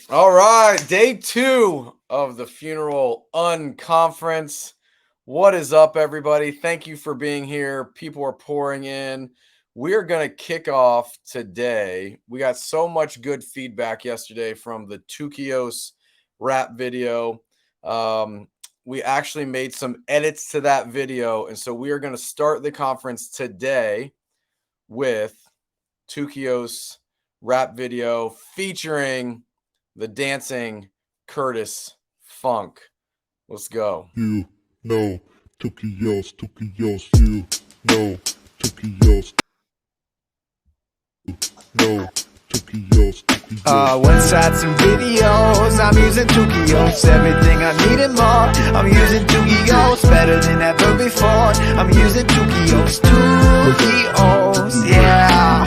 All right, day 2 of the Funeral Unconference. What is up, everybody? Thank you for being here. People are pouring in. We're going to kick off today. We got so much good feedback yesterday from the Tukios rap video. We actually made some edits to that video, and so we are going to start the conference today with Tukios rap video featuring the dancing Curtis Funk. Let's go. You know Tukios, you know Tukios, no Tukios. Websites and videos, I'm using Tukios. Everything I need and more, I'm using Tukios. Better than ever before, I'm using Tukios. Tukios, yeah.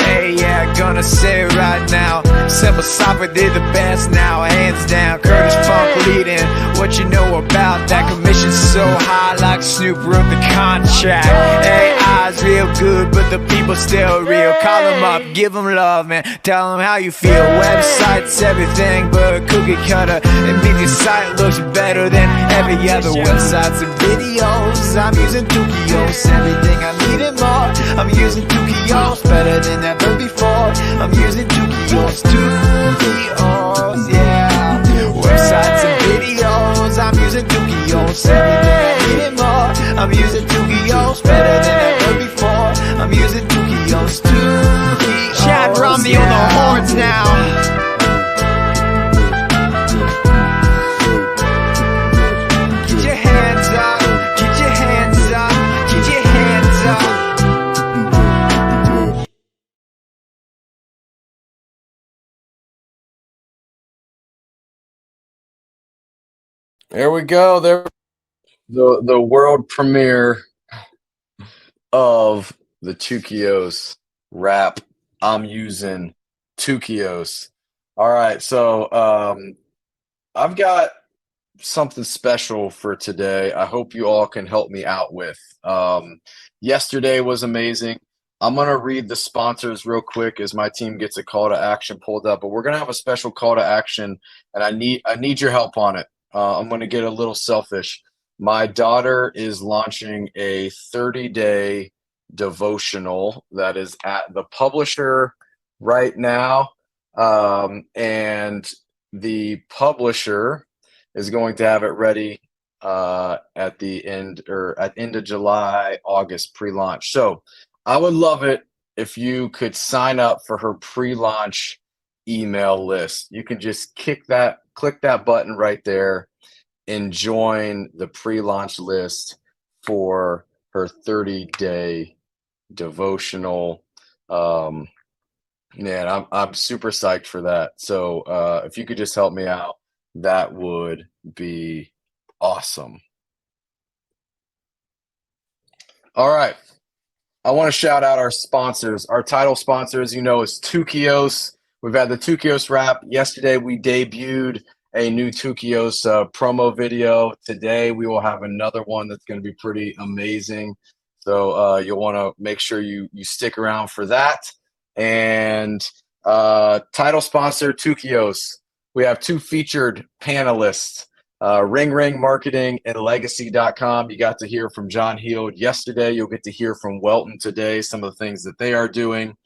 Hey, yeah, gonna say it right now. Simple Software, they're the best now, hands down. Curtis Funk leading, what you know about that? Commission so high, like Snoop wrote the contract. AI's real good, but the people still real. Call them up, give them love, man. Tell them how you feel. Websites, everything but a cookie cutter. It means your site looks better than every other. Websites and videos, I'm using Tukios. Everything I need and more, I'm using Tukios. Better than ever before, I'm using Tukios. Tukios, yeah. Websites and videos, I'm using Tukios. Everything I need and more, I'm using Tukios. Better than ever before, I'm using Tukios. Tukios, Chad Romney on the horns now. Get your hands up, get your hands up, get your hands up. There we go. There, the world premiere of the Tukios rap. I'm using Tukios. All right, so I've got something special for today. I hope you all can help me out with. Yesterday was amazing. I'm gonna read the sponsors real quick as my team gets a call to action pulled up, but we're gonna have a special call to action, and I need your help on it. I'm gonna get a little selfish. My daughter is launching a 30-day devotional that is at the publisher right now, and the publisher is going to have it ready at the end of July, August pre-launch. So I would love it if you could sign up for her pre-launch email list. You can just click that button right there and join the pre-launch list for her 30-day devotional. Man, I'm super psyched for that. So if you could just help me out, that would be awesome. All right. I want to shout out our sponsors. Our title sponsor, as you know, is Tukios. We've had the Tukios wrap. Yesterday, we debuted a new Tukios promo video. Today, we will have another one that's going to be pretty amazing. So you'll want to make sure you stick around for that. And title sponsor, Tukios. We have 2 featured panelists, RingRing Marketing and Legacy.com. You got to hear from John Heald yesterday. You'll get to hear from Welton today, some of the things that they are doing.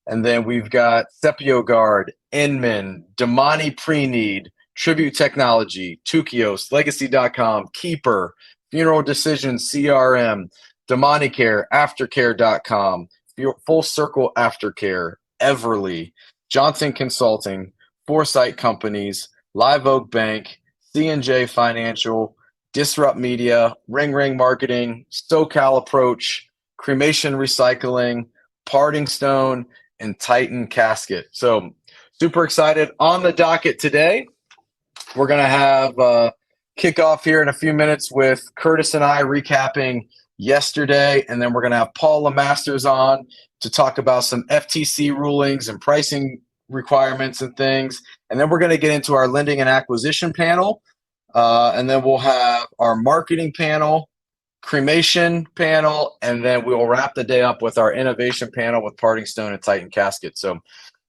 And then we've got Sepio Guard, Inman, Damani Preneed, Tribute Technology, Tukios, Legacy.com, Keeper, Funeral Decisions CRM, DamaniCare, Aftercare.com, Full Circle Aftercare, Everly, Johnson Consulting, Foresight Companies, Live Oak Bank, C&J Financial, Disrupt Media, RingRing Marketing, SoCal Approach, Cremation Recycling, Parting Stone, and Titan Casket. So super excited. On the docket today, we're going to have kickoff here in a few minutes with Curtis and I recapping yesterday, and then we're going to have Paul Lemasters on to talk about some FTC rulings and pricing requirements and things. And then we're going to get into our lending and acquisition panel. And then we'll have our marketing panel, cremation panel, and then we will wrap the day up with our innovation panel with Parting Stone and Titan Casket. So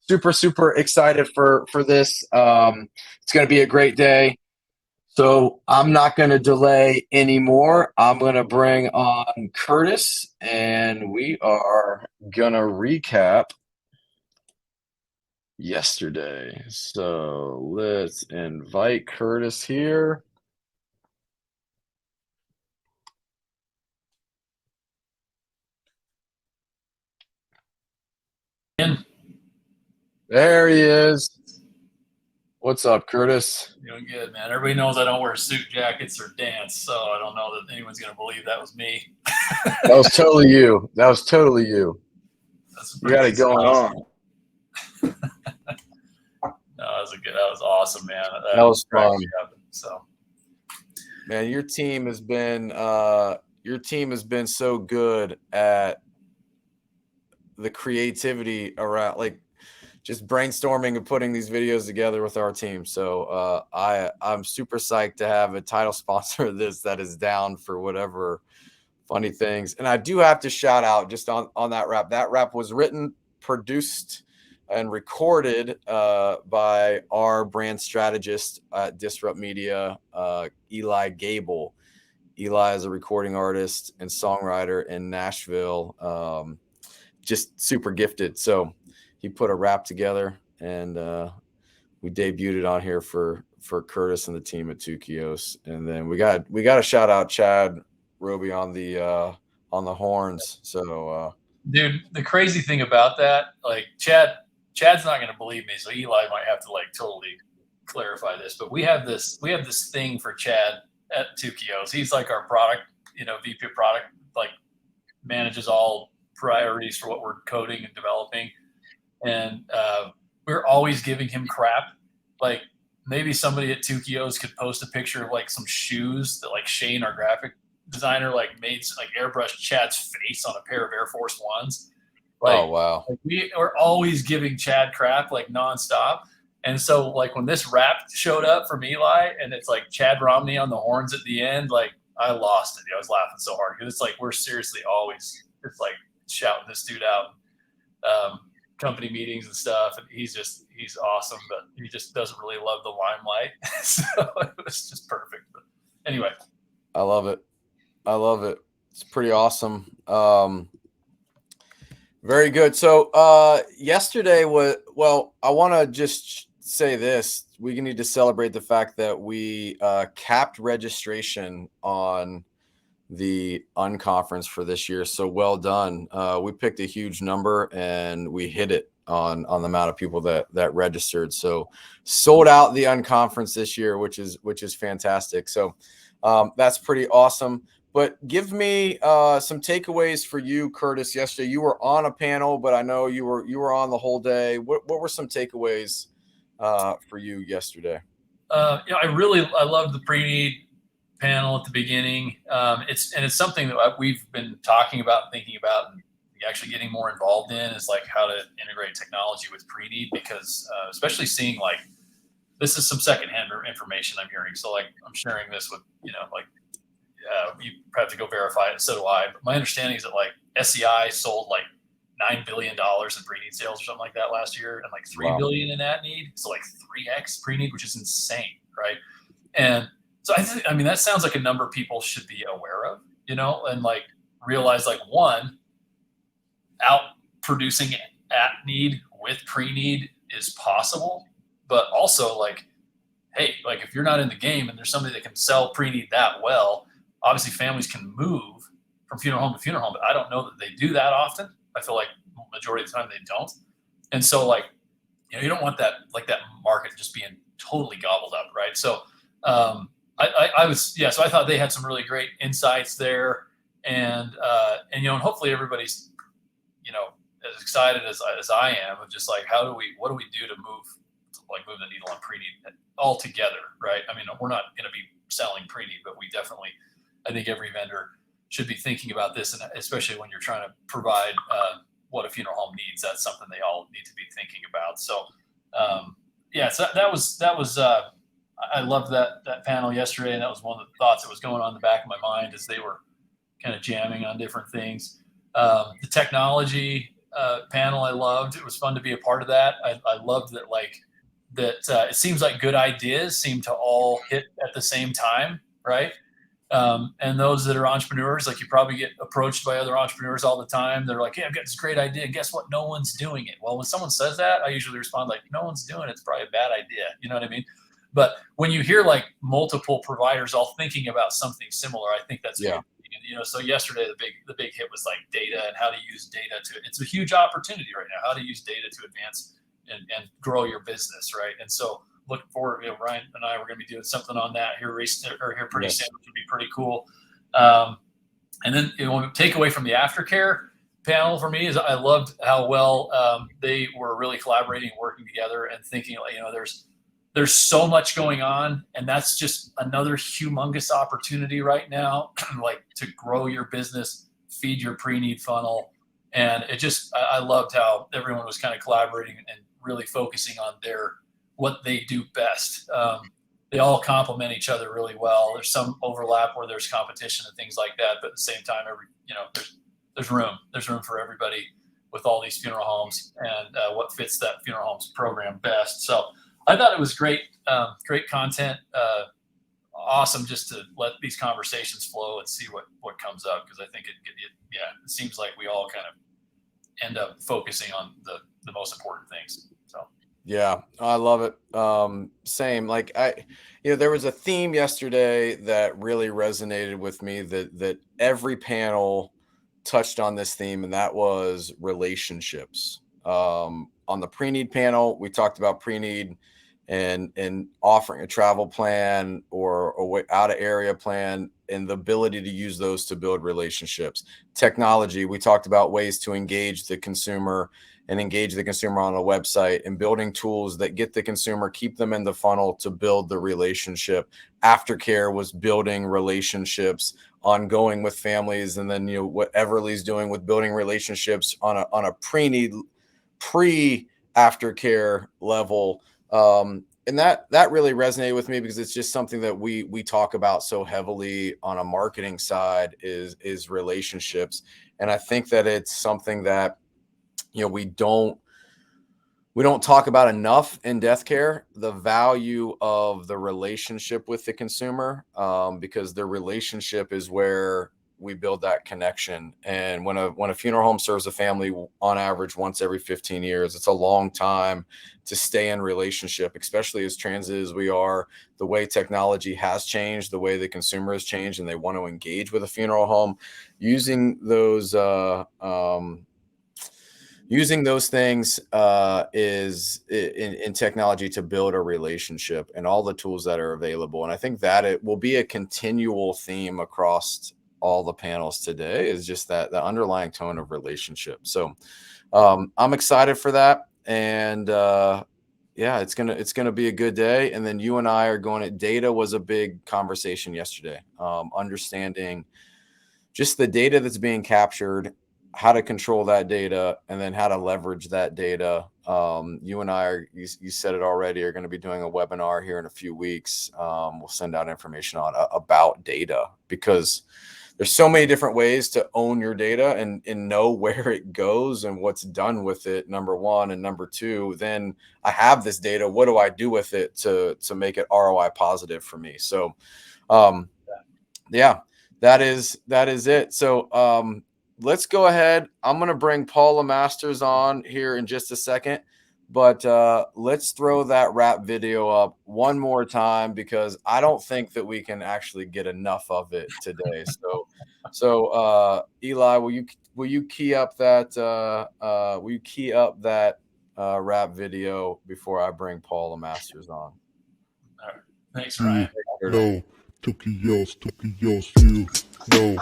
super excited for this. It's going to be a great day. So I'm not going to delay anymore. I'm going to bring on Curtis, and we are going to recap yesterday. So let's invite Curtis here. There he is. What's up, Curtis? Doing good, man. Everybody knows I don't wear suit jackets or dance, so I don't know that anyone's going to believe that was me. That was totally you. That was totally you. That's You got it going on. No, that was awesome, man. That was fun. So, man, your team has been so good at the creativity around, like, just brainstorming and putting these videos together with our team. So I'm super psyched to have a title sponsor of this that is down for whatever funny things. And I do have to shout out just on that rap. That rap was written, produced, and recorded by our brand strategist at Disrupt Media, Eli Gable. Eli is a recording artist and songwriter in Nashville, just super gifted. So he put a rap together, and we debuted it on here for Curtis and the team at Tukios. And then we got to shout out Chad Roby on the horns. So dude, the crazy thing about that, like Chad's not going to believe me, so Eli might have to like totally clarify this. But we have this thing for Chad at Tukios. He's like our product, VP of product, like manages all priorities for what we're coding and developing. And we're always giving him crap. Like maybe somebody at Tukios could post a picture of like some shoes that like Shane, our graphic designer, like made like airbrushed Chad's face on a pair of Air Force Ones. Like, oh wow! Like we are always giving Chad crap like nonstop. And so like when this rap showed up from Eli and it's like Chad Romney on the horns at the end, like I lost it. I was laughing so hard because it's like we're seriously always just like shouting this dude out. Company meetings and stuff, and he's awesome, but he just doesn't really love the limelight. So it was just perfect. But anyway, I love it. It's pretty awesome. Very good. So yesterday I want to just say this. We need to celebrate the fact that we capped registration on the unconference for this year. So well done. We picked a huge number and we hit it on the amount of people that registered. So sold out the unconference this year, which is fantastic. So that's pretty awesome. But give me some takeaways for you, Curtis. Yesterday you were on a panel, but I know you were on the whole day. What were some takeaways for you yesterday? I love the pre-need panel at the beginning. It's something that we've been talking about, thinking about, and actually getting more involved in is like how to integrate technology with pre-need, because especially seeing like this is some secondhand information I'm hearing. So like I'm sharing this with you have to go verify it, and so do I. But my understanding is that like SEI sold like $9 billion in pre-need sales or something like that last year, and like $3 billion in at need. So like 3x pre-need, which is insane, right? And so I mean, that sounds like a number people should be aware of, and like realize like one, out producing at need with pre-need is possible, but also like, hey, like if you're not in the game and there's somebody that can sell pre-need that well, obviously families can move from funeral home to funeral home, but I don't know that they do that often. I feel like majority of the time they don't. And so like, you don't want that, like that market just being totally gobbled up. Right. So, so I thought they had some really great insights there, and hopefully everybody's, as excited as I am of just like, what do we do to move the needle on pre-need all together, right? I mean, we're not going to be selling pre-need, but we definitely, I think every vendor should be thinking about this, and especially when you're trying to provide what a funeral home needs, that's something they all need to be thinking about. So, so that was. I loved that panel yesterday, and that was one of the thoughts that was going on in the back of my mind as they were kind of jamming on different things. The technology, panel I loved. It was fun to be a part of that. I loved that, it seems like good ideas seem to all hit at the same time, right? And those that are entrepreneurs, like you probably get approached by other entrepreneurs all the time. They're like, "Hey, I've got this great idea. Guess what? No one's doing it." Well, when someone says that, I usually respond like, "No one's doing it. It's probably a bad idea." You know what I mean? But when you hear like multiple providers all thinking about something similar, I think that's Yeah. So yesterday the big hit was like data and how to use data it's a huge opportunity right now, how to use data to advance and grow your business, right? And so looking forward, Ryan and I, we're going to be doing something on that here pretty soon, which would be pretty cool. And then take away from the aftercare panel for me is I loved how well they were really collaborating, working together, and thinking, there's so much going on, and that's just another humongous opportunity right now, like to grow your business, feed your pre-need funnel. And I loved how everyone was kind of collaborating and really focusing on what they do best. They all complement each other really well. There's some overlap where there's competition and things like that, but at the same time, there's room for everybody with all these funeral homes and what fits that funeral homes program best. So I thought it was great content. Awesome just to let these conversations flow and see what comes up, because I think it seems like we all kind of end up focusing on the most important things. So yeah, I love it. Same. Like there was a theme yesterday that really resonated with me that every panel touched on this theme, and that was relationships. On the pre-need panel, we talked about pre-need and offering a travel plan or a out of area plan and the ability to use those to build relationships. Technology, we talked about ways to engage the consumer on a website and building tools that get the consumer, keep them in the funnel to build the relationship. Aftercare was building relationships, ongoing with families, and then what Everly's doing with building relationships on a pre-need, pre-aftercare level. And that really resonated with me because it's just something that we talk about so heavily on a marketing side is relationships. And I think that it's something that, we don't talk about enough in death care, the value of the relationship with the consumer, because the relationship is where we build that connection. And when a funeral home serves a family on average once every 15 years, it's a long time to stay in relationship, especially as transit as we are. The way technology has changed, the way the consumer has changed, and they want to engage with a funeral home, using those things is in technology to build a relationship, and all the tools that are available. And I think that it will be a continual theme across all the panels today, is just that the underlying tone of relationship. So I'm excited for that. And it's gonna be a good day. And then you and I are going data was a big conversation yesterday. Understanding just the data that's being captured, how to control that data, and then how to leverage that data. You and I you said it already, are going to be doing a webinar here in a few weeks. We'll send out information about data, because there's so many different ways to own your data and know where it goes and what's done with it, number one. And number two, then I have this data. What do I do with it to make it ROI positive for me? So, that is it. So, let's go ahead. I'm going to bring Poul Lemasters on here in just a second, but let's throw that wrap video up one more time, because I don't think that we can actually get enough of it today. So Eli, will you key up that wrap video before I bring Poul Lemasters on? All right. Thanks, Ryan. No, Tokios, you. No.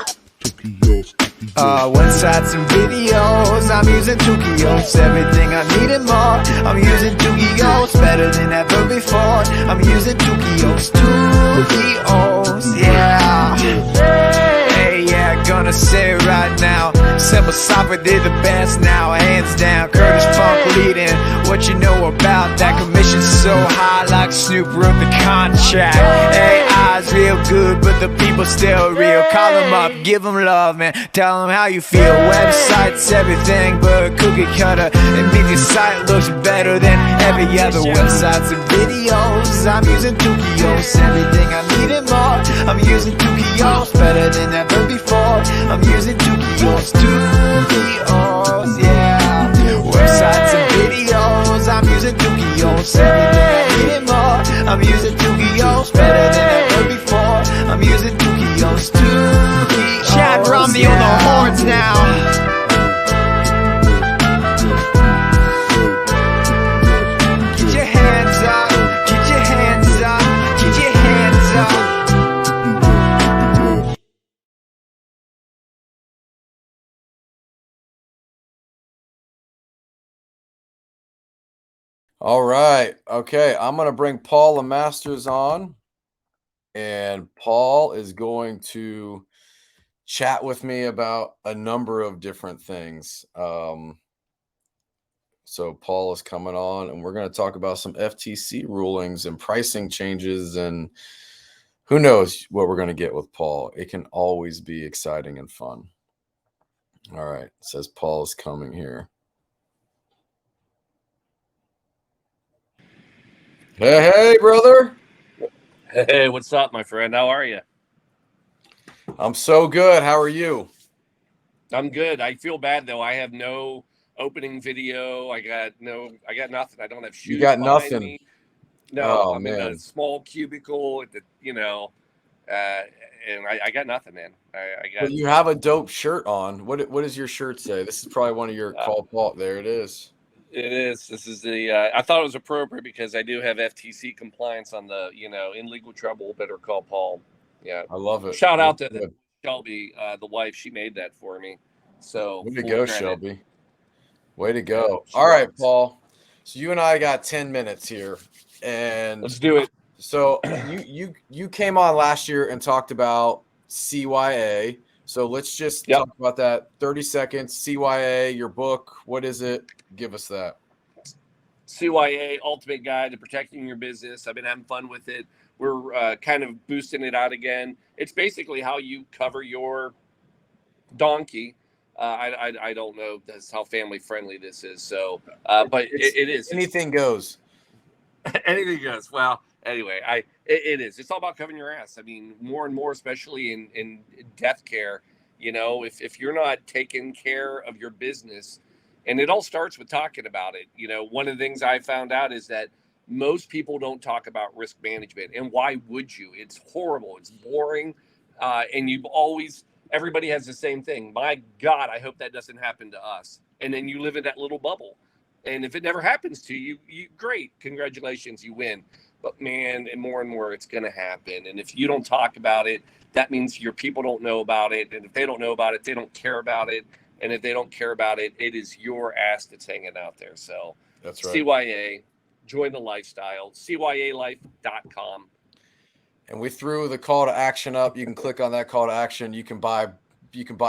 Websites and videos, I'm using Tukios. Everything I need and more, I'm using Tukios. Better than ever before, I'm using Tukios. Yeah. Hey, yeah, gonna say it right now. Simple software, they're the best now, hands down. Curtis Funk leading, what you know know about that. Commission so high like Snoop wrote the contract. AI's real good, but the people still real. Call them up, give them love, man. Tell them how you feel. Websites, everything but cookie cutter. It means your site looks better than every other. Websites and videos, I'm using Tukios. Everything I need and more, I'm using Tukios. Better than ever before, I'm using Tukios. Tukios, yeah. Websites and videos, I'm using Tukios. Everything I need and more, I'm using Tukios. Better than ever before, I'm using Tukios. Tukios, Chad Romney on the horns now. All right. Okay. I'm going to bring Paul Lemasters on, and Paul is going to chat with me about a number of different things. So Paul is coming on, and we're going to talk about some FTC rulings and pricing changes, and who knows what we're going to get with Paul. It can always be exciting and fun. All right. It says Paul is coming here. Hey, brother. Hey, what's up, my friend? How are you? I'm so good. How are you? I'm good. I feel bad though. I have no opening video. I got nothing. I don't have shoes. You got behind nothing. Me. No, Oh, I'm man. in a small cubicle. And I got nothing, man. I got. But you have a dope shirt on. What does your shirt say? This is probably one of your call Paul. There it is. It is. This is the. I thought it was appropriate because I do have FTC compliance on the. In legal trouble, better call Paul. Yeah, I love it. Shout out to Shelby, the wife. She made that for me. So way to go, Shelby. Way to go. Yeah, all right, Paul. So you and I got 10 minutes here, and let's do it. So you came on last year and talked about CYA. So let's just talk about that. 30 seconds. CYA, your book. What is it? Give us that. CYA, Ultimate Guide to Protecting Your Business. I've been having fun with it. We're kind of boosting it out again. It's basically how you cover your donkey. I don't know that's how family friendly this is. So, but it is. Anything goes. Anything goes. Well, anyway, it is. It's all about covering your ass. I mean, more and more, especially in death care. If you're not taking care of your business, and it all starts with talking about it. One of the things I found out is that most people don't talk about risk management. And why would you? It's horrible. It's boring. And everybody has the same thing. My God, I hope that doesn't happen to us. And then you live in that little bubble. And if it never happens to you, great. Congratulations, you win. But man, and more, it's going to happen. And if you don't talk about it, that means your people don't know about it. And if they don't know about it, they don't care about it. And if they don't care about it, it is your ass that's hanging out there. So that's right. CYA, join the lifestyle, CYAlife.com. And we threw the call to action up. You can click on that call to action. You can buy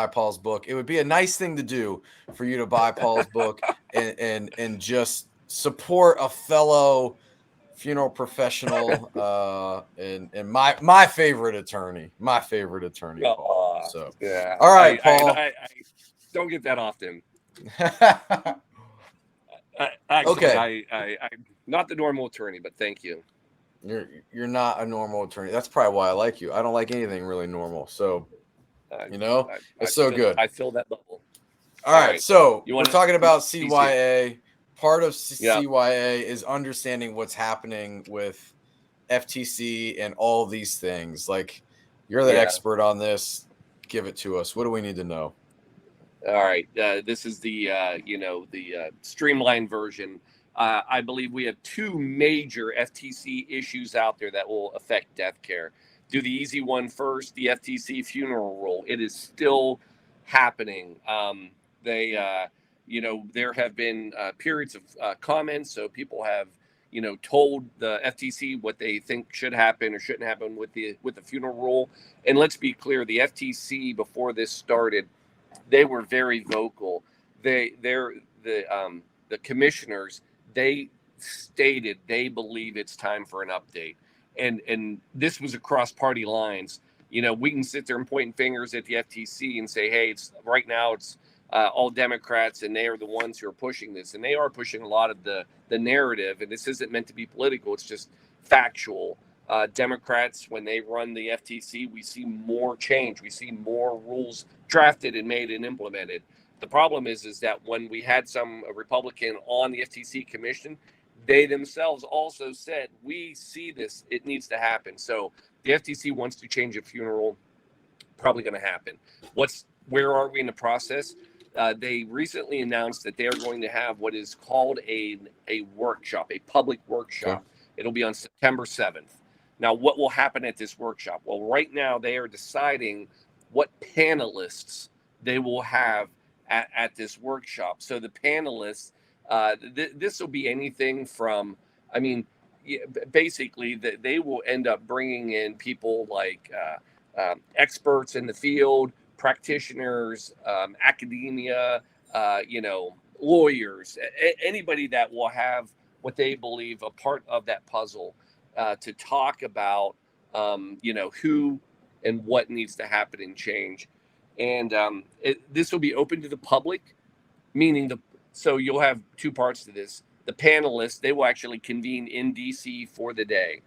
Paul's book. It would be a nice thing to do for you to buy Paul's book and just support a fellow funeral professional and my favorite attorney. Paul. So yeah. All right, Paul. I don't get that often. Okay. I'm not the normal attorney, but thank you. You're not a normal attorney. That's probably why I like you. I don't like anything really normal. So, it's so good. I feel that bubble. All right. So we're talking about CYA. Part of CYA is understanding what's happening with FTC and all these things. Like, you're the expert on this. Give it to us. What do we need to know? All right. This is the streamlined version. I believe we have two major FTC issues out there that will affect death care. Do the easy one first, the FTC funeral rule. It is still happening. There have been periods of comments. So people have, told the FTC what they think should happen or shouldn't happen with the funeral rule. And let's be clear, the FTC before this started, they were very vocal. The commissioners, they stated they believe it's time for an update. And this was across party lines. We can sit there and point fingers at the FTC and say, hey, it's right now it's all Democrats, and they are the ones who are pushing this. And they are pushing a lot of the narrative. And this isn't meant to be political. It's just factual. Democrats, when they run the FTC, we see more change. We see more rules drafted and made and implemented. The problem is that when we had some Republican on the FTC commission, they themselves also said, we see this, it needs to happen. So the FTC wants to change a funeral, probably going to happen. Where are we in the process? They recently announced that they are going to have what is called a workshop, a public workshop. Okay. It'll be on September 7th. Now, what will happen at this workshop? Well, right now they are deciding what panelists they will have at this workshop. So the panelists, this will be anything from, basically they will end up bringing in people like experts in the field, practitioners, academia, lawyers, anybody that will have what they believe a part of that puzzle to talk about, who and what needs to happen and change. And this will be open to the public, meaning so you'll have two parts to this. The panelists, they will actually convene in DC for the day.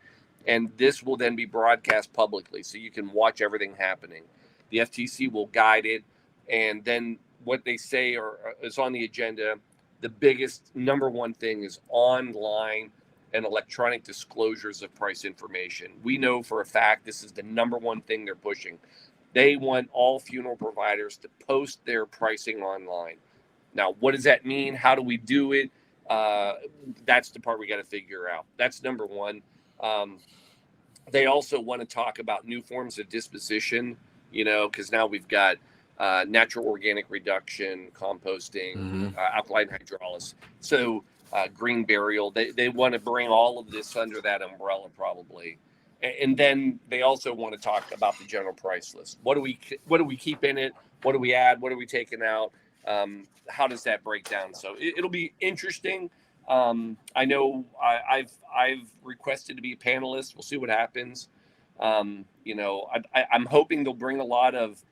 And this will then be broadcast publicly, so you can watch everything happening. The FTC will guide it. And then what they say is on the agenda. The biggest number one thing is online and electronic disclosures of price information. We know for a fact this is the number one thing they're pushing. They want all funeral providers to post their pricing online. Now, what does that mean? How do we do it? That's the part we got to figure out. That's number one. They also want to talk about new forms of disposition, because now we've got natural organic reduction, composting, alkaline hydrolysis. So green burial, they want to bring all of this under that umbrella probably. And then they also want to talk about the general price list. What do we keep in it? What do we add? What are we taking out? How does that break down? So it'll be interesting. I know I've requested to be a panelist. We'll see what happens. I'm hoping they'll bring a lot of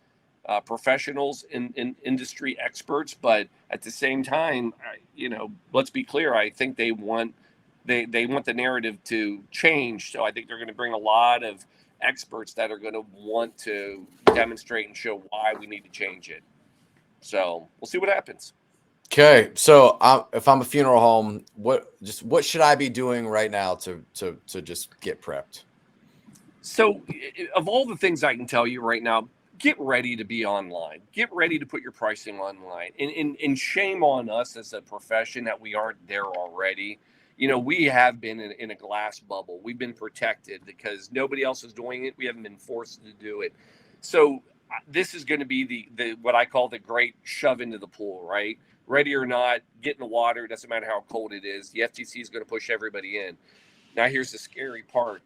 professionals in industry experts, but at the same time, let's be clear. I think they want the narrative to change. So I think they're going to bring a lot of experts that are going to want to demonstrate and show why we need to change it. So we'll see what happens. Okay, so if I'm a funeral home, what should I be doing right now to just get prepped? So of all the things I can tell you right now, get ready to be online. Get ready to put your pricing online. And shame on us as a profession that we aren't there already. We have been in a glass bubble. We've been protected because nobody else is doing it. We haven't been forced to do it. So this is going to be the what I call the great shove into the pool, right? Ready or not, get in the water. It doesn't matter how cold it is. The FTC is going to push everybody in. Now, here's the scary part.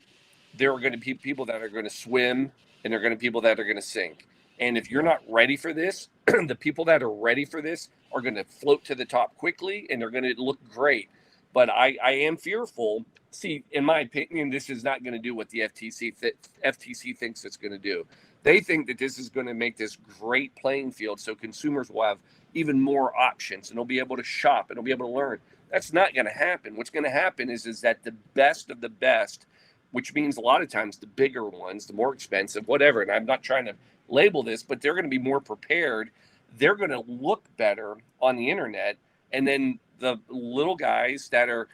There are going to be people that are going to swim, and there are going to be people that are going to sink. And if you're not ready for this, the people that are ready for this are going to float to the top quickly, and they're going to look great. But I am fearful. See, in my opinion, this is not going to do what the FTC thinks it's going to do. They think that this is going to make this great playing field so consumers will have even more options, and they'll be able to shop, and they'll be able to learn. That's not going to happen. What's going to happen is that the best of the best, which means a lot of times the bigger ones, the more expensive, whatever, and I'm not trying to label this, but they're going to be more prepared. They're going to look better on the internet. And then the little guys that are,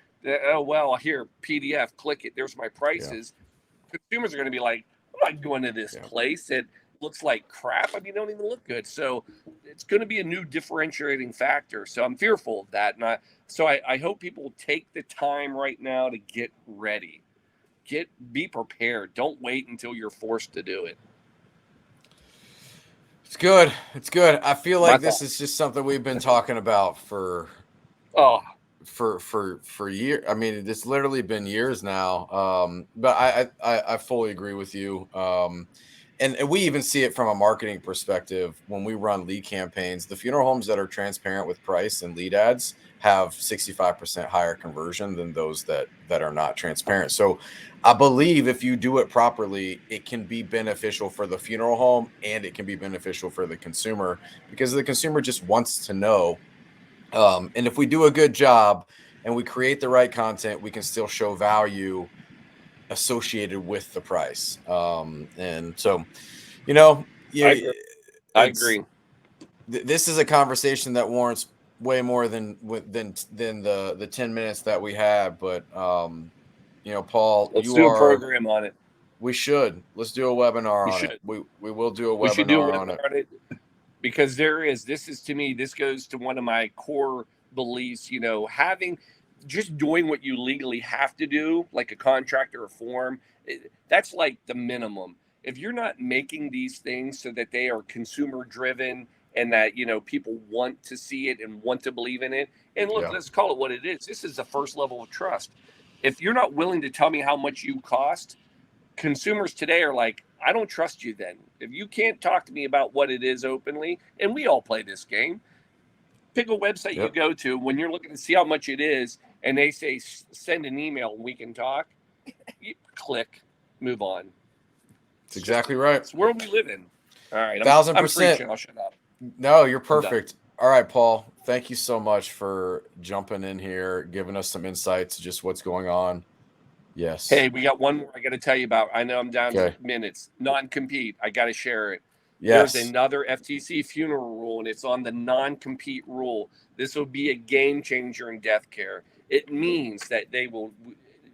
oh, well, here, PDF, click it, there's my prices. Yeah. Consumers are going to be like, I'm not going to this place. It looks like crap. I mean, it don't even look good. So it's going to be a new differentiating factor. So I'm fearful of that. And I hope people take the time right now to get ready. Be prepared. Don't wait until you're forced to do it. It's good. It's good. I feel like this is just something we've been talking about for years. I mean, it's literally been years now. But I fully agree with you. and we even see it from a marketing perspective when we run lead campaigns. The funeral homes that are transparent with price and lead ads have 65% higher conversion than those that are not transparent. So I believe if you do it properly, it can be beneficial for the funeral home and it can be beneficial for the consumer, because the consumer just wants to know. And if we do a good job and we create the right content, we can still show value associated with the price. And so, I agree. This is a conversation that warrants way more than the 10 minutes that we had. But Paul, Let's do a program on it. We should. Let's do a webinar on it. We will do a webinar on it. Because this is, to me, this goes to one of my core beliefs, just doing what you legally have to do, like a contract or a form, that's like the minimum. If you're not making these things so that they are consumer driven and that, people want to see it and want to believe in it. And look, let's call it what it is. This is the first level of trust. If you're not willing to tell me how much you cost, consumers today are like, I don't trust you then. If you can't talk to me about what it is openly, and we all play this game, pick a website you go to when you're looking to see how much it is, and they say, send an email and we can talk. You click, move on. That's exactly right. It's the world we live in. All right. 1,000%. I'll shut up. No, you're perfect. All right, Paul, thank you so much for jumping in here, giving us some insights to just what's going on. Yes. Hey, we got one more I got to tell you about. I know I'm down to minutes. Non-compete. I got to share it. Yes. There's another FTC funeral rule, and it's on the non-compete rule. This will be a game changer in death care. It means that they will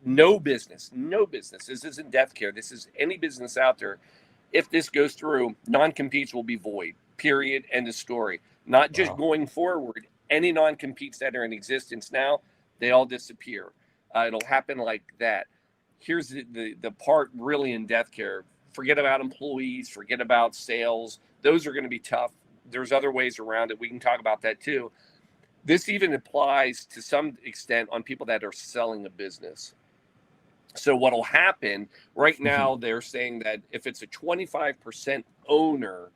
no business. This isn't death care. This is any business out there. If this goes through, non-competes will be void. Period. End of story. Not just going forward. Any non-competes that are in existence now, they all disappear. It'll happen like that. Here's the part really in death care. Forget about employees. Forget about sales. Those are going to be tough. There's other ways around it. We can talk about that too. This even applies to some extent on people that are selling a business. So what will happen right now, they're saying that if it's a 25% owner,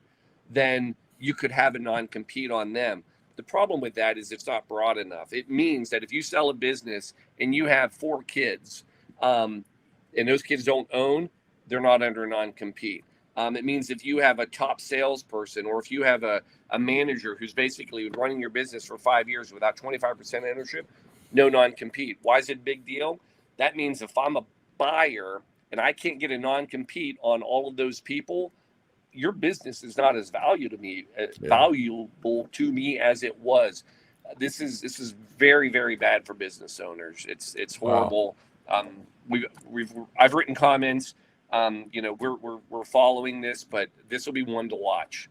then you could have a non-compete on them. The problem with that is it's not broad enough. It means that if you sell a business and you have 4 kids, and those kids don't own, they're not under a non-compete. It means if you have a top salesperson, or if you have a manager who's basically running your business for 5 years without 25% ownership, no non-compete. Why is it a big deal? That means if I'm a buyer and I can't get a non-compete on all of those people, your business is not as valuable to me as it was. This is very, very bad for business owners. It's horrible. Wow. I've written comments. We're following this, but this will be one to watch.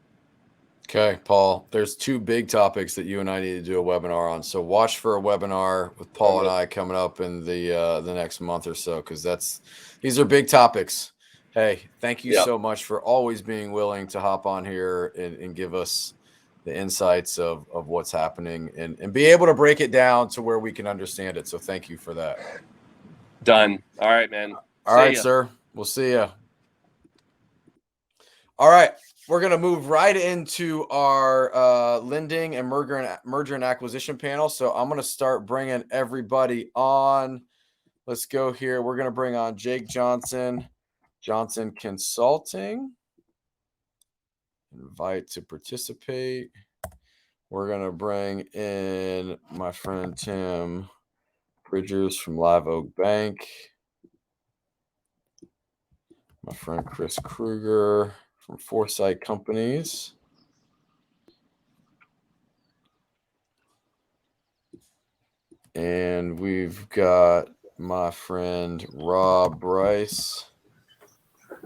Okay, Paul, there's 2 big topics that you and I need to do a webinar on. So watch for a webinar with Paul and I coming up in the next month or so, because these are big topics. Hey, thank you so much for always being willing to hop on here and give us the insights of what's happening and be able to break it down to where we can understand it. So thank you for that. Done. All right, man. All right, sir. We'll see you. All right. We're going to move right into our lending and merger and acquisition panel. So I'm going to start bringing everybody on. Let's go here. We're going to bring on Jake Johnson Consulting. Invite to participate. We're going to bring in my friend Tim Bridgers from Live Oak Bank. My friend Chris Kruger from Foresight Companies. And we've got my friend Rob Bryce,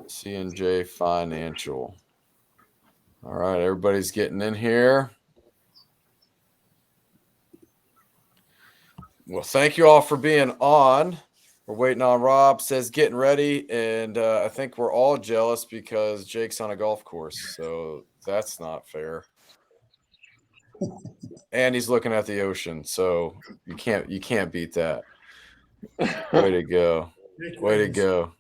C&J Financial. All right, everybody's getting in here. Well, thank you all for being on. We're waiting on Rob, says getting ready, and I think we're all jealous because Jake's on a golf course, so that's not fair. And he's looking at the ocean, so you can't beat that. Way to go. Way to go.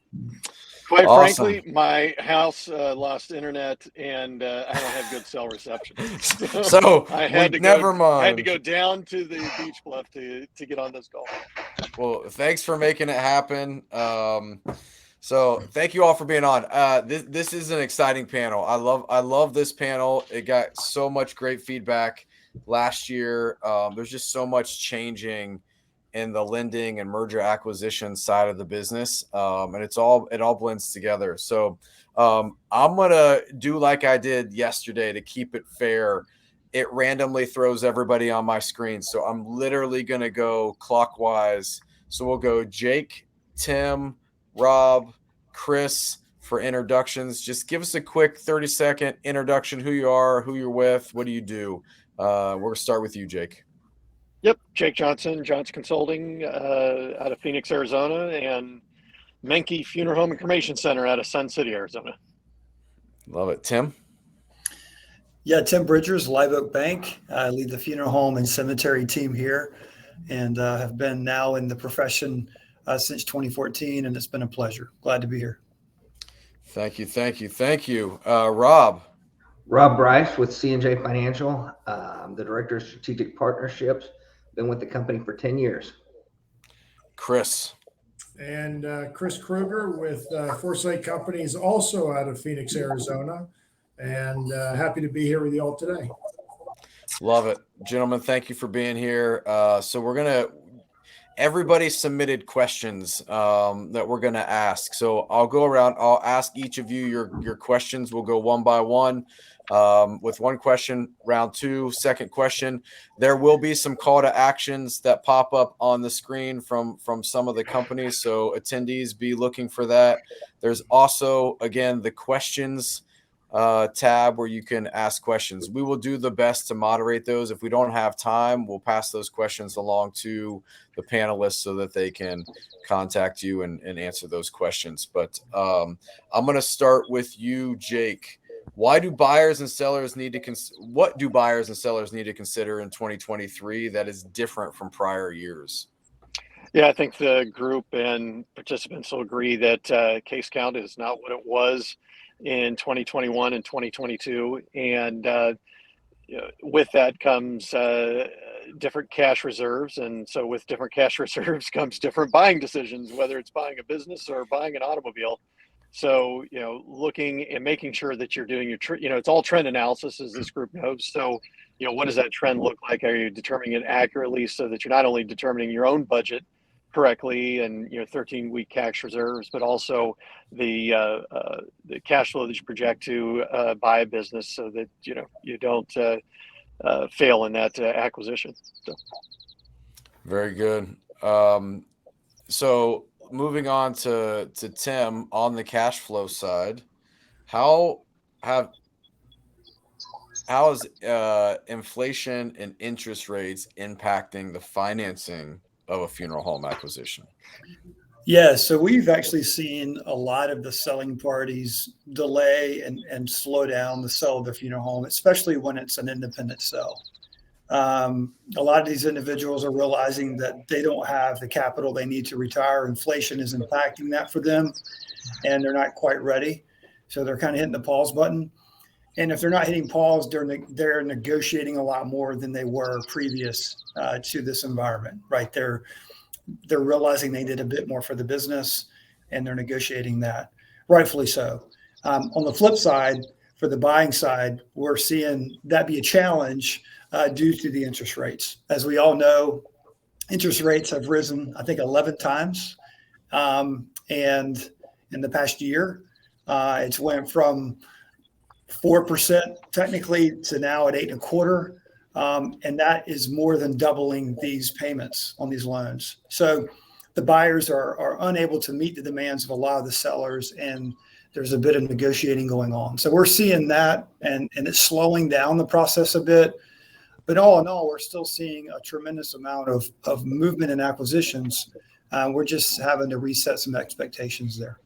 Quite Awesome. frankly, my house lost internet, and I don't have good cell reception. So I had to never go. I had to mind. go down to the beach bluff to get on this call. Well, thanks for making it happen. So thank you all for being on. This is an exciting panel. I love this panel. It got so much great feedback last year. There's just so much changing in the lending and merger acquisition side of the business, and it all blends together. So I'm gonna do like I did yesterday to keep it fair. It randomly throws everybody on my screen, so I'm literally gonna go clockwise. So we'll go Jake, Tim, Rob, Chris for introductions. Just give us a quick 30-second introduction, who you are, who you're with, what do you do. We're gonna start with you, Jake. Yep, Jake Johnson, Johnson Consulting, out of Phoenix, Arizona, and Menke Funeral Home and Cremation Center out of Sun City, Arizona. Love it. Tim? Yeah, Tim Bridgers, Live Oak Bank. I lead the funeral home and cemetery team here, and have been now in the profession since 2014, and it's been a pleasure. Glad to be here. Thank you. Rob? Rob Bryce with C&J Financial. I'm the Director of Strategic Partnerships. Been with the company for 10 years. Chris? And Chris Kruger with Foresight Companies, also out of Phoenix, Arizona. And happy to be here with you all today. Love it. Gentlemen, thank you for being here. So everybody submitted questions that we're going to ask. So I'll go around. I'll ask each of you your questions. We'll go one by one with one question. Round two, second question. There will be some call to actions that pop up on the screen from some of the companies. So attendees, be looking for that. There's also, again, the questions tab where you can ask questions. We will do the best to moderate those. If we don't have time, we'll pass those questions along to the panelists so that they can contact you and answer those questions. But I'm going to start with you, Jake. What do buyers and sellers need to consider in 2023 that is different from prior years? Yeah, I think the group and participants will agree that case count is not what it was in 2021 and 2022. And with that comes different cash reserves. And so with different cash reserves comes different buying decisions, whether it's buying a business or buying an automobile. So, looking and making sure that you're doing it's all trend analysis, as this group knows. So, what does that trend look like? Are you determining it accurately so that you're not only determining your own budget correctly and 13-week cash reserves, but also the cash flow that you project to buy a business so that you don't fail in that acquisition. So. Very good. So moving on to Tim on the cash flow side, how is inflation and interest rates impacting the financing of a funeral home acquisition? Yeah, so we've actually seen a lot of the selling parties delay and slow down the sale of the funeral home, especially when it's an independent sale. A lot of these individuals are realizing that they don't have the capital they need to retire. Inflation is impacting that for them, and they're not quite ready. So they're kind of hitting the pause button. And if they're not hitting pause, they're negotiating a lot more than they were previous to this environment, right? They're realizing they did a bit more for the business, and they're negotiating that, rightfully so. On the flip side, for the buying side, we're seeing that be a challenge due to the interest rates. As we all know, interest rates have risen, I think, 11 times. And in the past year, it's went from 4% technically to now at 8.25%. And that is more than doubling these payments on these loans. So the buyers are unable to meet the demands of a lot of the sellers, and there's a bit of negotiating going on. So we're seeing that, and it's slowing down the process a bit. But all in all, we're still seeing a tremendous amount of movement in acquisitions. We're just having to reset some expectations there.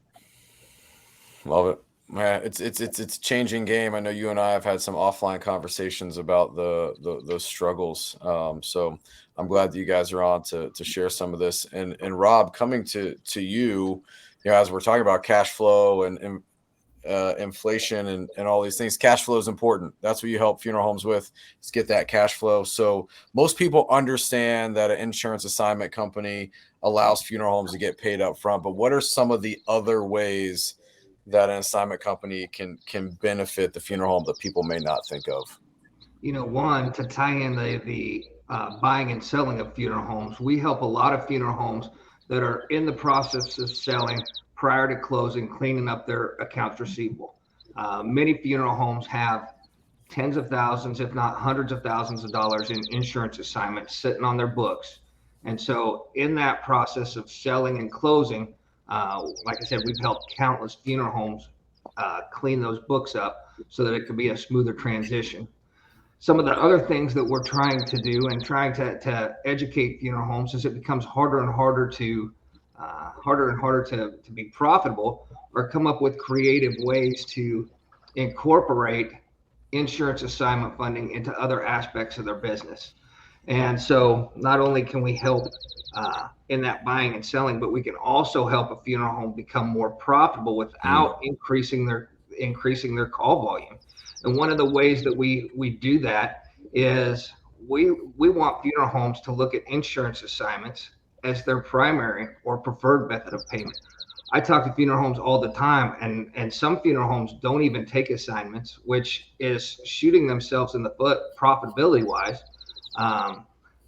Love it. Yeah, it's a changing game. I know you and I have had some offline conversations about those struggles. So I'm glad that you guys are on to share some of this. And Rob, coming to you, as we're talking about cash flow and inflation and all these things, cash flow is important. That's what you help funeral homes with, is get that cash flow. So most people understand that an insurance assignment company allows funeral homes to get paid up front, but what are some of the other ways that an assignment company can benefit the funeral home that people may not think of? One, to tie in the buying and selling of funeral homes, we help a lot of funeral homes that are in the process of selling prior to closing, cleaning up their accounts receivable. Many funeral homes have tens of thousands, if not hundreds of thousands of dollars in insurance assignments sitting on their books. And so in that process of selling and closing, like I said, we've helped countless funeral homes clean those books up so that it could be a smoother transition. Some of the other things that we're trying to do and trying to educate funeral homes as it becomes harder and harder to be profitable, or come up with creative ways to incorporate insurance assignment funding into other aspects of their business. And so not only can we help in that buying and selling, but we can also help a funeral home become more profitable without increasing their call volume. And one of the ways that we do that is we want funeral homes to look at insurance assignments as their primary or preferred method of payment. I talk to funeral homes all the time, and some funeral homes don't even take assignments, which is shooting themselves in the foot profitability wise.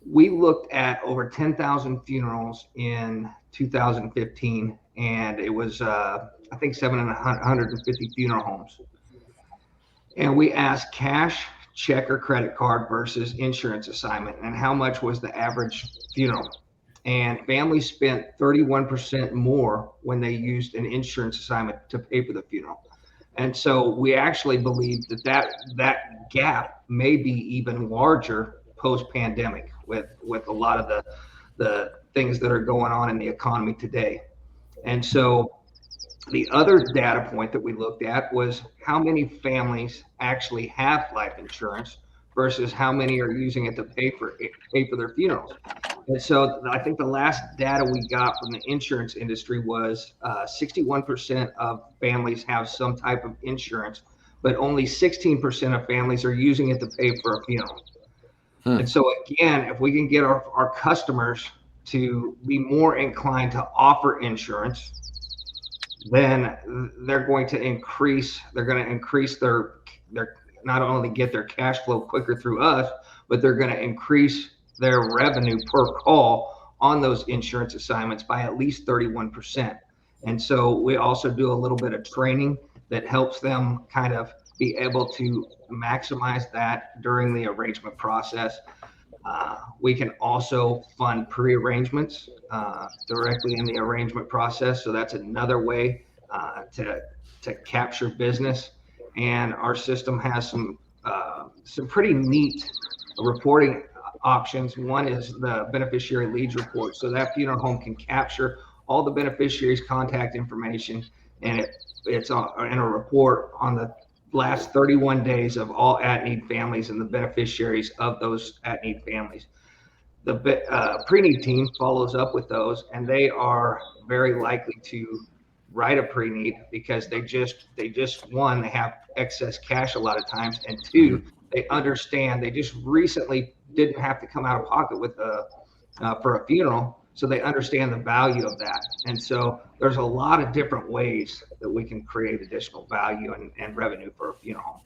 We looked at over 10,000 funerals in 2015, and it was I think 750 funeral homes. And we asked cash, check, or credit card versus insurance assignment, and how much was the average funeral. And families spent 31% more when they used an insurance assignment to pay for the funeral. And so we actually believe that gap may be even larger post-pandemic with a lot of the things that are going on in the economy today. And so the other data point that we looked at was how many families actually have life insurance versus how many are using it to pay for their funerals. And so I think the last data we got from the insurance industry was 61% of families have some type of insurance, but only 16% of families are using it to pay for a funeral. And so again, if we can get our customers to be more inclined to offer insurance, then they're going to increase their not only get their cash flow quicker through us, but they're going to increase their revenue per call on those insurance assignments by at least 31%. And so we also do a little bit of training that helps them kind of be able to maximize that during the arrangement process. We can also fund pre-arrangements directly in the arrangement process. So that's another way to capture business. And our system has some pretty neat reporting options. One is the beneficiary leads report. So that funeral home can capture all the beneficiaries' contact information, and it's in a report on the last 31 days of all at-need families and the beneficiaries of those at-need families. The pre-need team follows up with those, and they are very likely to write a pre-need because they one, they have excess cash a lot of times, and two, they understand they just recently didn't have to come out of pocket with for a funeral, so they understand the value of that. And so there's a lot of different ways that we can create additional value and revenue for a funeral home.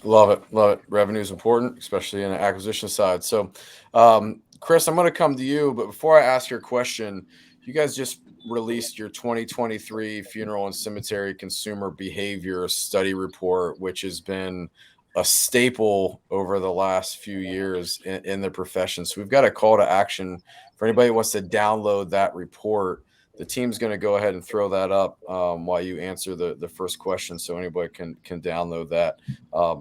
Love it. Revenue is important, especially in the acquisition side. So, Chris, I'm going to come to you, but before I ask your question, you guys just released your 2023 Funeral and Cemetery Consumer Behavior Study Report, which has been a staple over the last few years in the profession. So we've got a call to action for anybody who wants to download that report. The team's going to go ahead and throw that up while you answer the first question, so anybody can download that.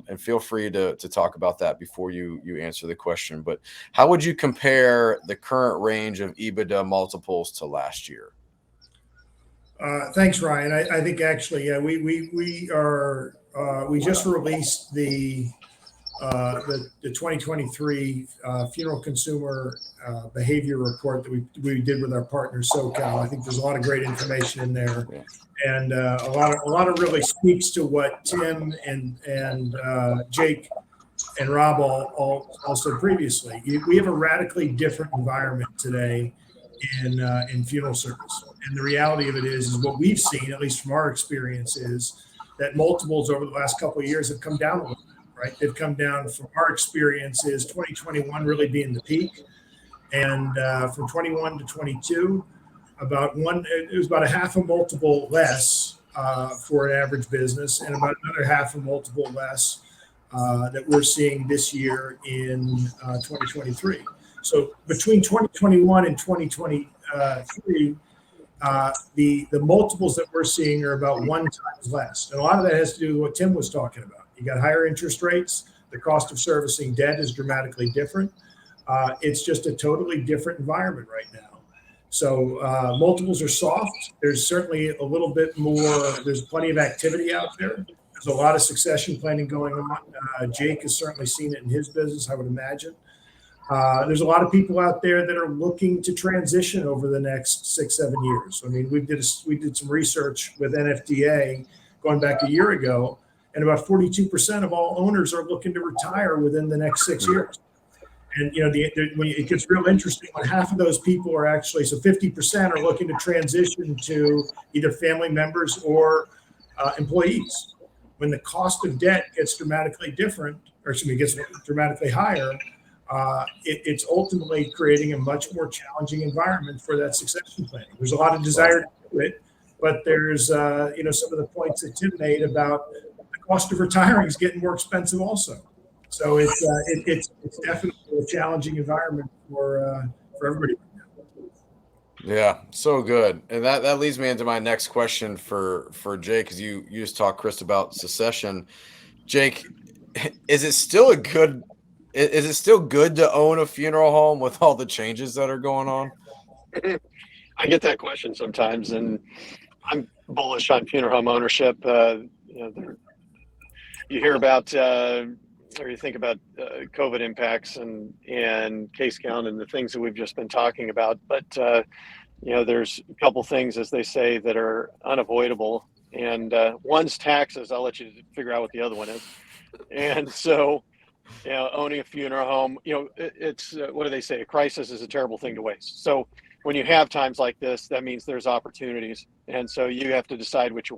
And feel free to talk about that before you answer the question. But how would you compare the current range of EBITDA multiples to last year? Thanks, Ryan. I think actually, we just released the the 2023 funeral consumer behavior report that we did with our partner SoCal. I think there's a lot of great information in there, and a lot of really speaks to what Tim and Jake and Rob all said previously. We have a radically different environment today in funeral service, and the reality of it is what we've seen, at least from our experience, is that multiples over the last couple of years have come down a little bit. Right, they've come down from our experiences. 2021 really being the peak, and from 21 to 22, it was about a half a multiple less for an average business, and about another half a multiple less that we're seeing this year in 2023. So between 2021 and 2023, the multiples that we're seeing are about 1 times less, and a lot of that has to do with what Tim was talking about. You got higher interest rates. The cost of servicing debt is dramatically different. It's just a totally different environment right now. So multiples are soft. There's certainly a little bit more. There's plenty of activity out there. There's a lot of succession planning going on. Jake has certainly seen it in his business, I would imagine. There's a lot of people out there that are looking to transition over the next 6-7 years. I mean, we did some research with NFDA going back a year ago, and about 42% of all owners are looking to retire within the next 6 years. And when it gets real interesting, when half of those people are actually, so 50% are looking to transition to either family members or employees. When the cost of debt gets dramatically different, or excuse me, gets dramatically higher, it's ultimately creating a much more challenging environment for that succession planning. There's a lot of desire to do it, but there's some of the points that Tim made about cost of retiring is getting more expensive also. So it's definitely a challenging environment for everybody. Yeah, so good. And that leads me into my next question for Jake, because you just talked, Chris, about succession. Jake, is it still good to own a funeral home with all the changes that are going on? I get that question sometimes, and I'm bullish on funeral home ownership. You hear about or you think about COVID impacts and case count and the things that we've just been talking about. But, there's a couple things, as they say, that are unavoidable. And one's taxes. I'll let you figure out what the other one is. And so, owning a funeral home, it's what do they say? A crisis is a terrible thing to waste. So when you have times like this, that means there's opportunities. And so you have to decide which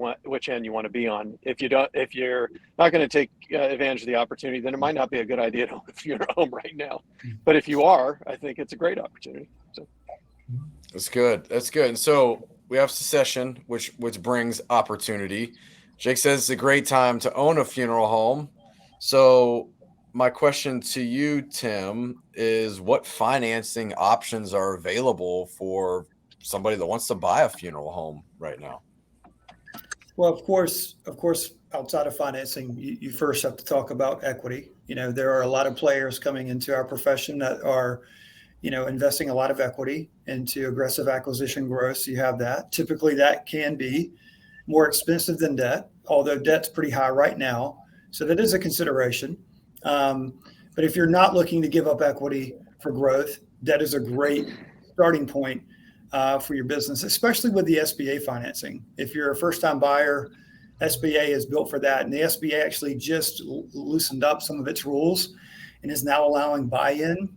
end you want to be on. If you're not going to take advantage of the opportunity, then it might not be a good idea to own a funeral home right now. But if you are, I think it's a great opportunity. So that's good. And so we have succession, which brings opportunity. Jake says it's a great time to own a funeral home. So my question to you, Tim, is what financing options are available for somebody that wants to buy a funeral home right now? Well, of course, outside of financing, you first have to talk about equity. There are a lot of players coming into our profession that are, investing a lot of equity into aggressive acquisition growth. So you have that. Typically, that can be more expensive than debt, although debt's pretty high right now. So that is a consideration. But if you're not looking to give up equity for growth, debt is a great starting point for your business, especially with the SBA financing. If you're a first-time buyer, SBA is built for that. And the SBA actually just loosened up some of its rules and is now allowing buy-in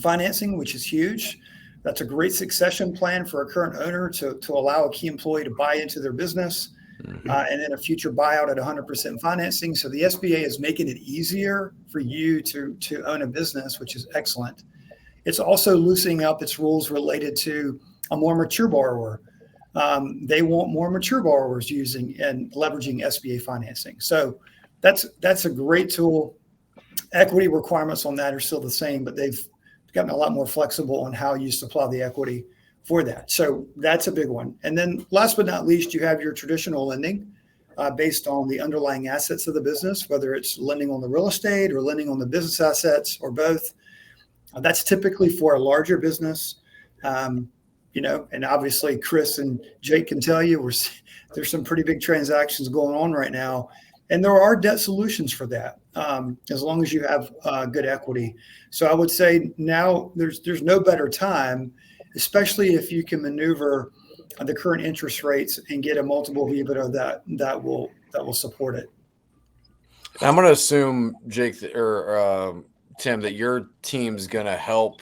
financing, which is huge. That's a great succession plan for a current owner to allow a key employee to buy into their business. And then a future buyout at 100% financing. So the SBA is making it easier for you to own a business, which is excellent. It's also loosening up its rules related to a more mature borrower. They want more mature borrowers using and leveraging SBA financing. So that's a great tool. Equity requirements on that are still the same, but they've gotten a lot more flexible on how you supply the equity for that. So that's a big one. And then last but not least, you have your traditional lending based on the underlying assets of the business, whether it's lending on the real estate or lending on the business assets or both. That's typically for a larger business. And obviously Chris and Jake can tell you there's some pretty big transactions going on right now. And there are debt solutions for that, as long as you have good equity. So I would say now there's no better time, especially if you can maneuver the current interest rates and get a multiple of EBITDA that will support it. I'm going to assume, Jake, or Tim, that your team's going to help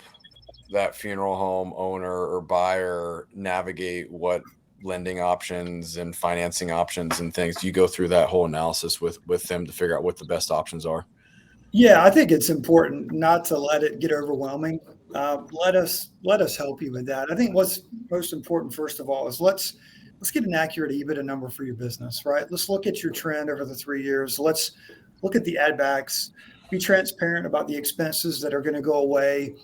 that funeral home owner or buyer navigate what lending options and financing options and things. You go through that whole analysis with them to figure out what the best options are. Yeah, I think it's important not to let it get overwhelming. Let us help you with that. I think what's most important, first of all, is let's get an accurate EBITDA number for your business, right? Let's look at your trend over the 3 years. Let's look at the add backs. Be transparent about the expenses that are going to go away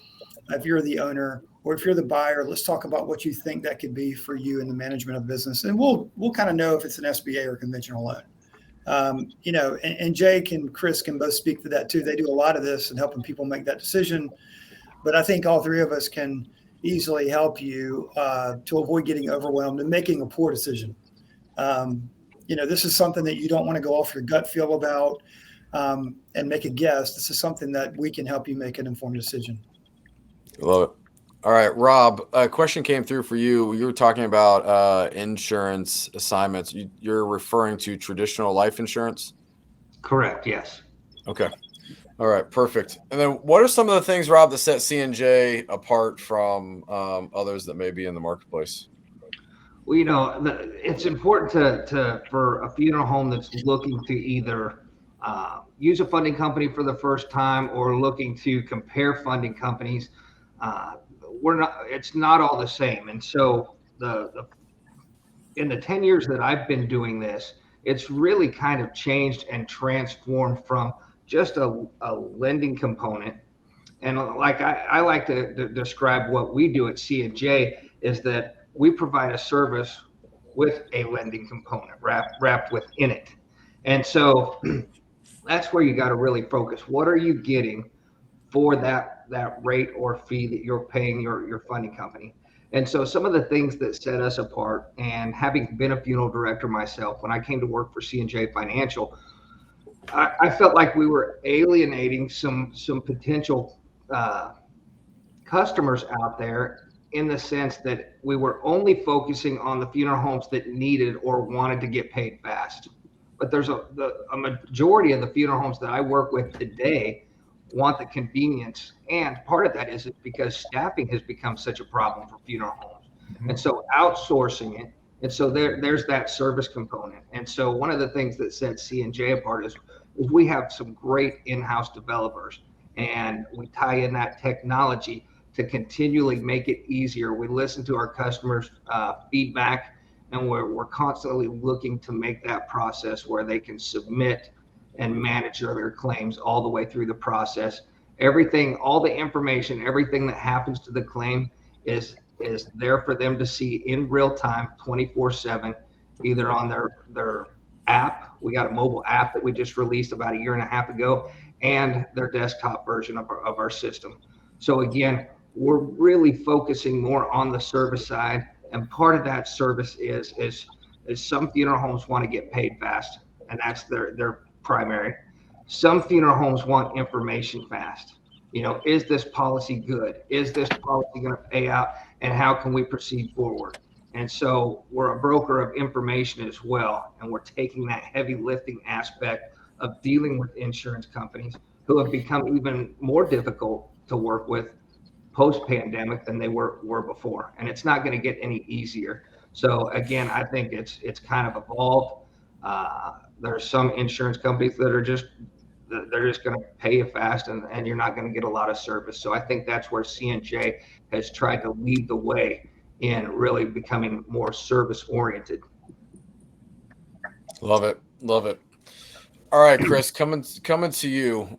if you're the owner, or if you're the buyer. Let's talk about what you think that could be for you in the management of business, and we'll kind of know if it's an SBA or conventional loan. And Jake and Chris can both speak to that too. They do a lot of this and helping people make that decision. But I think all three of us can easily help you to avoid getting overwhelmed and making a poor decision. This is something that you don't want to go off your gut feel about and make a guess. This is something that we can help you make an informed decision. Love it. All right, Rob, a question came through for you. You were talking about insurance assignments. You're referring to traditional life insurance? Correct. Yes. Okay. All right, perfect. And then what are some of the things, Rob, that set C&J apart from others that may be in the marketplace? Well, it's important for a funeral home that's looking to either use a funding company for the first time or looking to compare funding companies. It's not all the same. And so in the 10 years that I've been doing this, it's really kind of changed and transformed from just a lending component. And like I like to describe what we do at C&J is that we provide a service with a lending component wrapped within it. And so that's where you got to really focus. What are you getting for that rate or fee that you're paying your funding company? And so some of the things that set us apart, and having been a funeral director myself, when I came to work for C&J Financial, I felt like we were alienating some potential customers out there, in the sense that we were only focusing on the funeral homes that needed or wanted to get paid fast. But there's a majority of the funeral homes that I work with today want the convenience, and part of that is because staffing has become such a problem for funeral homes. Mm-hmm. And so outsourcing it, and so there's that service component. And so one of the things that sets C&J apart is we have some great in-house developers, and we tie in that technology to continually make it easier. We listen to our customers' feedback, and we're constantly looking to make that process where they can submit and manage their claims all the way through the process. Everything, all the information, everything that happens to the claim is there for them to see in real time, 24/7, either on their app. We got a mobile app that we just released about a year and a half ago, and their desktop version of our system. So again, we're really focusing more on the service side, and part of that service is some funeral homes want to get paid fast, and that's their primary. Some funeral homes want information fast. Is this policy good? Is this policy going to pay out? And how can we proceed forward? And so we're a broker of information as well. And we're taking that heavy lifting aspect of dealing with insurance companies who have become even more difficult to work with post-pandemic than they were before. And it's not going to get any easier. So again, I think it's kind of evolved. There are some insurance companies that are just going to pay you fast, and you're not going to get a lot of service. So I think that's where C&J has tried to lead the way in really becoming more service oriented. Love it. All right, Chris, coming to you.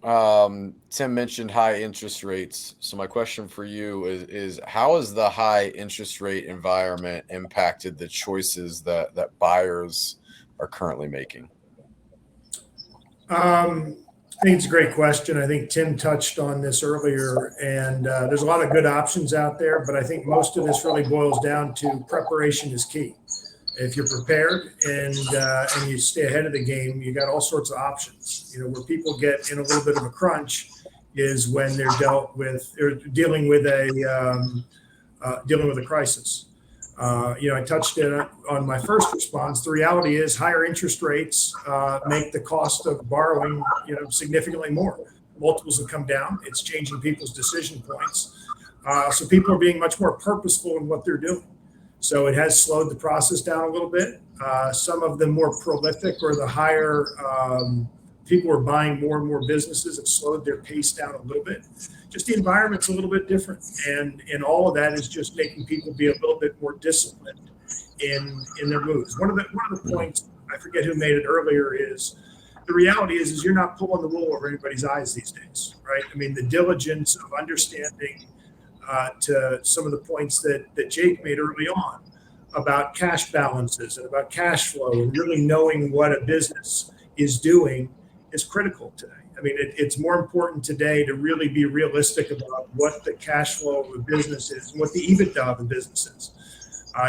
Tim mentioned high interest rates. So my question for you is how has the high interest rate environment impacted the choices that buyers are currently making? I think it's a great question. I think Tim touched on this earlier, and there's a lot of good options out there, but I think most of this really boils down to preparation is key. If you're prepared and you stay ahead of the game, you got all sorts of options. You know, where people get in a little bit of a crunch is when they're dealing with a crisis. You know, I touched on my first response. The reality is higher interest rates make the cost of borrowing, you know, significantly more. Multiples have come down. It's changing people's decision points. So people are being much more purposeful in what they're doing. So it has slowed the process down a little bit. Some of the more prolific or the higher people are buying more and more businesses have slowed their pace down a little bit. Just the environment's a little bit different. And all of that is just making people be a little bit more disciplined in their moves. One of the points, I forget who made it earlier, is the reality is you're not pulling the wool over anybody's eyes these days, right? I mean, the diligence of understanding to some of the points that Jake made early on about cash balances and about cash flow and really knowing what a business is doing is critical today. I mean, it's more important today to really be realistic about what the cash flow of a business is and what the EBITDA of a business is.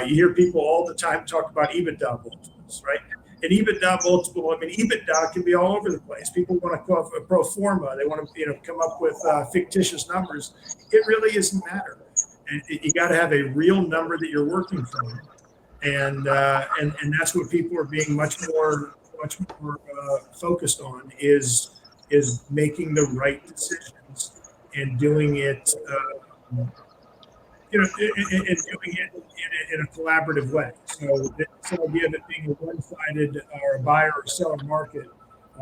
You hear people all the time talk about EBITDA multiples, right? An EBITDA multiple, I mean, EBITDA can be all over the place. People want to call it a pro forma. They want to, you know, come up with fictitious numbers. It really isn't matter. And you got to have a real number that you're working from, and that's what people are being much more focused on is making the right decisions and doing it. You know, and doing it in a collaborative way. So this idea of it being a one-sided or a buyer or seller market,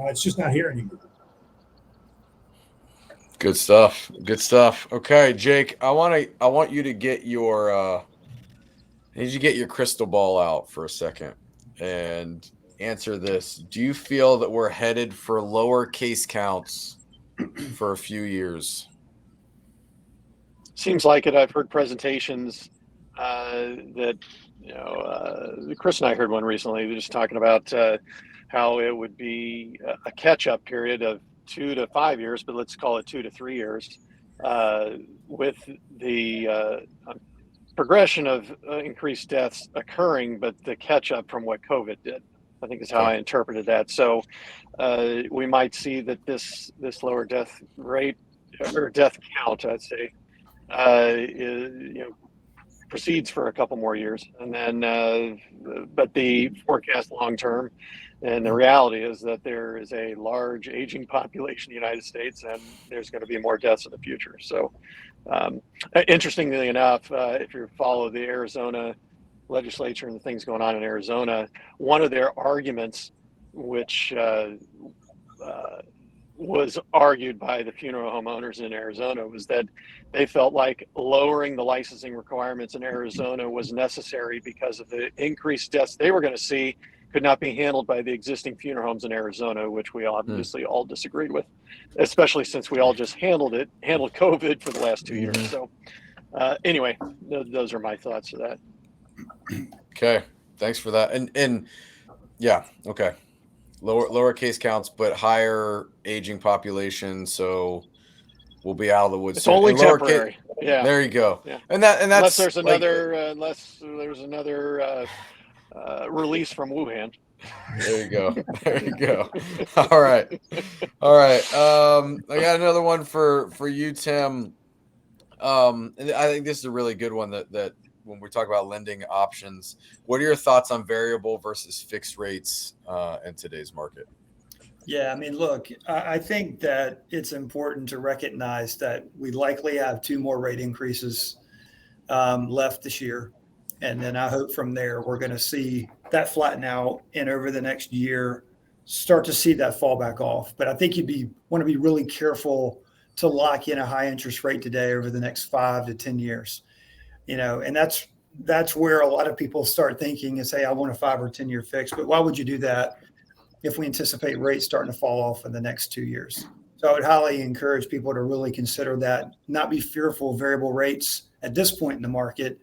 it's just not here anymore. Good stuff. Good stuff. Okay, Jake, I want you to get your I need you to get your crystal ball out for a second and answer this. Do you feel that we're headed for lower case counts for a few years? Seems like it. I've heard presentations that, you know, Chris and I heard one recently. They're just talking about how it would be a catch-up period of 2 to 5 years, but let's call it 2 to 3 years, with the progression of increased deaths occurring, but the catch-up from what COVID did, I think is how I interpreted that. So we might see that this lower death rate or death count, I'd say, you know, proceeds for a couple more years, and then but the forecast long term and the reality is that there is a large aging population in the United States, and there's going to be more deaths in the future. So interestingly enough, if you follow the Arizona legislature and the things going on in Arizona, one of their arguments, which was argued by the funeral home owners in Arizona, was that they felt like lowering the licensing requirements in Arizona was necessary because of the increased deaths they were going to see could not be handled by the existing funeral homes in Arizona, which we obviously all disagreed with, especially since we all just handled COVID for the last 2 years. So anyway, those are my thoughts to that. Okay. Thanks for that. And yeah. Okay. Lower case counts, but higher aging population. So we'll be out of the woods. It's only temporary. Yeah. There you go. Yeah. And that's unless there's another release from Wuhan. There you go. There you go. All right. I got another one for you, Tim. And I think this is a really good one that when we talk about lending options, what are your thoughts on variable versus fixed rates in today's market? Yeah, I mean, look, I think that it's important to recognize that we likely have 2 more rate increases left this year. And then I hope from there, we're going to see that flatten out and over the next year, start to see that fall back off. But I think want to be really careful to lock in a high interest rate today over the next 5 to 10 years. You know, and that's where a lot of people start thinking and say, I want a 5 or 10 year fix. But why would you do that if we anticipate rates starting to fall off in the next 2 years? So I would highly encourage people to really consider that, not be fearful of variable rates at this point in the market,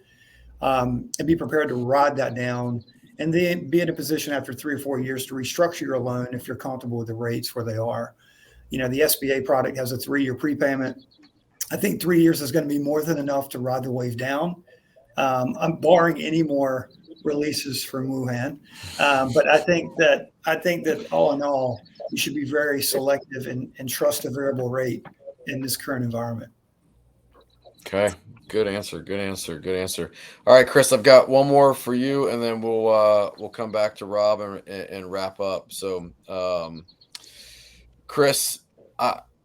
and be prepared to ride that down and then be in a position after 3 or 4 years to restructure your loan if you're comfortable with the rates where they are. You know, the SBA product has a 3-year prepayment. I think 3 years is going to be more than enough to ride the wave down. I'm barring any more releases from Wuhan. But I think that all in all, you should be very selective and trust a variable rate in this current environment. Okay. Good answer. Good answer. Good answer. All right, Chris, I've got one more for you, and then we'll come back to Rob and wrap up. So, Chris,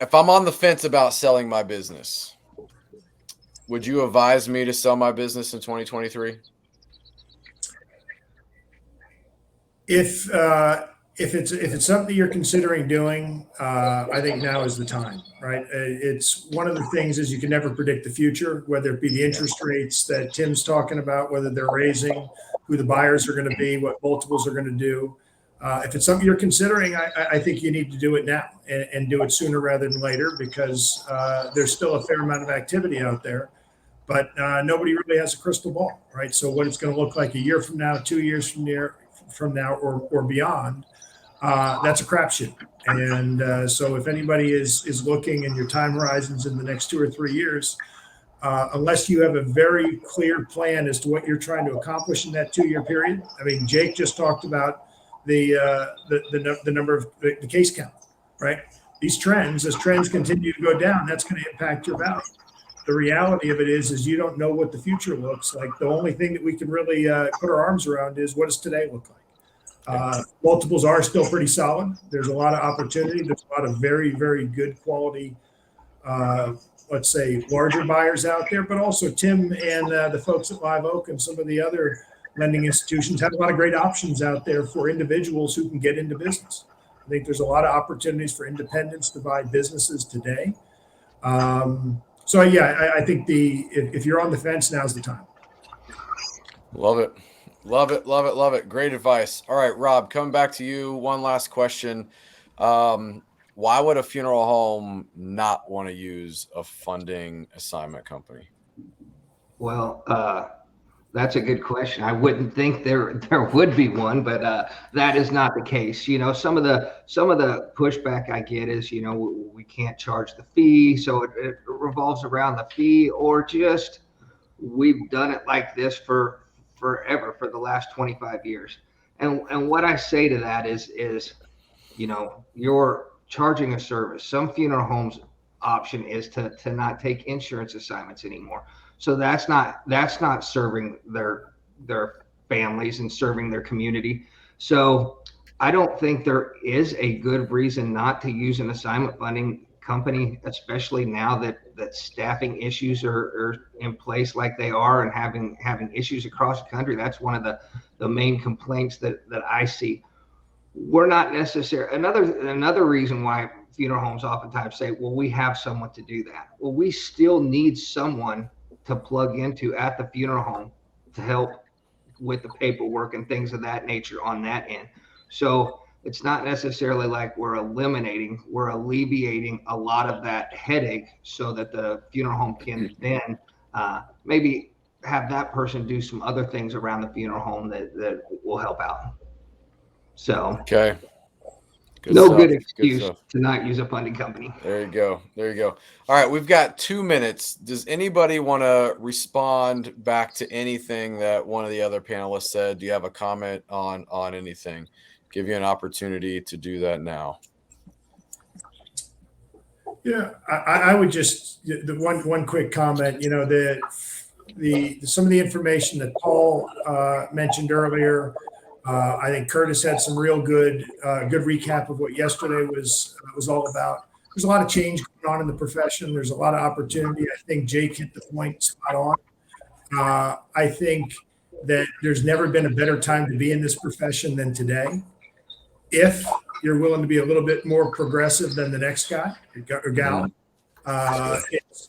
if I'm on the fence about selling my business, would you advise me to sell my business in 2023? If it's something you're considering doing, I think now is the time, right? It's one of the things is you can never predict the future, whether it be the interest rates that Tim's talking about, whether they're raising, who the buyers are going to be, what multiples are going to do. If it's something you're considering, I think you need to do it now and do it sooner rather than later, because there's still a fair amount of activity out there, but nobody really has a crystal ball, right? So what it's going to look like a year from now, 2 years from now, or beyond, that's a crapshoot. And so if anybody is looking and your time horizons in the next 2 or 3 years, unless you have a very clear plan as to what you're trying to accomplish in that 2-year period. I mean, Jake just talked about the number of the case count, right? These trends, as trends continue to go down, that's going to impact your value. The reality of it is you don't know what the future looks like. The only thing that we can really put our arms around is, what does today look like? Multiples are still pretty solid. There's a lot of opportunity. There's a lot of very, very good quality, let's say, larger buyers out there, but also Tim and the folks at Live Oak and some of the other lending institutions have a lot of great options out there for individuals who can get into business. I think there's a lot of opportunities for independents to buy businesses today. So yeah, I think if you're on the fence, now's the time. Love it. Love it. Love it. Love it. Great advice. All right, Rob, coming back to you. One last question. Why would a funeral home not want to use a funding assignment company? Well, that's a good question. I wouldn't think there would be one, but that is not the case. You know, some of the pushback I get is, you know, we can't charge the fee, so it revolves around the fee, or just we've done it like this for forever, for the last 25 years. And what I say to that is, you know, you're charging a service. Some funeral homes option is to not take insurance assignments anymore. So that's not serving their families and serving their community. So I don't think there is a good reason not to use an assignment funding company, especially now that staffing issues are in place like they are, and having issues across the country. That's one of the main complaints that I see. We're not necessarily, another reason why funeral homes oftentimes say, well, we have someone to do that. Well, we still need someone to plug into at the funeral home to help with the paperwork and things of that nature on that end. So it's not necessarily like we're alleviating a lot of that headache, so that the funeral home can then maybe have that person do some other things around the funeral home that will help out. So okay. Good excuse to not use a funding company. There you go. There you go. All right, we've got 2 minutes. Does anybody want to respond back to anything that one of the other panelists said? Do you have a comment on anything? Give you an opportunity to do that now. Yeah, I would just, the one quick comment, you know, some of the information that Paul mentioned earlier, I think Curtis had some real good recap of what yesterday was all about. There's a lot of change going on in the profession. There's a lot of opportunity. I think Jake hit the point spot on. I think that there's never been a better time to be in this profession than today, if you're willing to be a little bit more progressive than the next guy or gal.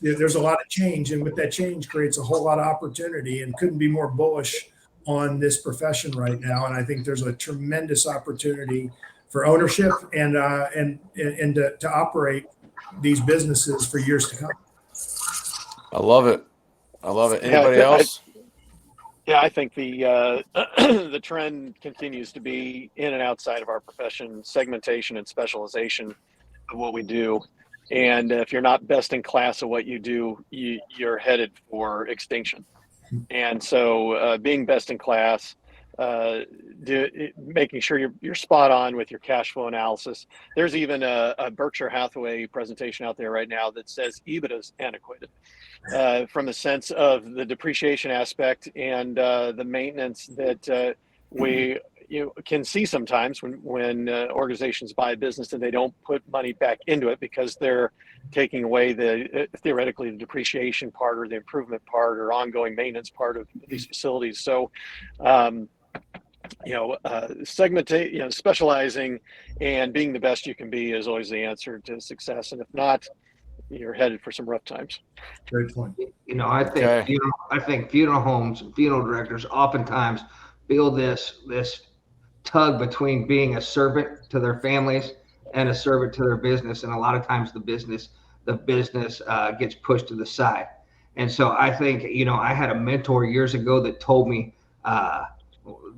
There's a lot of change, and with that change creates a whole lot of opportunity, and couldn't be more bullish on this profession right now. And I think there's a tremendous opportunity for ownership and to operate these businesses for years to come. I love it. I love it. Anybody else? I think the trend continues to be in and outside of our profession, segmentation and specialization of what we do. And if you're not best in class at what you do, you're headed for extinction. And so being best in class, making sure you're spot on with your cash flow analysis. There's even a Berkshire Hathaway presentation out there right now that says EBITDA is antiquated from the sense of the depreciation aspect and the maintenance that we can see sometimes when organizations buy a business and they don't put money back into it because they're taking away theoretically the depreciation part or the improvement part or ongoing maintenance part of these facilities. So, specializing and being the best you can be is always the answer to success. And if not, you're headed for some rough times. Great point. I think funeral homes and funeral directors oftentimes feel this tug between being a servant to their families and a servant to their business, and a lot of times the business gets pushed to the side. And so I think I had a mentor years ago that told me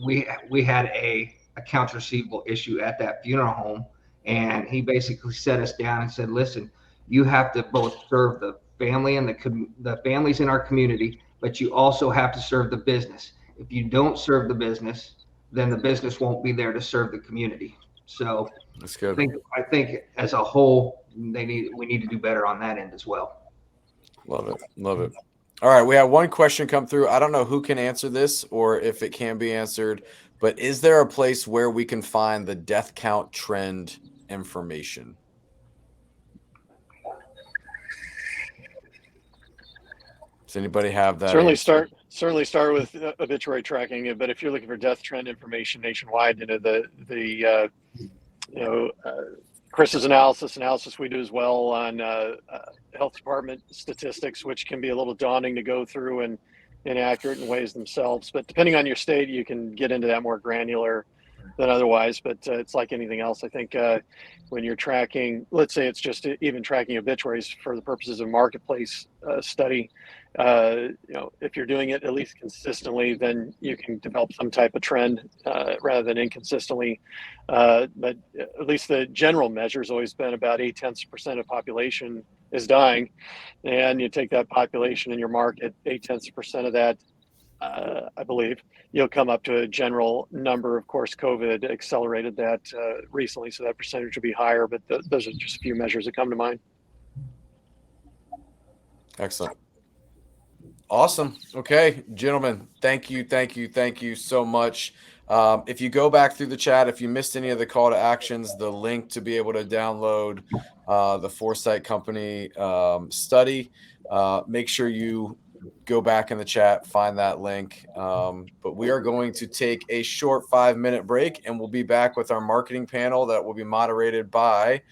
we had a accounts receivable issue at that funeral home, and he basically set us down and said, listen, you have to both serve the family and the families in our community, but you also have to serve the business. If you don't serve the business, then the business won't be there to serve the community. So that's good. I think as a whole, we need to do better on that end as well. Love it. All right, we have one question come through. I don't know who can answer this or if it can be answered, but is there a place where we can find the death count trend information? Does anybody have that? Certainly start with obituary tracking, but if you're looking for death trend information nationwide, Chris's analysis we do as well on health department statistics, which can be a little daunting to go through and inaccurate in ways themselves. But depending on your state, you can get into that more granular than otherwise. But it's like anything else. I think when you're tracking, let's say it's just even tracking obituaries for the purposes of marketplace study, if you're doing it at least consistently, then you can develop some type of trend rather than inconsistently. But at least the general measure has always been about 0.8% of population is dying, and you take that population in your market, 0.8% of that, I believe, you'll come up to a general number. Of course, COVID accelerated that recently, so that percentage will be higher, but those are just a few measures that come to mind. Excellent. Awesome. Okay, gentlemen, thank you so much. If you go back through the chat, if you missed any of the call to actions, the link to be able to download the Foresight Company study, make sure you go back in the chat, find that link. But we are going to take a short 5-minute break, and we'll be back with our marketing panel that will be moderated by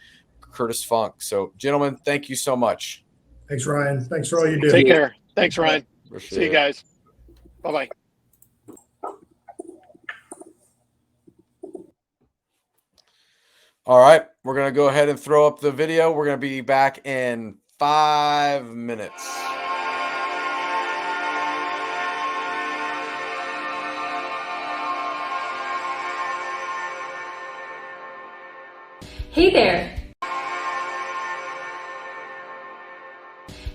Curtis Funk. So, gentlemen, thank you so much. Thanks, Ryan. Thanks for all you do. Take care. Thanks, Ryan. Appreciate See you guys. Bye-bye. All right, we're going to go ahead and throw up the video. We're going to be back in 5 minutes. Hey there!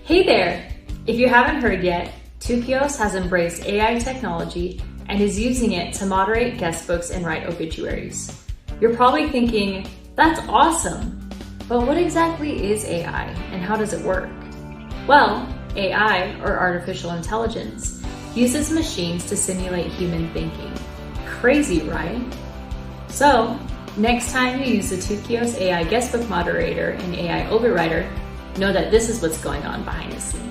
Hey there! If you haven't heard yet, Tukios has embraced AI technology and is using it to moderate guest books and write obituaries. You're probably thinking, that's awesome! But what exactly is AI and how does it work? Well, AI, or artificial intelligence, uses machines to simulate human thinking. Crazy, right? So, next time you use the Tukios AI guestbook moderator and AI overwriter, know that this is what's going on behind the scenes.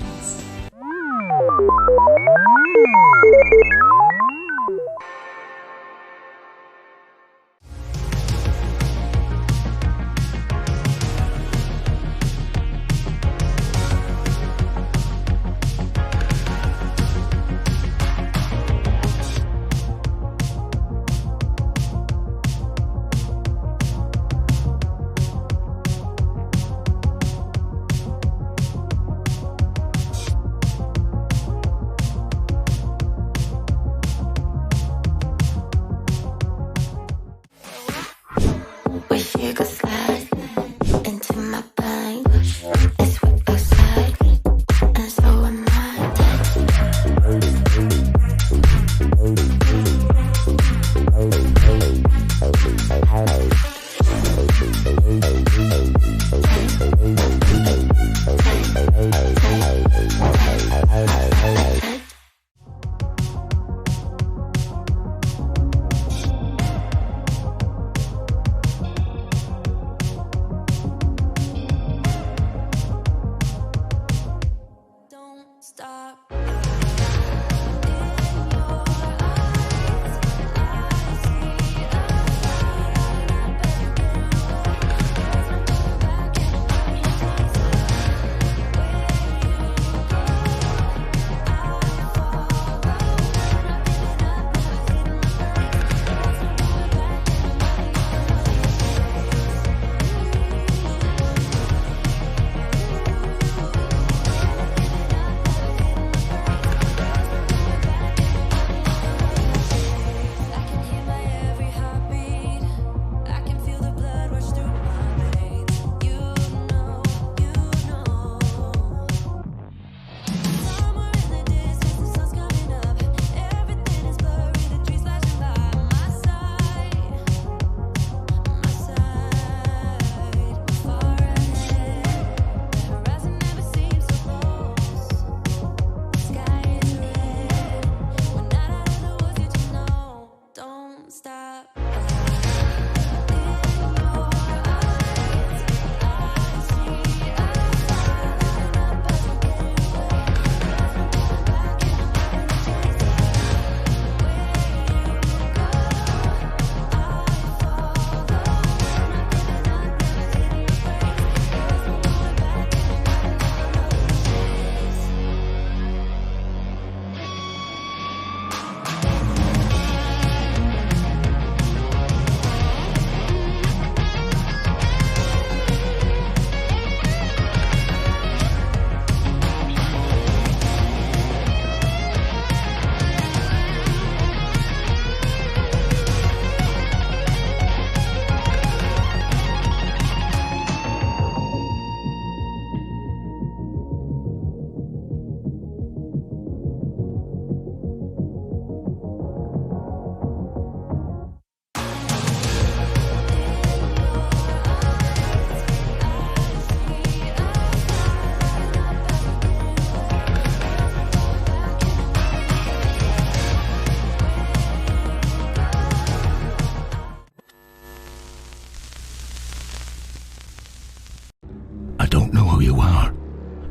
I don't know who you are,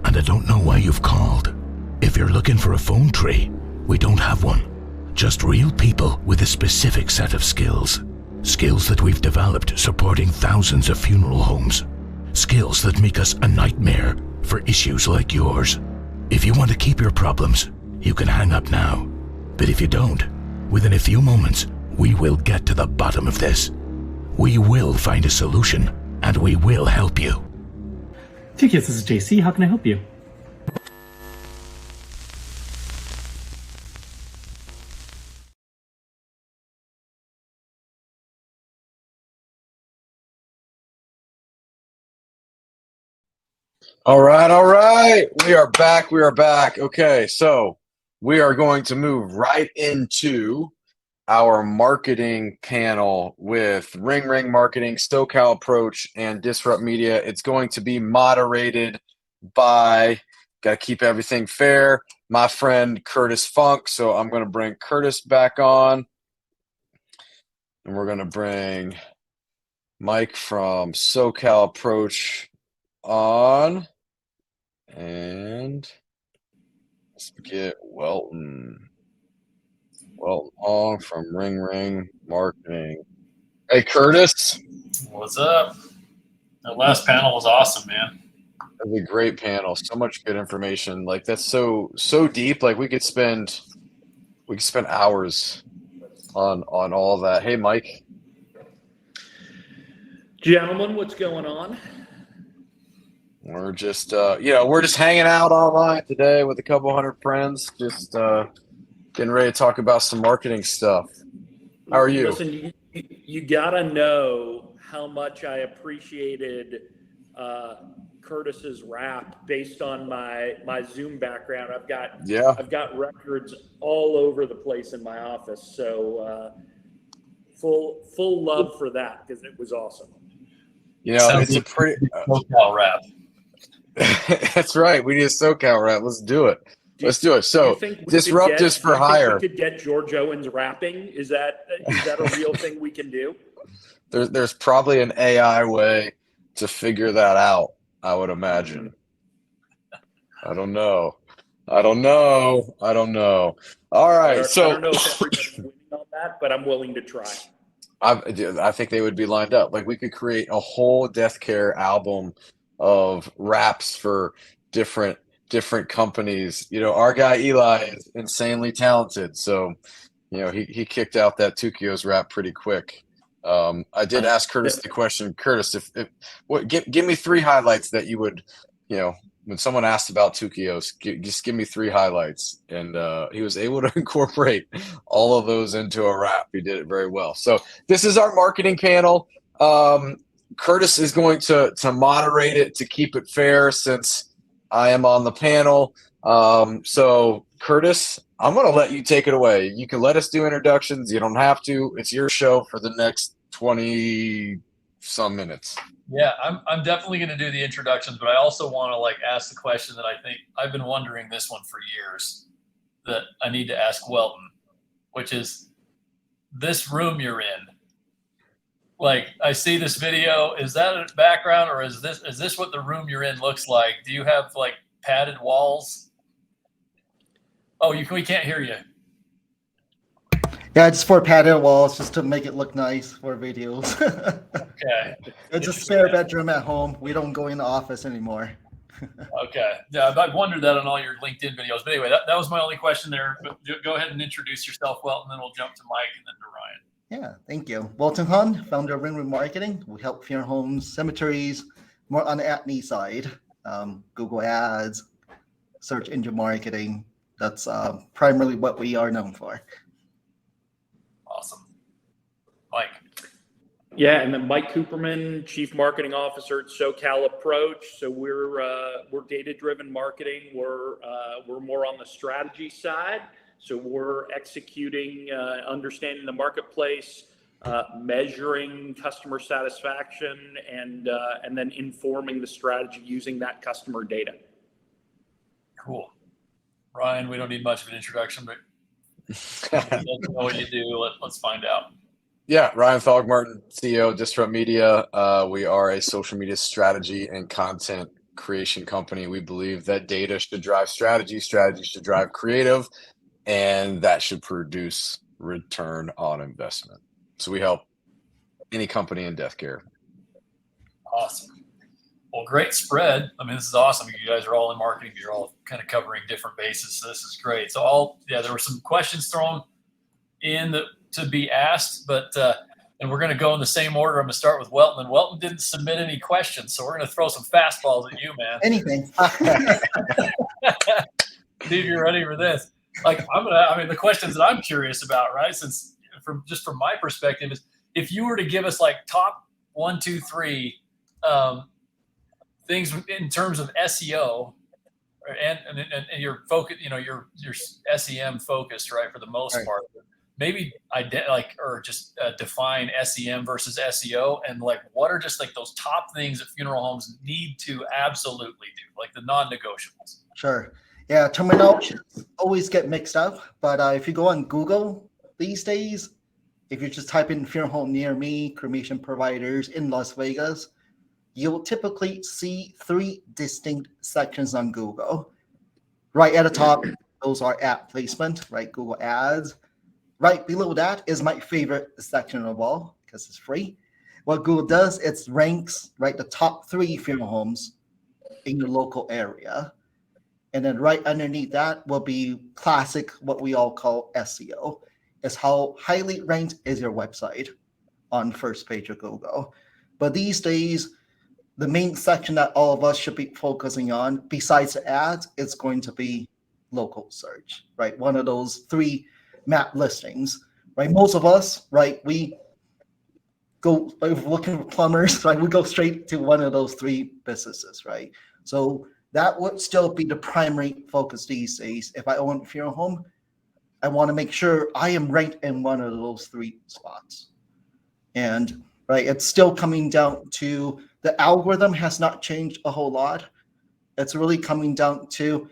and I don't know why you've called. If you're looking for a phone tree, we don't have one. Just real people with a specific set of skills. Skills that we've developed supporting thousands of funeral homes. Skills that make us a nightmare for issues like yours. If you want to keep your problems, you can hang up now. But if you don't, within a few moments, we will get to the bottom of this. We will find a solution, and we will help you. TKS, this is JC. How can I help you? All right. We are back. Okay, so we are going to move right into our marketing panel with RingRing Marketing, SoCal Approach, and Disrupt Media. It's going to be moderated by, got to keep everything fair, my friend Curtis Funk. So I'm going to bring Curtis back on, and we're going to bring Mike from SoCal Approach on, and let's get Welton on from RingRing Marketing. Hey, Curtis. What's up? That last panel was awesome, man. That was a great panel. So much good information. Like, that's so deep. Like, we could spend hours on all of that. Hey, Mike. Gentlemen, what's going on? We're just we're just hanging out online today with a couple hundred friends, just getting ready to talk about some marketing stuff. How are you? Listen, you gotta know how much I appreciated Curtis's rap based on my Zoom background. I've got records all over the place in my office. So full love for that because it was awesome. You know, Sounds it's a like pretty. SoCal rap. That's right. We need a SoCal rap. Let's do it. Let's do it. Do you So, think we Disruptors for Hire. we could get George Owens rapping? Is that a real thing we can do? There's probably an AI way to figure that out, I would imagine. I don't know. All right. I So don't know if everybody's winning on that, but I'm willing to try. I think they would be lined up. Like we could create a whole death care album of raps for different companies. You know, our guy Eli is insanely talented, so you know he kicked out that Tukios rap pretty quick. I did ask Curtis the question. Curtis, if give me 3 highlights that you would, you know, when someone asked about Tukios, just give me 3 highlights, and he was able to incorporate all of those into a rap. He did it very well. So this is our marketing panel. Curtis is going to moderate it to keep it fair since I am on the panel. So Curtis, I'm going to let you take it away. You can let us do introductions. You don't have to. It's your show for the next 20 some minutes. Yeah, I'm definitely going to do the introductions, but I also want to like ask the question that I think I've been wondering this one for years that I need to ask Welton, which is this room you're in. Like I see this video, is that a background or is this what the room you're in looks like? Do you have like padded walls? Oh, we can't hear you. Yeah, just for padded walls, just to make it look nice for videos. Okay. It's a spare bedroom at home. We don't go in the office anymore. Okay. Yeah, I've wondered that on all your LinkedIn videos. But anyway, that was my only question there. But go ahead and introduce yourself, Welton, and then we'll jump to Mike and then to Ryan. Yeah, thank you. Welton Hahn, founder of RingRing Marketing. We help funeral homes, cemeteries, more on the at-need side. Google Ads, search engine marketing. That's primarily what we are known for. Awesome. Mike. Yeah, and then Mike Cooperman, Chief Marketing Officer at SoCal Approach. So we're data-driven marketing. We're more on the strategy side. So we're executing, understanding the marketplace, measuring customer satisfaction, and then informing the strategy using that customer data. Cool. Ryan, we don't need much of an introduction, but if you don't know what you do, let's find out. Yeah, Ryan Thalgmartin, CEO, Disrupt Media. We are a social media strategy and content creation company. We believe that data should drive strategy should drive creative, and that should produce return on investment. So we help any company in death care. Awesome. Well, great spread. I mean, this is awesome. You guys are all in marketing. You're all kind of covering different bases. So this is great. So there were some questions thrown in to be asked, but and we're going to go in the same order. I'm going to start with Welton. And Welton didn't submit any questions, so we're going to throw some fastballs at you, man. Anything. See if you're ready for this. Like the questions that I'm curious about, right? Since from my perspective is if you were to give us like top 1, 2, 3 things in terms of SEO and your focus, you know, your SEM focused, right, for the most part. Maybe define SEM versus SEO, and like what are just like those top things that funeral homes need to absolutely do, like the non-negotiables. Sure. Yeah, terminology always get mixed up, but if you go on Google these days, if you just type in funeral home near me, cremation providers in Las Vegas, you'll typically see 3 distinct sections on Google. Right at the top, those are ad placement, right? Google Ads. Right below that is my favorite section of all because it's free. What Google does, it ranks right the top 3 funeral homes in your local area. And then right underneath that will be classic, what we all call SEO, is how highly ranked is your website on first page of Google. But these days, the main section that all of us should be focusing on, besides the ads, is going to be local search, right? One of those 3 map listings, right? Most of us, right, we go looking for plumbers, right? We go straight to one of those 3 businesses, right? So that would still be the primary focus these days. If I own a funeral home, I want to make sure I am ranked in one of those 3 spots. And right, it's still coming down to the algorithm has not changed a whole lot. It's really coming down to,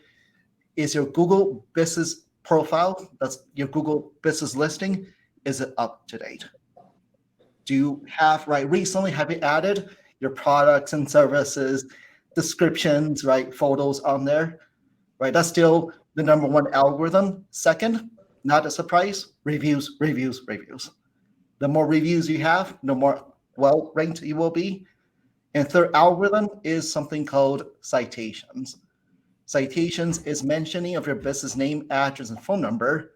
is your Google business profile, that's your Google business listing, is it up to date? Do you have, right, recently have you added your products and services, descriptions, right, photos on there? Right, that's still the number one algorithm. Second, not a surprise, reviews, reviews, reviews. The more reviews you have, the more well ranked you will be. And third algorithm is something called citations. Citations is mentioning of your business name, address, and phone number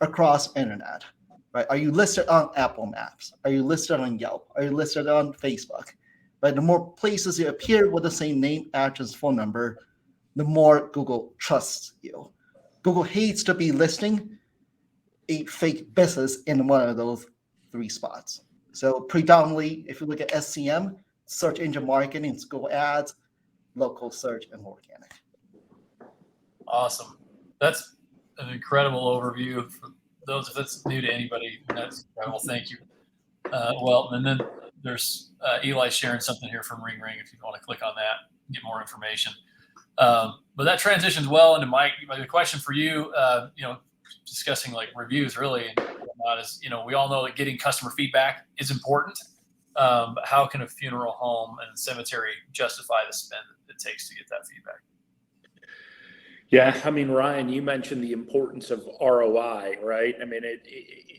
across internet. Right? Are you listed on Apple Maps? Are you listed on Yelp? Are you listed on Facebook? Right? The more places you appear with the same name, address, phone number, the more Google trusts you. Google hates to be listing a fake business in one of those three spots. So predominantly, if you look at SCM, search engine marketing, it's Google Ads, local search, and organic. Awesome. That's an incredible overview. For those, if it's new to anybody, that's incredible. Thank you. Well, and then there's Eli sharing something here from RingRing if you want to click on that, get more information. But that transitions well into my question for you, discussing like reviews really and whatnot is, we all know that getting customer feedback is important. But how can a funeral home and cemetery justify the spend it takes to get that feedback? Yeah, I mean, Ryan, you mentioned the importance of ROI, right? I mean,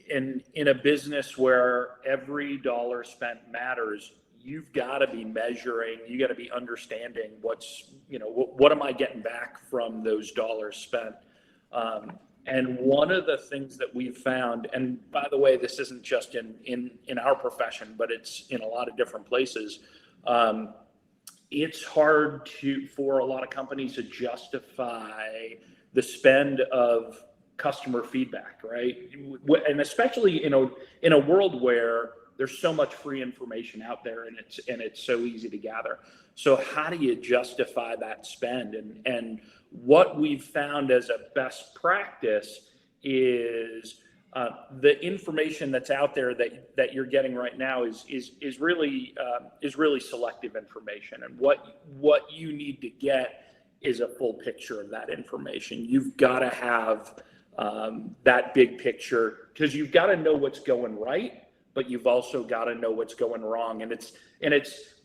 in a business where every dollar spent matters, you've got to be measuring, you got to be understanding what am I getting back from those dollars spent? And one of the things that we've found, and by the way, this isn't just in our profession, but it's in a lot of different places. It's hard for a lot of companies to justify the spend of customer feedback, right? And especially in a world where there's so much free information out there and it's so easy to gather. So how do you justify that spend? And what we've found as a best practice is the information that's out there that you're getting right now is really selective information. And what you need to get is a full picture of that information. You've got to have that big picture because you've got to know what's going right, but you've also got to know what's going wrong. And it's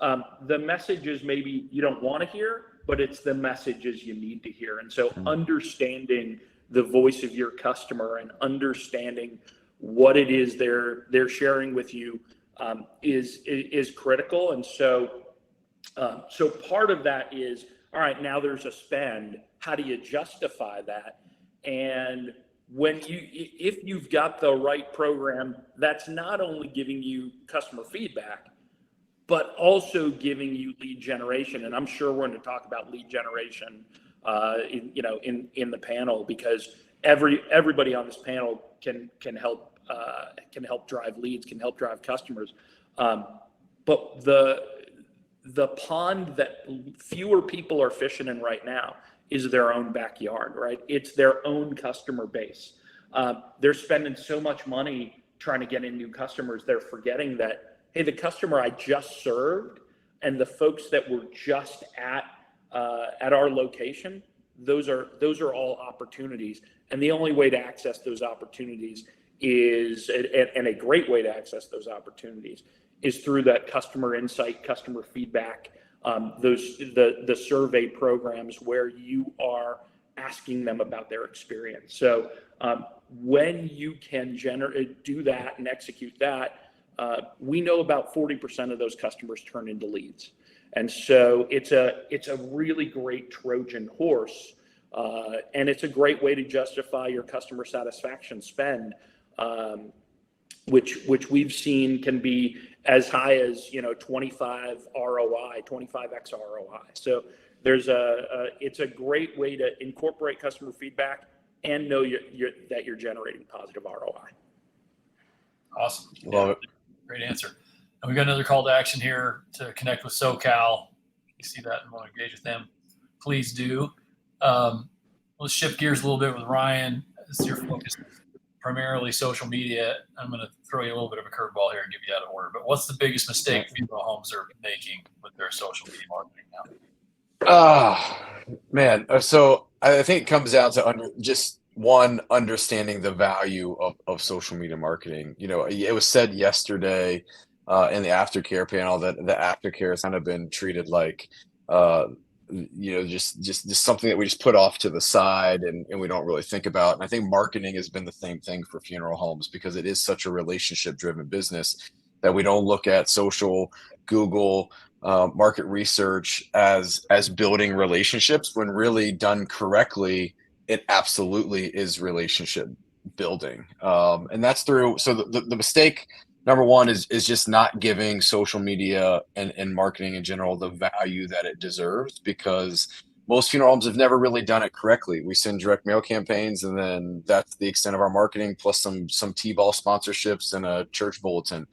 the messages maybe you don't want to hear, but it's the messages you need to hear. And so understanding the voice of your customer and understanding what it is they're sharing with you is critical. And so part of that is, all right, now there's a spend. How do you justify that? And if you've got the right program, that's not only giving you customer feedback, but also giving you lead generation. And I'm sure we're going to talk about lead generation in the panel, because everybody on this panel can help drive leads, can help drive customers. But the pond that fewer people are fishing in right now is their own backyard, right? It's their own customer base. They're spending so much money trying to get in new customers. They're forgetting that, hey, the customer I just served and the folks that were just at our location, those are all opportunities. And the only way to access those opportunities is, and a great way to access those opportunities is through that customer insight, customer feedback, the survey programs where you are asking them about their experience. So when you can do that and execute that, we know about 40% of those customers turn into leads. And so it's a really great Trojan horse, and it's a great way to justify your customer satisfaction spend, which we've seen can be as high as 25 ROI, 25x ROI. So it's a great way to incorporate customer feedback and know that you're generating positive ROI. Awesome. Love it. Great answer. And we got another call to action here to connect with SoCal. You see that and want to engage with them, please do. Let's shift gears a little bit with Ryan. This is your focus primarily social media. I'm going to throw you a little bit of a curveball here and give you out of order. But what's the biggest mistake funeral homes are making with their social media marketing now? Man. So I think it comes down to just one, understanding the value of social media marketing. It was said yesterday in the aftercare panel that the aftercare has kind of been treated like, just something that we just put off to the side and we don't really think about. And I think marketing has been the same thing for funeral homes because it is such a relationship driven business that we don't look at social, Google, market research as building relationships when really done correctly, it absolutely is relationship building. And that's through, so the mistake number one is just not giving social media and marketing in general the value that it deserves, because most funeral homes have never really done it correctly. We send direct mail campaigns, and then that's the extent of our marketing, plus some T-ball sponsorships and a church bulletin.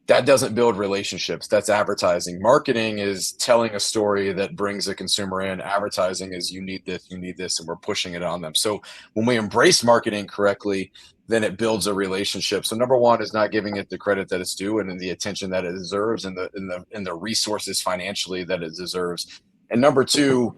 That doesn't build relationships. That's advertising. Marketing is telling a story that brings a consumer in. Advertising is you need this, and we're pushing it on them. So when we embrace marketing correctly, then it builds a relationship. So number one is not giving it the credit that it's due and the attention that it deserves and the resources financially that it deserves. And number two,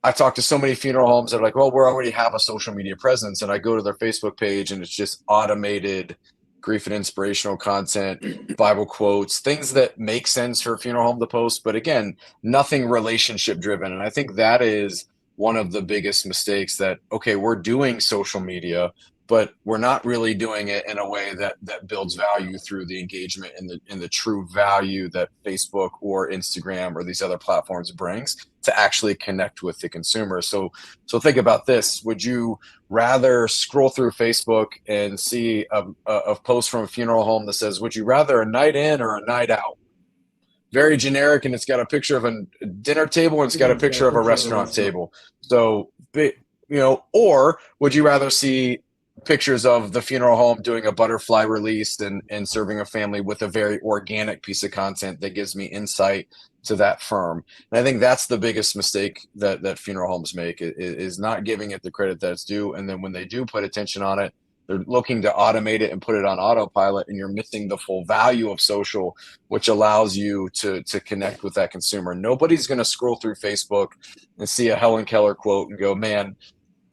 I talk to so many funeral homes that are like, well, we already have a social media presence. And I go to their Facebook page and it's just automated grief and inspirational content, Bible quotes, things that make sense for a funeral home to post. But again, nothing relationship driven. And I think that is one of the biggest mistakes that, okay, we're doing social media, but we're not really doing it in a way that builds value through the engagement and the true value that Facebook or Instagram or these other platforms brings to actually connect with the consumer. So think about this. Would you rather scroll through Facebook and see a post from a funeral home that says, would you rather a night in or a night out? Very generic, and it's got a picture of a dinner table and it's got a picture of a restaurant table. So, or would you rather see pictures of the funeral home doing a butterfly release and serving a family with a very organic piece of content that gives me insight to that firm? And I think that's the biggest mistake that funeral homes make is not giving it the credit that it's due. And then when they do put attention on it, they're looking to automate it and put it on autopilot, and you're missing the full value of social, which allows you to connect with that consumer. Nobody's going to scroll through Facebook and see a Helen Keller quote and go, man,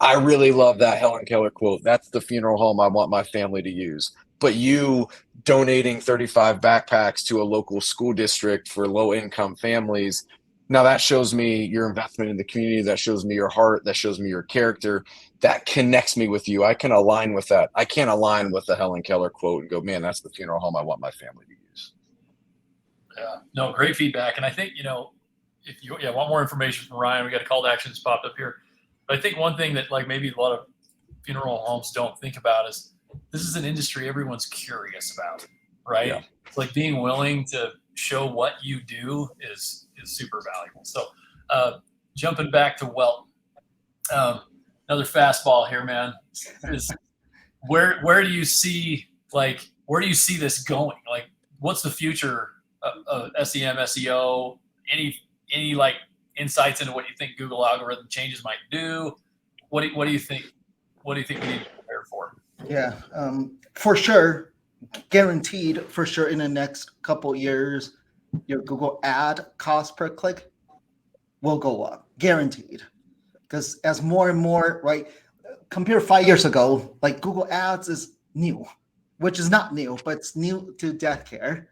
I really love that Helen Keller quote. That's the funeral home I want my family to use. But you donating 35 backpacks to a local school district for low-income families, now that shows me your investment in the community. That shows me your heart. That shows me your character. That connects me with you. I can align with that. I can't align with the Helen Keller quote and go, man, that's the funeral home I want my family to use. Yeah, no, great feedback. And I think, if you want more information from Ryan, we got a call to action that's popped up here. But I think one thing that maybe a lot of funeral homes don't think about is this is an industry everyone's curious about, right? Yeah. It's like being willing to show what you do is super valuable. So jumping back to Welton, another fastball here, man, is where do you see this going? Like, what's the future of SEM, SEO? Any insights into what you think Google algorithm changes might do? What do you think? What do you think we need to prepare for? Yeah, for sure, guaranteed for sure in the next couple years, your Google ad cost per click will go up, guaranteed. Because as more and more, right, compare 5 years ago, like Google Ads is new, which is not new, but it's new to death care,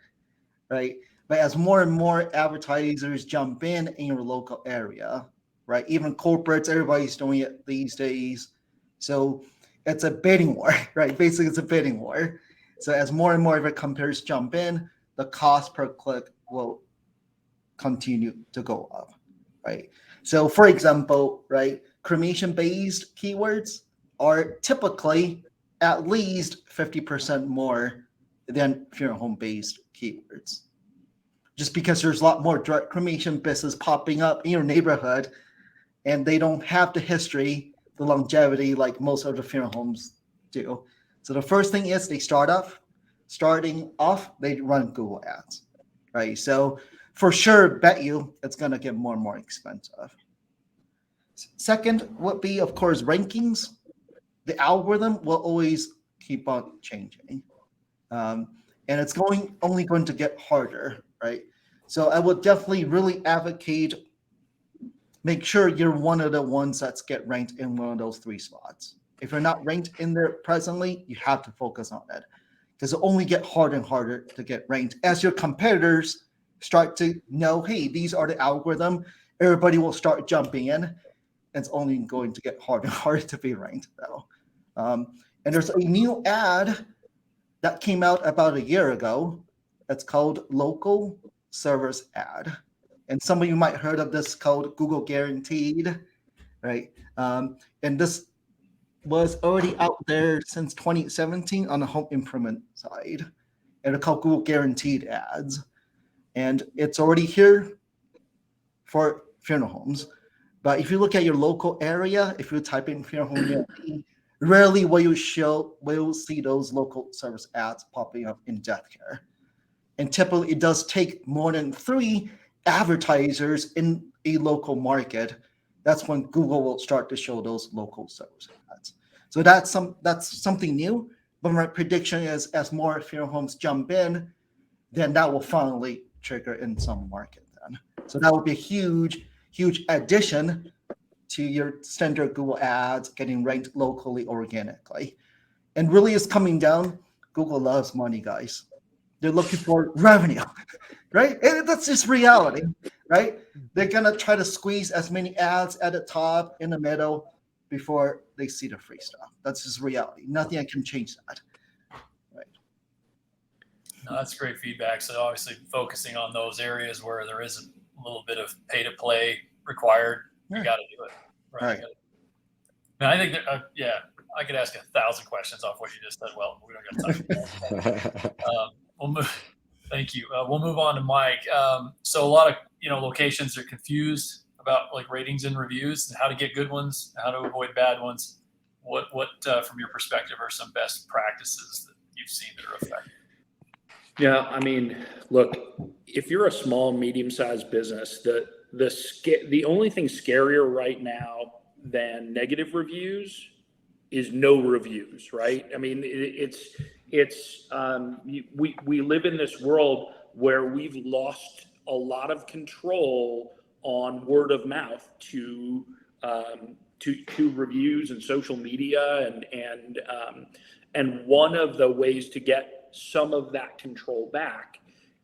right? But as more and more advertisers jump in your local area, right? Even corporates, everybody's doing it these days. So it's a bidding war, right? Basically, it's a bidding war. So as more and more of your competitors jump in, the cost per click will continue to go up, right? So for example, right, cremation-based keywords are typically at least 50% more than funeral home-based keywords. Just because there's a lot more direct cremation business popping up in your neighborhood, and they don't have the history, the longevity like most of the funeral homes do. So the first thing is starting off, they run Google Ads, right? So for sure, bet you it's going to get more and more expensive. Second would be, of course, rankings. The algorithm will always keep on changing. And it's only going to get harder, right? So I would definitely really advocate, make sure you're one of the ones that get ranked in one of those 3 spots. If you're not ranked in there presently, you have to focus on it, because it only get harder and harder to get ranked as your competitors start to know, hey, these are the algorithm. Everybody will start jumping in. It's only going to get harder and harder to be ranked, though. And there's a new ad that came out about a year ago. It's called Local Service Ad. And some of you might heard of this called Google Guaranteed, right? And this was already out there since 2017 on the home improvement side. And it's called Google Guaranteed Ads. And it's already here for funeral homes. But if you look at your local area, if you type in funeral home near me, rarely will you see those local service ads popping up in death care. And typically it does take more than 3 advertisers in a local market. That's when Google will start to show those local service ads. So that's something new. But my prediction is as more funeral homes jump in, then that will finally trigger in some market then. So that would be a huge addition to your standard Google ads getting ranked locally organically. And really is coming down. Google loves money, guys. They're looking for revenue, right? And that's just reality, right? They're gonna try to squeeze as many ads at the top, in the middle, before they see the free stuff. That's just reality. Nothing can change that. Right. No, that's great feedback. So obviously focusing on those areas where there is a little bit of pay to play required, you got to do it. Right. And I think that, I could ask 1,000 questions off what you just said. Well, we don't got time for that. We'll move. Thank you. We'll move on to Mike. So a lot of locations are confused about like ratings and reviews and how to get good ones, how to avoid bad ones. What from your perspective are some best practices that you've seen that are effective? Yeah, I mean, look, if you're a small, medium-sized business, the only thing scarier right now than negative reviews is no reviews, right? I mean, we live in this world where we've lost a lot of control on word of mouth to reviews and social media, and one of the ways to get some of that control back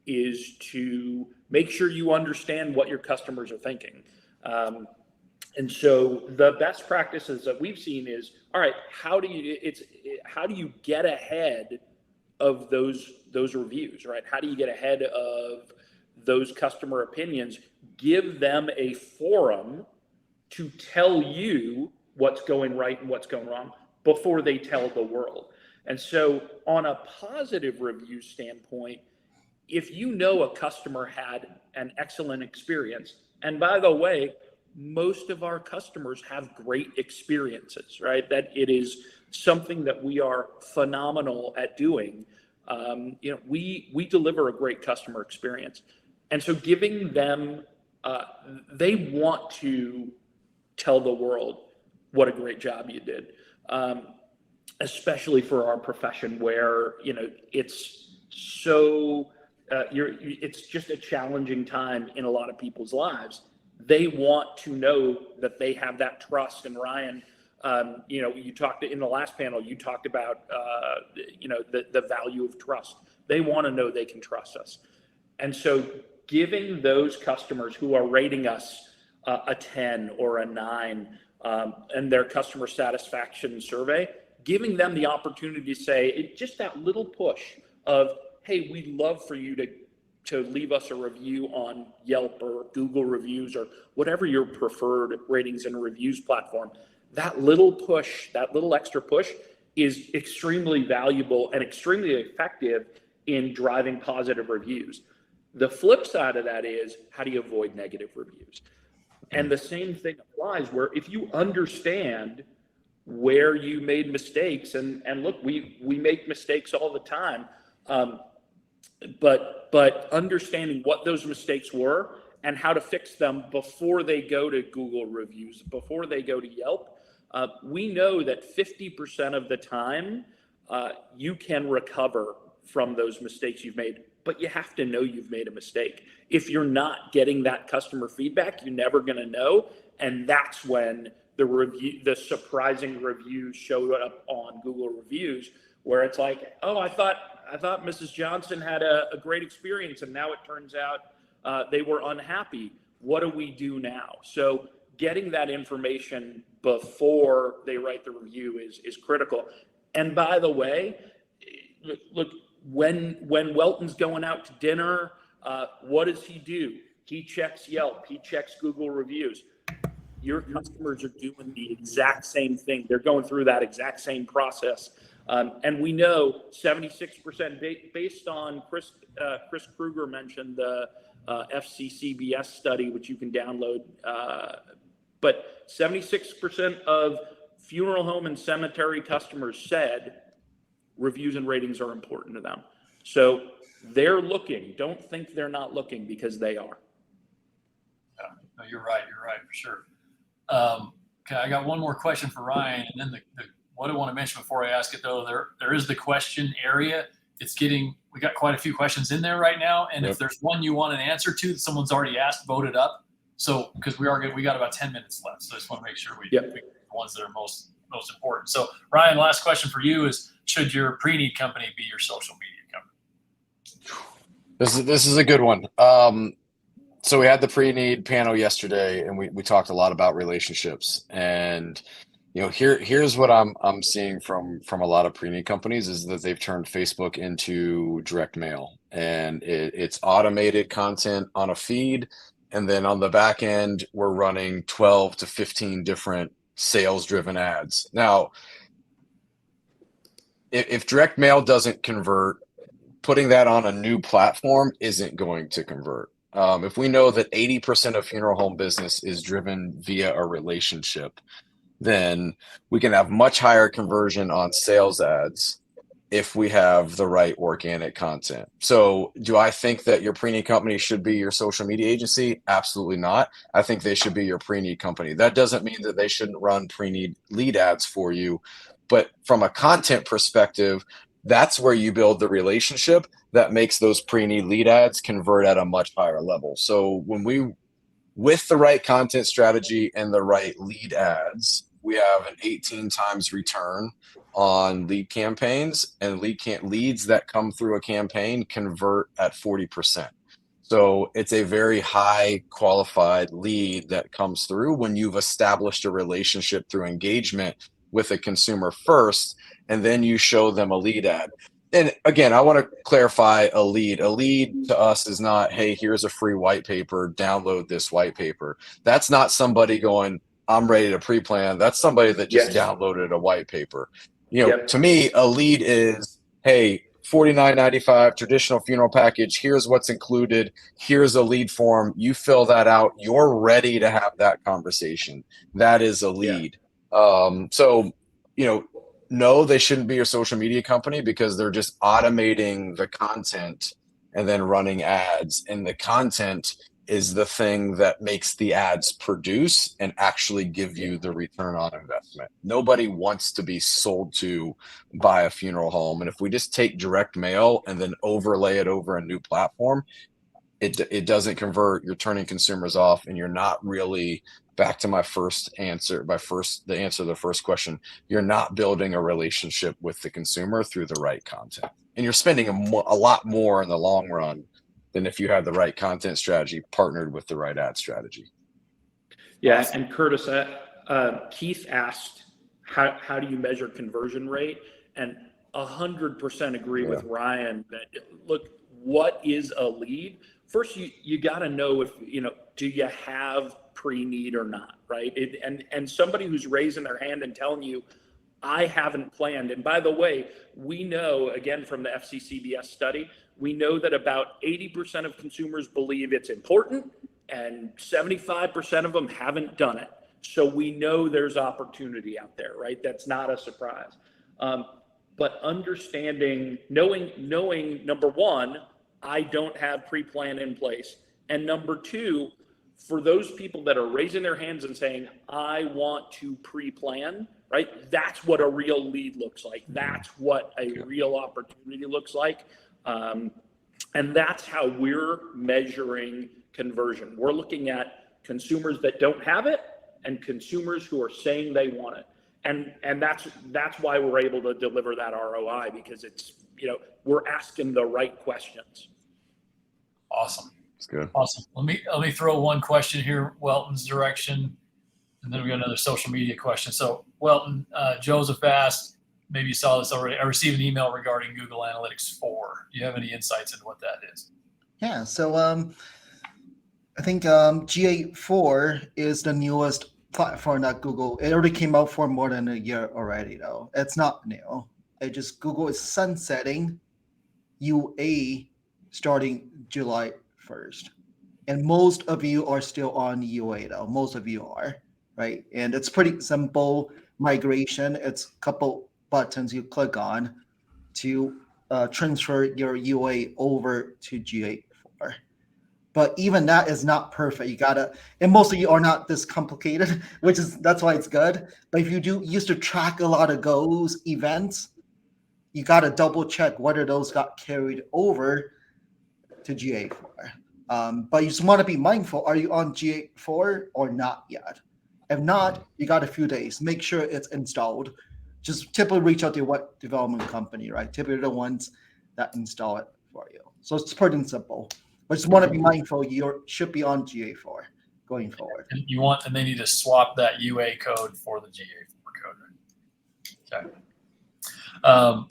is to make sure you understand what your customers are thinking. And so the best practices that we've seen is, all right, how do you get ahead of those reviews, right? How do you get ahead of those customer opinions? Give them a forum to tell you what's going right and what's going wrong before they tell the world. And so on a positive review standpoint, if you know a customer had an excellent experience, and by the way, most of our customers have great experiences, right? That it is something that we are phenomenal at doing. We deliver a great customer experience. And so giving them, they want to tell the world what a great job you did. Especially for our profession where, it's so, it's just a challenging time in a lot of people's lives. They want to know that they have that trust. And Ryan, you talked in the last panel, you talked about, the value of trust. They want to know they can trust us. And so giving those customers who are rating us a 10 or a 9 and their customer satisfaction survey, giving them the opportunity to say, just that little push of, hey, we'd love for you to leave us a review on Yelp or Google Reviews or whatever your preferred ratings and reviews platform. That little push, that little extra push is extremely valuable and extremely effective in driving positive reviews. The flip side of that is, how do you avoid negative reviews? And the same thing applies where if you understand where you made mistakes, and look, we make mistakes all the time, but understanding what those mistakes were and how to fix them before they go to Google Reviews, before they go to Yelp, we know that 50% of the time, you can recover from those mistakes you've made, but you have to know you've made a mistake. If you're not getting that customer feedback, you're never going to know. And that's when the surprising reviews show up on Google reviews, where it's like, oh, I thought Mrs. Johnson had a great experience, and now it turns out they were unhappy. What do we do now? So getting that information before they write the review is critical. And by the way, look, when Welton's going out to dinner, what does he do? He checks Yelp, he checks Google reviews. Your customers are doing the exact same thing. They're going through that exact same process. And we know 76% based on Chris Kruger mentioned the FCCBS study, which you can download. But 76% of funeral home and cemetery customers said reviews and ratings are important to them. So they're looking. Don't think they're not looking, because they are. Yeah, no, you're right for sure. Okay, I got one more question for Ryan, and then what I want to mention before I ask it though, there is the question area. We got quite a few questions in there right now, and if there's one you want an answer to that someone's already asked, vote it up. So because we got about 10 minutes left, so I just want to make sure we pick the ones that are most important. So Ryan, last question for you is: should your pre-need company be your social media company? This is a good one. So we had the pre-need panel yesterday, and we talked a lot about relationships. And here's what I'm seeing from a lot of pre-need companies is that they've turned Facebook into direct mail, and it's automated content on a feed, and then on the back end we're running 12 to 15 different sales-driven ads. Now, if direct mail doesn't convert, putting that on a new platform isn't going to convert. If we know that 80% of funeral home business is driven via a relationship, then we can have much higher conversion on sales ads if we have the right organic content. So do I think that your pre-need company should be your social media agency? Absolutely not. I think they should be your pre-need company. That doesn't mean that they shouldn't run pre-need lead ads for you. But from a content perspective, that's where you build the relationship that makes those pre-need lead ads convert at a much higher level. So with the right content strategy and the right lead ads, we have an 18 times return on lead campaigns, and leads that come through a campaign convert at 40%. So it's a very high qualified lead that comes through when you've established a relationship through engagement with a consumer first, and then you show them a lead ad. And again, I want to clarify a lead. A lead to us is not, hey, here's a free white paper, download this white paper. That's not somebody going, I'm ready to pre-plan. That's somebody that just downloaded a white paper. To me, a lead is, hey, $49.95 traditional funeral package. Here's what's included. Here's a lead form. You fill that out. You're ready to have that conversation. That is a lead. No, they shouldn't be your social media company because they're just automating the content and then running ads. And the content is the thing that makes the ads produce and actually give you the return on investment. Nobody wants to be sold to by a funeral home. And if we just take direct mail and then overlay it over a new platform, it doesn't convert. You're turning consumers off, and you're not really, back to my first answer, the answer to the first question, you're not building a relationship with the consumer through the right content. And you're spending a lot more in the long run than if you had the right content strategy partnered with the right ad strategy. Yeah, awesome. And Curtis, Keith asked, how do you measure conversion rate? And 100% agree with Ryan that, look, what is a lead? First, you got to know if, do you have pre-need or not, right? And somebody who's raising their hand and telling you, I haven't planned. And by the way, we know, again, from the FCCBS study, we know that about 80% of consumers believe it's important and 75% of them haven't done it. So we know there's opportunity out there, right? That's not a surprise. But understanding, knowing number one, I don't have pre-plan in place. And number two, for those people that are raising their hands and saying, I want to pre-plan, right? That's what a real lead looks like. That's what a real opportunity looks like. And that's how we're measuring conversion. We're looking at consumers that don't have it and consumers who are saying they want it. And that's why we're able to deliver that ROI, because it's, we're asking the right questions. Awesome. That's good. Awesome. Let me throw one question here, Welton's direction, and then we got another social media question. So Welton, Joseph asked, maybe you saw this already, I received an email regarding Google Analytics 4. Do you have any insights into what that is? Yeah, so I think GA4 is the newest platform that Google, it already came out for more than a year already though. It's not new. Google is sunsetting UA starting July 1st. And most of you are still on UA though. Most of you are, right? And it's pretty simple migration. It's a couple buttons you click on to transfer your UA over to GA4. But even that is not perfect. You gotta, and most of you are not this complicated, that's why it's good. But if you used to track a lot of those events, you gotta double check whether those got carried over to GA4. But you just want to be mindful, are you on GA4 or not yet? If not, you got a few days. Make sure it's installed. Just typically reach out to what development company, right? Typically the ones that install it for you. So it's pretty simple. But just want to be mindful, you should be on GA4 going forward. And they need to swap that UA code for the GA4 code. Okay.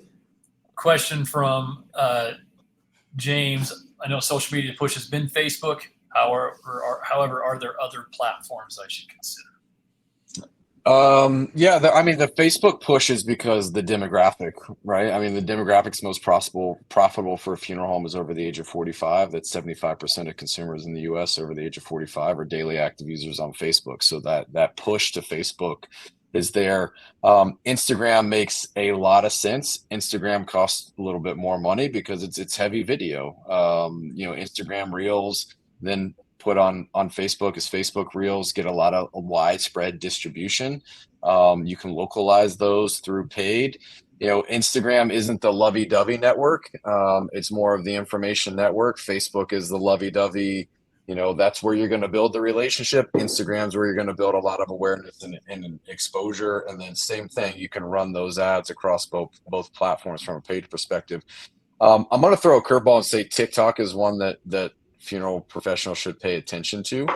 Question from James. I know social media push has been Facebook. However, are there other platforms I should consider? The Facebook push is because the demographic, right? I mean, the demographics most profitable for a funeral home is over the age of 45. That's 75% of consumers in the US over the age of 45 are daily active users on Facebook. So that push to Facebook is there. Instagram makes a lot of sense. Instagram costs a little bit more money because it's heavy video. Instagram Reels, then put on Facebook as Facebook Reels, get a lot of widespread distribution. You can localize those through paid. Instagram isn't the lovey-dovey network. It's more of the information network. Facebook is the lovey-dovey. That's where you're going to build the relationship. Instagram's where you're going to build a lot of awareness and exposure. And then same thing, you can run those ads across both platforms from a paid perspective. I'm going to throw a curveball and say TikTok is one that funeral professionals should pay attention to.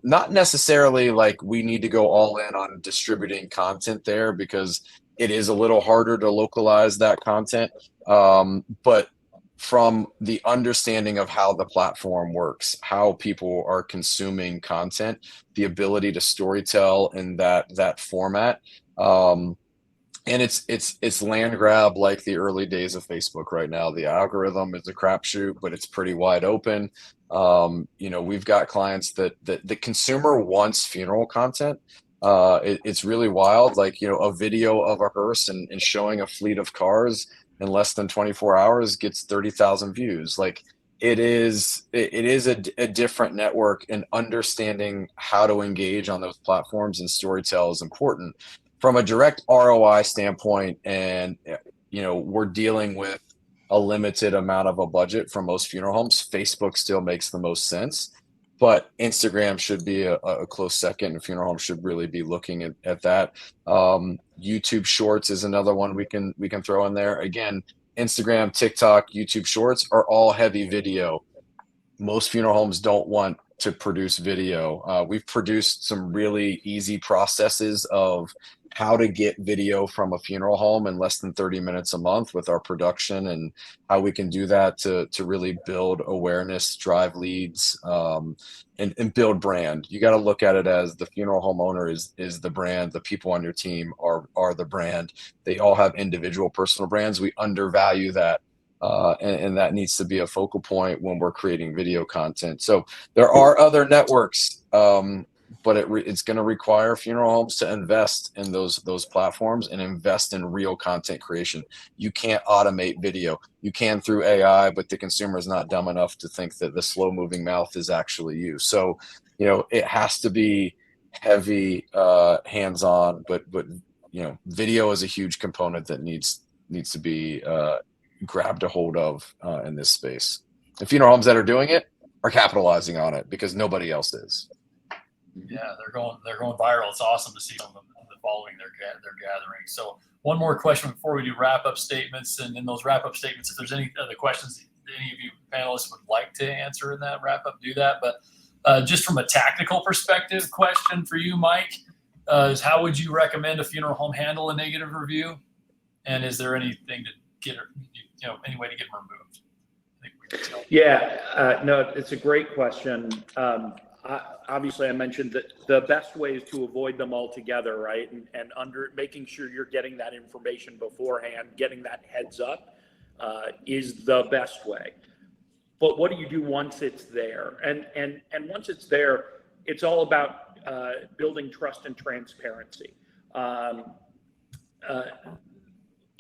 Not necessarily like we need to go all in on distributing content there, because it is a little harder to localize that content. But from the understanding of how the platform works, how people are consuming content, the ability to storytell in that format. And it's land grab like the early days of Facebook right now. The algorithm is a crapshoot, but it's pretty wide open. We've got clients that the consumer wants funeral content. It's really wild. Like, a video of a hearse and showing a fleet of cars in less than 24 hours gets 30,000 views. Like, it is a different network, and understanding how to engage on those platforms and storytell is important. From a direct ROI standpoint, and we're dealing with a limited amount of a budget for most funeral homes, Facebook still makes the most sense, but Instagram should be a close second, and funeral homes should really be looking at that. YouTube Shorts is another one we can throw in there. Again, Instagram, TikTok, YouTube Shorts are all heavy video. Most funeral homes don't want to produce video. We've produced some really easy processes of how to get video from a funeral home in less than 30 minutes a month with our production, and how we can do that to really build awareness, drive leads, and build brand. You got to look at it as the funeral home owner is the brand. The people on your team are the brand. They all have individual personal brands. We undervalue that. And that needs to be a focal point when we're creating video content. So there are other networks, but it's going to require funeral homes to invest in those platforms and invest in real content creation. You can't automate video. You can through AI, but the consumer is not dumb enough to think that the slow moving mouth is actually you. So, it has to be heavy, hands-on, but video is a huge component that needs to be grabbed a hold of in this space. The funeral homes that are doing it are capitalizing on it because nobody else is. Yeah, they're going viral. It's awesome to see some of them following their gathering. So one more question before we do wrap up statements, and in those wrap up statements, if there's any other questions that any of you panelists would like to answer in that wrap up, do that. But just from a tactical perspective, question for you, Mike, is how would you recommend a funeral home handle a negative review? And is there anything to get, any way to get them removed? Yeah, no, it's a great question. Obviously, I mentioned that the best way is to avoid them altogether, right? And making sure you're getting that information beforehand, getting that heads up is the best way. But what do you do once it's there? And once it's there, it's all about building trust and transparency.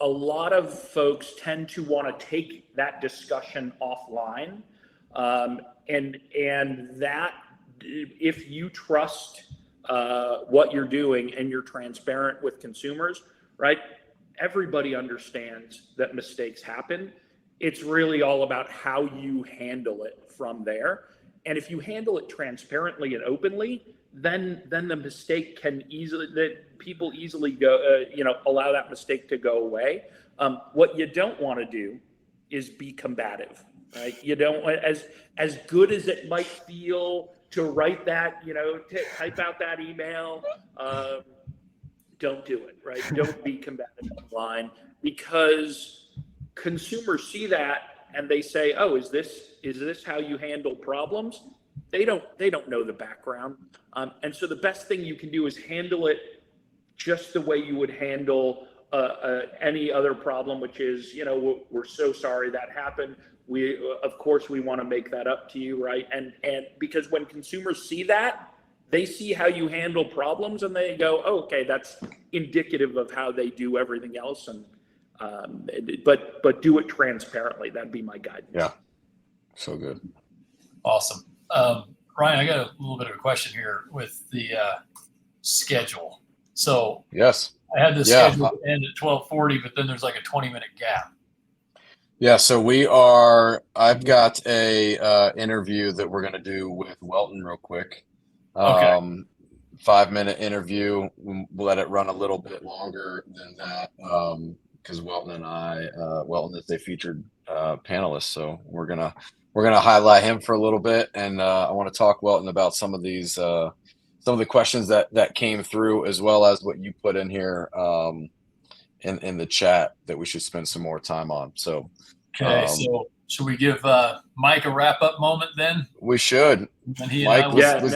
A lot of folks tend to want to take that discussion offline, and that, if you trust what you're doing and you're transparent with consumers, right? Everybody understands that mistakes happen. It's really all about how you handle it from there. And if you handle it transparently and openly, then the mistake can people easily go, allow that mistake to go away. What you don't want to do is be combative, right? You don't, as good as it might feel to write that, type out that email, don't do it, right? Don't be combative online, because consumers see that and they say, oh, is this how you handle problems? They don't know the background. And so the best thing you can do is handle it just the way you would handle any other problem, which is, we're so sorry that happened. Of course, we want to make that up to you, right? And because when consumers see that, they see how you handle problems and they go, oh, okay, that's indicative of how they do everything else. And but do it transparently. That'd be my guidance. Yeah, so good. Awesome. Ryan, I got a little bit of a question here with the schedule. So yes, I had this schedule to end at 12:40, but then there's like a 20-minute gap. Yeah, so I've got a interview that we're going to do with Welton real quick. Okay. 5-minute interview. We'll let it run a little bit longer than that because Welton is a featured panelist. So we're gonna highlight him for a little bit, and I want to talk, Welton, about some of these some of the questions that came through, as well as what you put in here in the chat that we should spend some more time on. So okay, so should we give Mike a wrap up moment then? We should. Mike, let's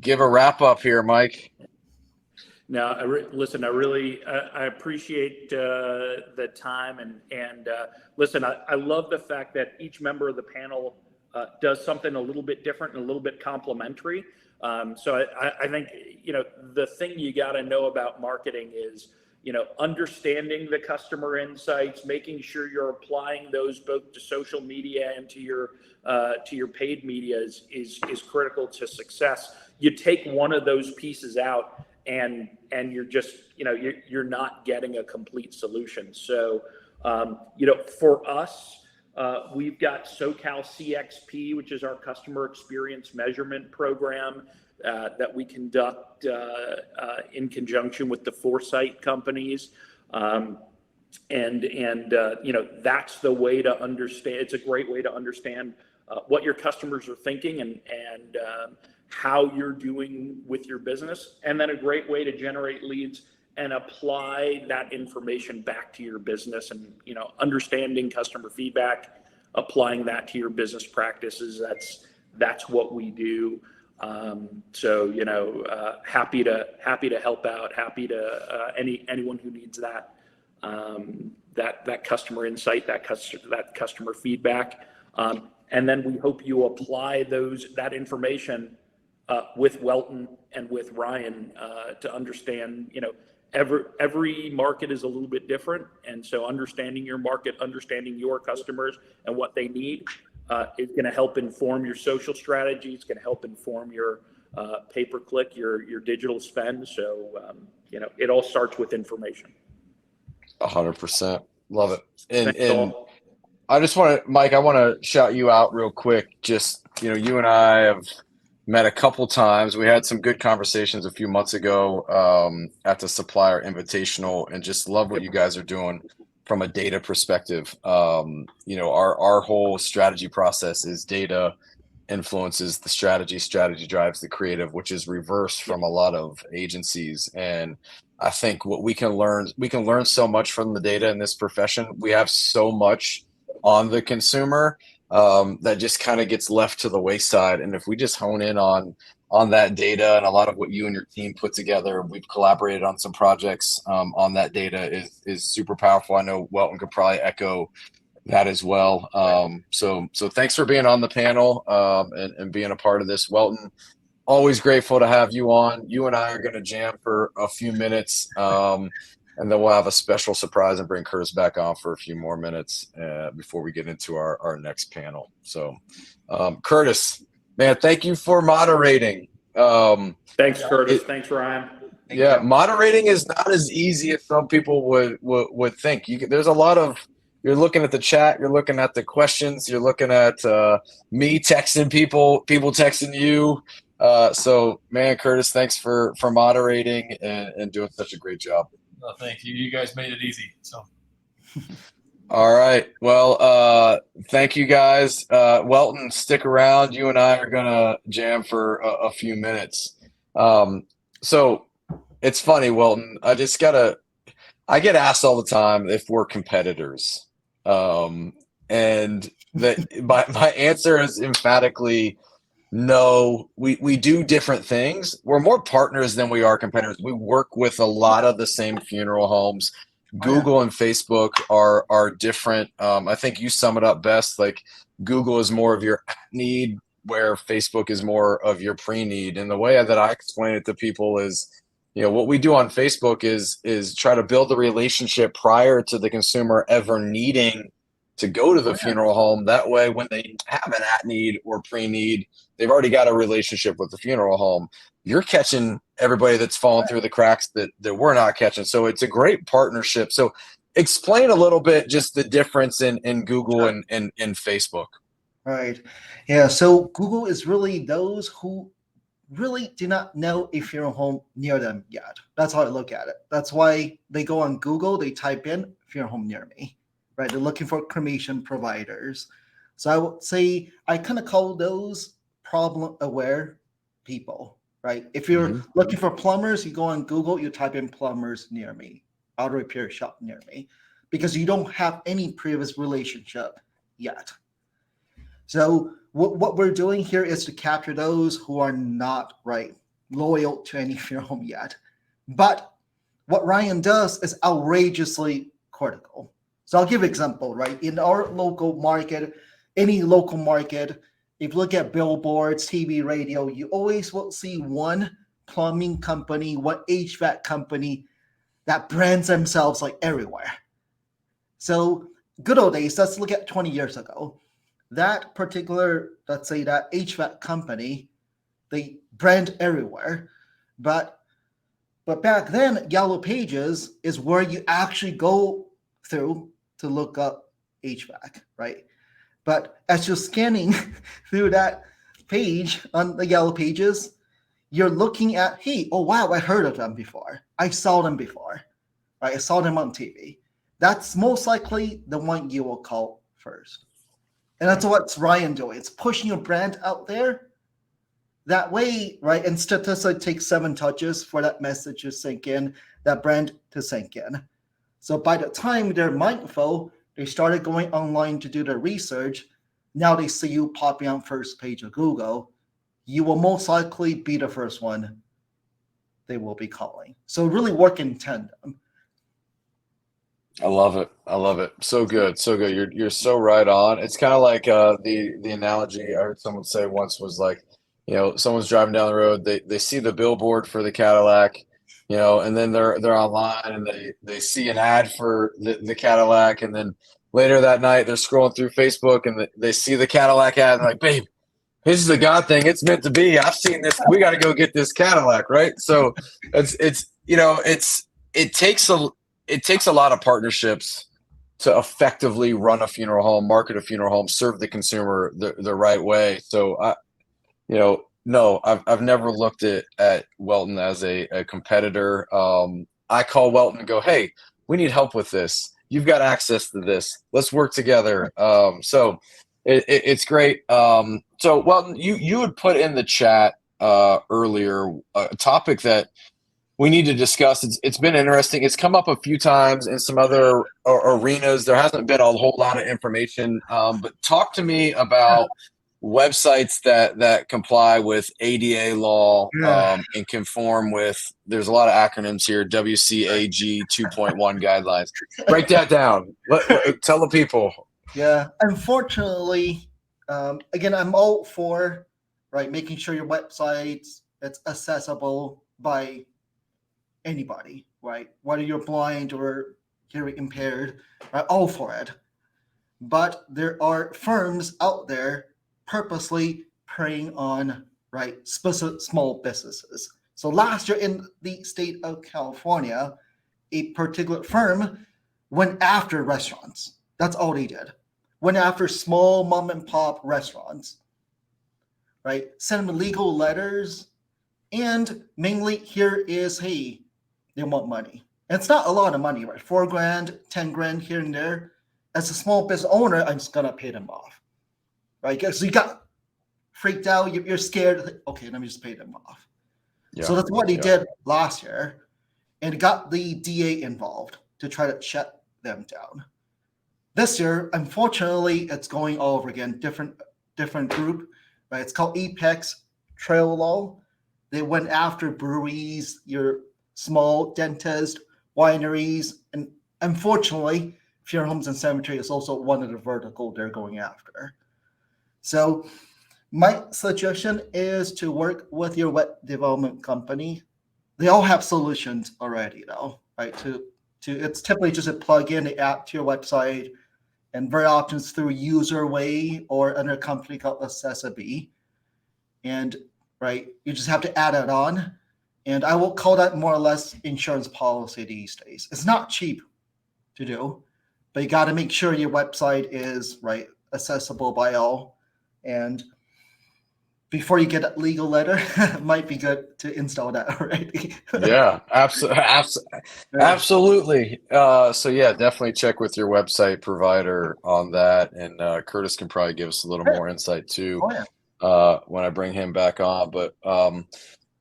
give a wrap up here, Mike. No, listen, I appreciate the time and listen, I love the fact that each member of the panel does something a little bit different and a little bit complementary. So I think, the thing you got to know about marketing is, understanding the customer insights, making sure you're applying those both to social media and to your paid media is critical to success. You take one of those pieces out and you're just, you're not getting a complete solution. So, for us, we've got SoCal CXP, which is our customer experience measurement program that we conduct in conjunction with the Foresight Companies. That's the way to understand. It's a great way to understand what your customers are thinking and how you're doing with your business. And then a great way to generate leads and apply that information back to your business and, understanding customer feedback, applying that to your business practices. That's what we do. Happy to help out, happy to anyone who needs that customer insight, that customer feedback. And then we hope you apply that information with Welton and with Ryan to understand, every market is a little bit different. And so understanding your market, understanding your customers and what they need is going to help inform your social strategy. It's going to help inform your pay-per-click, your digital spend. So it all starts with information. 100%. Love it. Thanks, And all. I just want to, Mike, I want to shout you out real quick. Just, you and I have met a couple times. We had some good conversations a few months ago at the Supplier Invitational, and just love what you guys are doing from a data perspective. Our whole strategy process is data influences the strategy drives the creative, which is reverse from a lot of agencies. And I think what we can learn so much from the data in this profession. We have so much on the consumer that just kind of gets left to the wayside. And if we just hone in on that data, and a lot of what you and your team put together, we've collaborated on some projects on that data is super powerful. I know Welton could probably echo that as well. So thanks for being on the panel and being a part of this, Welton. Always grateful to have you on. You and I are going to jam for a few minutes, and then we'll have a special surprise and bring Curtis back on for a few more minutes before we get into our next panel. So, Curtis, man, thank you for moderating. Thanks, Curtis. Thanks, Ryan. Moderating is not as easy as some people would think. There's a lot of, you're looking at the chat, you're looking at the questions, you're looking at me texting people texting you. So, man, Curtis, thanks for moderating and doing such a great job. Oh, thank you. You guys made it easy. So, all right. Well, thank you guys. Welton, stick around. You and I are gonna jam for a few minutes. So it's funny, Welton. I get asked all the time if we're competitors, and my answer is emphatically no. We do different things. We're more partners than we are competitors. We work with a lot of the same funeral homes. Google and Facebook are different. I think you sum it up best. Like, Google is more of your need, where Facebook is more of your pre-need. And the way that I explain it to people is, what we do on Facebook is try to build the relationship prior to the consumer ever needing to go to the funeral home. That way, when they have an at-need or pre-need, they've already got a relationship with the funeral home. You're catching everybody that's fallen through the cracks that we're not catching. So it's a great partnership. So explain a little bit just the difference in Google and Facebook. Right. Yeah. So Google is really those who really do not know a funeral home near them yet. That's how I look at it. That's why they go on Google, they type in funeral home near me, right? They're looking for cremation providers. So I would say I kind of call those problem aware people, right? If you're looking for plumbers, you go on Google, you type in plumbers near me, auto repair shop near me, because you don't have any previous relationship yet. So what we're doing here is to capture those who are not loyal to any funeral home yet. But what Ryan does is outrageously critical. So I'll give an example, right? In our local market, any local market, if you look at billboards, TV, radio, you always will see one plumbing company, one HVAC company that brands themselves everywhere. So good old days, let's look at 20 years ago. That particular, let's say that HVAC company, they brand everywhere. But back then, Yellow Pages is where you actually go through to look up HVAC, right? But as you're scanning through that page on the Yellow Pages, you're looking at, hey, oh wow, I heard of them before. I saw them before, right? I saw them on TV. That's most likely the one you will call first. And that's what Ryan doing. It's pushing your brand out there. That way, right? And statistics take 7 touches for that message to sink in, that brand to sink in. So by the time they're mindful, they started going online to do their research. Now they see you popping on first page of Google. You will most likely be the first one they will be calling. So really work in tandem. I love it. I love it. So good. So good. You're so right on. It's kind of like the analogy I heard someone say once was like, someone's driving down the road, they see the billboard for the Cadillac, and then they're online and they see an ad for the Cadillac, and then later that night they're scrolling through Facebook and they see the Cadillac ad and they're like, babe, this is a God thing. It's meant to be. I've seen this. We got to go get this Cadillac, right? So it's it takes a lot of partnerships to effectively run a funeral home, market a funeral home, serve the consumer the right way. So no, I've never looked at Welton as a competitor. I call Welton and go, hey, we need help with this. You've got access to this. Let's work together. So it's great. So Welton, you had put in the chat earlier a topic that we need to discuss. It's been interesting. It's come up a few times in some other arenas. There hasn't been a whole lot of information, but talk to me about websites that comply with ADA law and conform with. There's a lot of acronyms here. WCAG 2.1 guidelines. Break that down. Tell the people. Yeah, unfortunately, again, I'm all for making sure your website it's accessible by anybody, right? Whether you're blind or hearing impaired, right? All for it. But there are firms out there purposely preying on specific small businesses. So last year in the state of California, a particular firm went after restaurants. That's all they did. Went after small mom and pop restaurants, right? Sent them legal letters, and mainly here is, hey, they want money. And it's not a lot of money, right? $4,000, $10,000 here and there. As a small business owner, I'm just gonna pay them off, right? So you got freaked out, you're scared. Okay, let me just pay them off. Yeah. So that's what they did last year, and got the DA involved to try to shut them down. This year, unfortunately, it's going all over again. Different group, right? It's called Apex Trail Law. They went after breweries, your small dentists, wineries, and unfortunately, funeral homes and cemetery is also one of the vertical they're going after. So my suggestion is to work with your web development company. They all have solutions already, though, right? It's typically just a plug-in the app to your website, and very often it's through UserWay or another company called Accessibility. And you just have to add it on. And I will call that more or less insurance policy these days. It's not cheap to do, but you got to make sure your website is accessible by all. And before you get a legal letter, it might be good to install that already. Yeah, absolutely. So yeah, definitely check with your website provider on that. And Curtis can probably give us a little more insight too when I bring him back on. But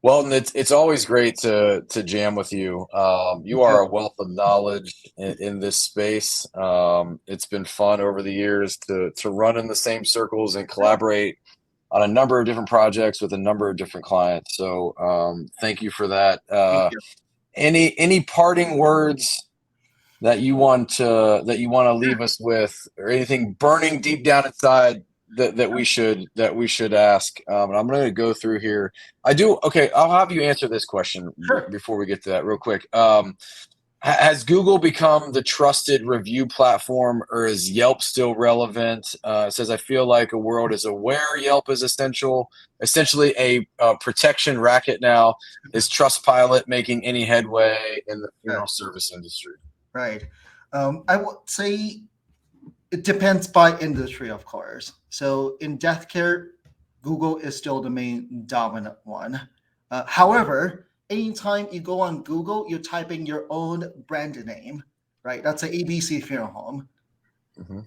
Welton, it's always great to jam with you. You are a wealth of knowledge in this space. It's been fun over the years to run in the same circles and collaborate on a number of different projects with a number of different clients. So thank you for that. Any parting words that you want to leave us with, or anything burning deep down inside that we should ask? And I'm going to go through here. I'll have you answer this question before we get to that real quick. Has Google become the trusted review platform, or is Yelp still relevant? It says, I feel like a world is aware Yelp is essentially a protection racket now. Is Trustpilot making any headway in the funeral service industry? Right. I would say it depends by industry, of course. So in death care, Google is still the main dominant one. However, anytime you go on Google, you're typing your own brand name, right? That's an ABC funeral home. Mm-hmm.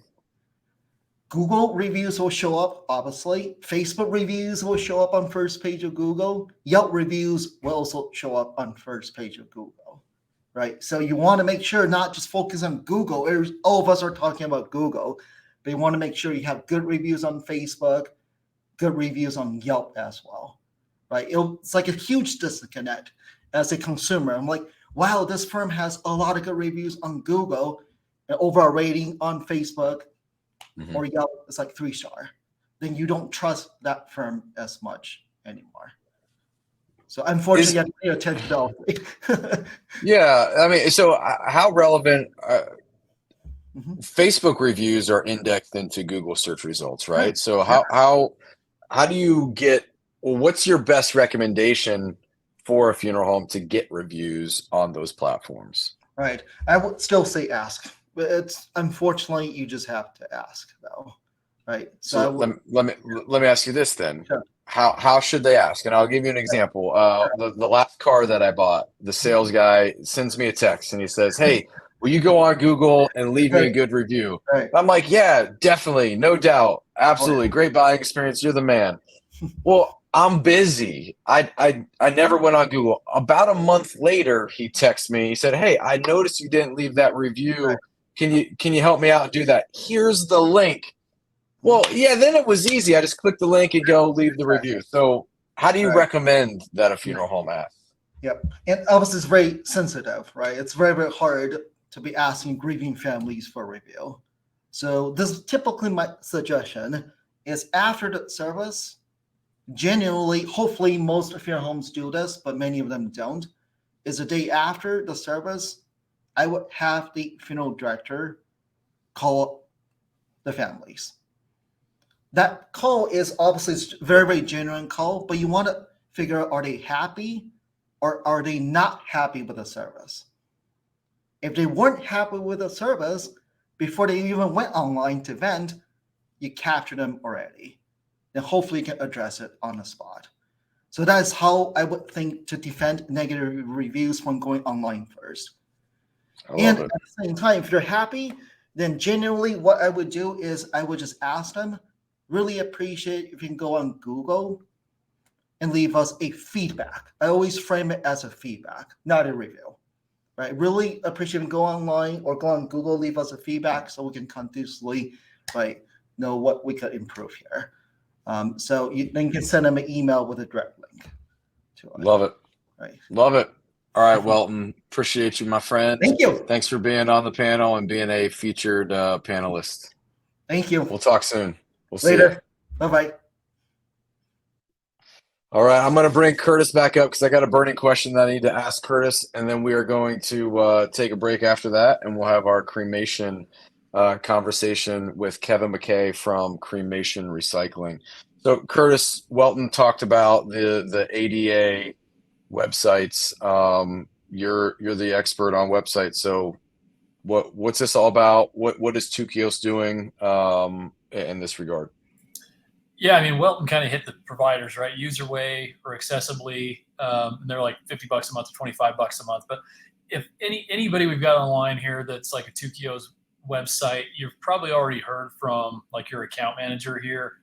Google reviews will show up, obviously. Facebook reviews will show up on first page of Google. Yelp reviews will also show up on first page of Google, right? So you want to make sure not just focus on Google. All of us are talking about Google, but you want to make sure you have good reviews on Facebook, good reviews on Yelp as well. Right? It's like a huge disconnect as a consumer. I'm like, wow, this firm has a lot of good reviews on Google, and overall rating on Facebook or Yelp is like 3-star. Then you don't trust that firm as much anymore. So unfortunately, you have to pay attention to all. Yeah, I mean, so how relevant? Facebook reviews are indexed into Google search results, right? So how do you get? Well, what's your best recommendation for a funeral home to get reviews on those platforms? Right. I would still say ask, but it's unfortunately you just have to ask though. Right. So let me ask you this then. Sure. How should they ask? And I'll give you an example. The last car that I bought, the sales guy sends me a text and he says, "Hey, will you go on Google and leave me a good review?" Right. I'm like, "Yeah, definitely, no doubt, absolutely, great buying experience. You're the man." Well, I'm busy. I never went on Google. About a month later, he texted me. He said, "Hey, I noticed you didn't leave that review. Can you help me out and do that? Here's the link." Well, yeah, then it was easy. I just click the link and go leave the review. So how do you recommend that a funeral home asks? Yep. And obviously it's very sensitive, right? It's very, very hard to be asking grieving families for a review. So this is typically my suggestion is after the service, genuinely, hopefully most funeral homes do this, but many of them don't, is the day after the service, I would have the funeral director call the families. That call is obviously a very, very genuine call, but you want to figure out, are they happy or are they not happy with the service? If they weren't happy with the service before they even went online to vent, you capture them already. Then hopefully you can address it on the spot. So that's how I would think to defend negative reviews from going online first. And at the same time, if they're happy, then genuinely what I would do is I would just ask them, really appreciate if you can go on Google and leave us a feedback. I always frame it as a feedback, not a review. Right? Really appreciate if you go online or go on Google, leave us a feedback so we can continuously know what we could improve here. So then you can send them an email with a direct link to it. Love it. Right. Love it. All right, Welton. Appreciate you, my friend. Thank you. Thanks for being on the panel and being a featured panelist. Thank you. We'll talk soon. We'll see Later. you. Bye-bye. All right, I'm going to bring Curtis back up because I got a burning question that I need to ask Curtis, and then we are going to take a break after that, and we'll have our cremation conversation with Kevin McKay from Cremation Recycling. So, Curtis, Welton talked about the ADA websites. You're the expert on websites. So, what's this all about? What is Tukios doing in this regard? Yeah, I mean, Welton kind of hit the providers, right? Userway or Accessibly, and they're like $50 a month to $25 a month. But if anybody we've got online here that's like a Tukios website, you've probably already heard from like your account manager here,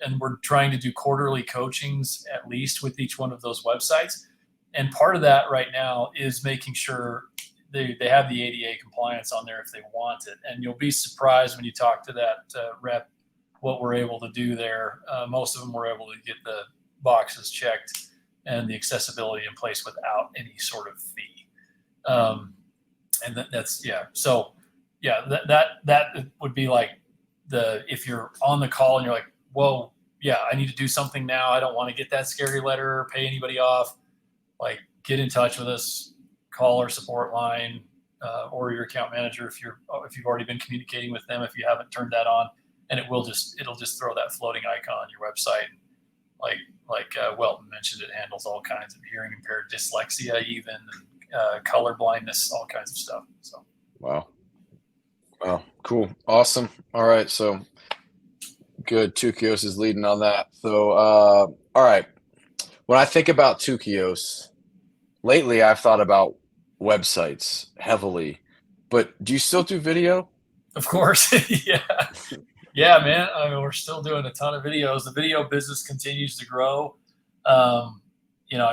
and we're trying to do quarterly coachings at least with each one of those websites. And part of that right now is making sure they have the ADA compliance on there if they want it. And you'll be surprised when you talk to that rep what we're able to do there. Most of them were able to get the boxes checked and the accessibility in place without any sort of fee. And that's, yeah. So yeah, that would be like if you're on the call and you're like, whoa, yeah, I need to do something now. I don't want to get that scary letter or pay anybody off. Like, get in touch with us, call our support line or your account manager if you've already been communicating with them, if you haven't turned that on. And it'll just throw that floating icon on your website. Like Welton mentioned, it handles all kinds of hearing impaired, dyslexia, even color blindness, all kinds of stuff. So wow, cool, awesome. All right, so good. Tukios is leading on that. So all right, when I think about Tukios, lately I've thought about websites heavily. But do you still do video? Of course, yeah. Yeah, man. I mean, we're still doing a ton of videos. The video business continues to grow. I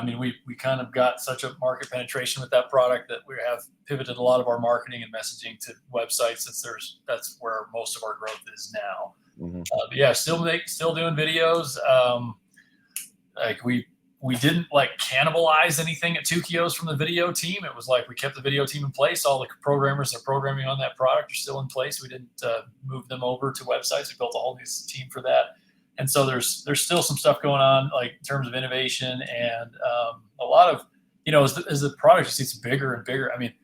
mean, we kind of got such a market penetration with that product that we have pivoted a lot of our marketing and messaging to websites since that's where most of our growth is now. Mm-hmm. But yeah, still doing videos. Like we didn't like cannibalize anything at Tukios from the video team. It was like we kept the video team in place. All the programmers that are programming on that product are still in place. We didn't move them over to websites. We built a whole new team for that. And so there's still some stuff going on, like in terms of innovation and a lot of, as the product just gets bigger and bigger. I mean,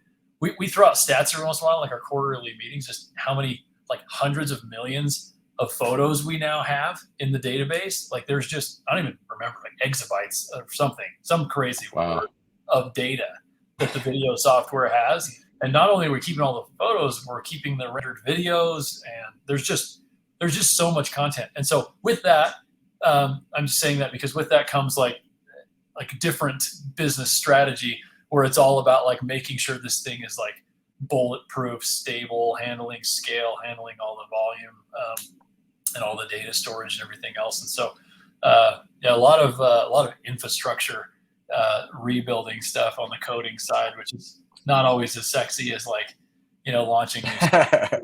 we throw out stats every once in a while, like our quarterly meetings, just how many like hundreds of millions of photos we now have in the database. Like there's just, I don't even remember, like exabytes or something, some crazy word of data that the video software has. And not only are we keeping all the photos, we're keeping the rendered videos, and there's just so much content. And so with that, I'm just saying that because with that comes like a different business strategy where it's all about like making sure this thing is like bulletproof, stable, handling scale, handling all the volume, and all the data storage and everything else. And so, yeah, a lot of infrastructure rebuilding stuff on the coding side, which is not always as sexy as like, launching new stuff.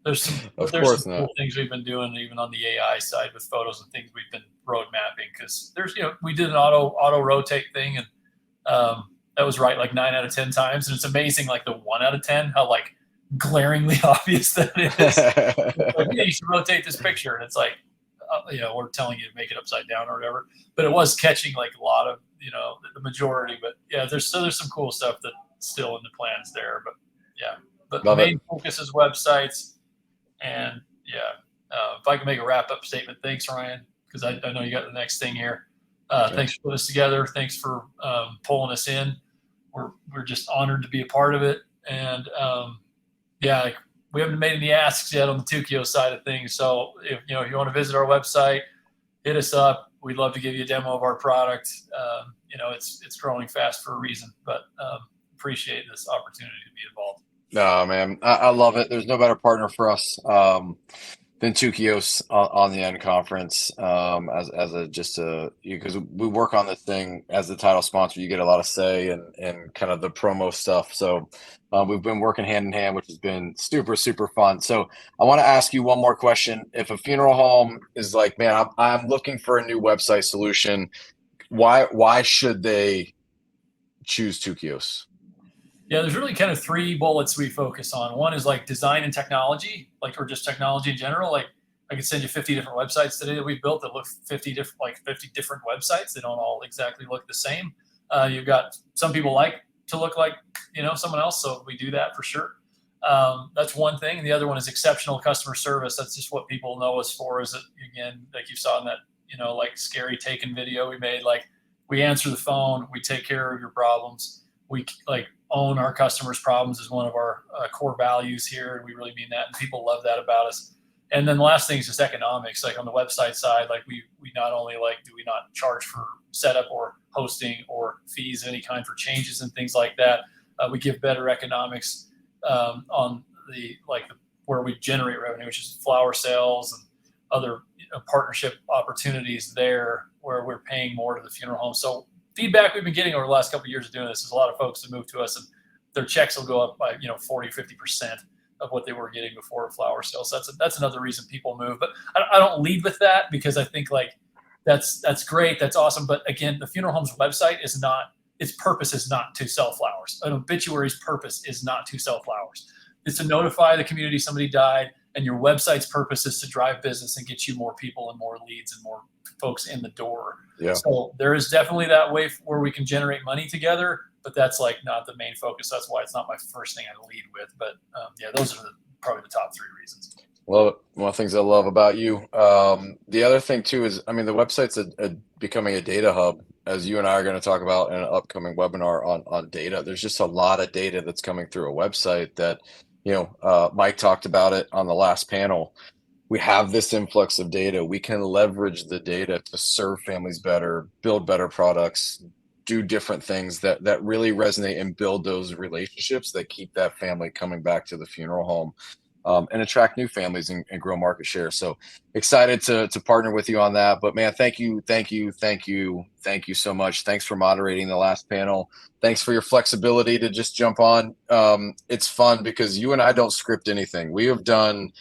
There's some cool things we've been doing even on the AI side with photos and things we've been road mapping, because there's, we did an auto rotate thing, and that was right like 9 out of 10 times. And it's amazing, like the 1 out of 10, how like glaringly obvious that is. Like, you should rotate this picture. And it's like, we're telling you to make it upside down or whatever, but it was catching like a lot of, the majority. But yeah, there's some cool stuff that's still in the plans there, but yeah, but the main focus is websites. And yeah, if I can make a wrap up statement, thanks, Ryan, because I know you got the next thing here. Thanks for putting us together. Thanks for pulling us in. We're just honored to be a part of it. And yeah, we haven't made any asks yet on the Tukio side of things. So if you want to visit our website, hit us up. We'd love to give you a demo of our product. It's growing fast for a reason, but appreciate this opportunity to be involved. No, man, I love it. There's no better partner for us than Tukios on the end conference. Because we work on this thing as the title sponsor, you get a lot of say and kind of the promo stuff. So we've been working hand in hand, which has been super, super fun. So I want to ask you one more question. If a funeral home is like, man, I'm looking for a new website solution, why should they choose Tukios? Yeah, there's really kind of 3 bullets we focus on. One is like design and technology, or just technology in general. Like I could send you 50 different websites today that we've built that look 50 different websites. They don't all exactly look the same. You've got some people like to look like, someone else. So we do that for sure. That's one thing. And the other one is exceptional customer service. That's just what people know us for. Is that, again, like you saw in that, like scary Taken video we made, like we answer the phone, we take care of your problems. We like own our customers' problems is one of our core values here, and we really mean that, and people love that about us. And then the last thing is just economics. Like on the website side, like we not only do we not charge for setup or hosting or fees of any kind for changes and things like that. We give better economics on where we generate revenue, which is flower sales and other partnership opportunities there, where we're paying more to the funeral home. So feedback we've been getting over the last couple of years of doing this is a lot of folks that move to us and their checks will go up by 40, 50% of what they were getting before flower sales. So that's another reason people move. But I don't lead with that, because I think that's great, that's awesome. But again, the funeral home's website its purpose is not to sell flowers. An obituary's purpose is not to sell flowers. It's to notify the community somebody died, and your website's purpose is to drive business and get you more people and more leads and more folks in the door. Yeah. So there is definitely that way where we can generate money together, but that's not the main focus. That's why it's not my first thing I lead with. But yeah, those are probably the top 3 reasons. Well, one of the things I love about you. The other thing too is, the website's becoming a data hub, as you and I are going to talk about in an upcoming webinar on data. There's just a lot of data that's coming through a website that, Mike talked about it on the last panel. We have this influx of data. We can leverage the data to serve families better, build better products, do different things that really resonate and build those relationships that keep that family coming back to the funeral home, and attract new families and grow market share. So excited to partner with you on that. But man, thank you so much. Thanks for moderating the last panel. Thanks for your flexibility to just jump on. It's fun because you and I don't script anything. We have done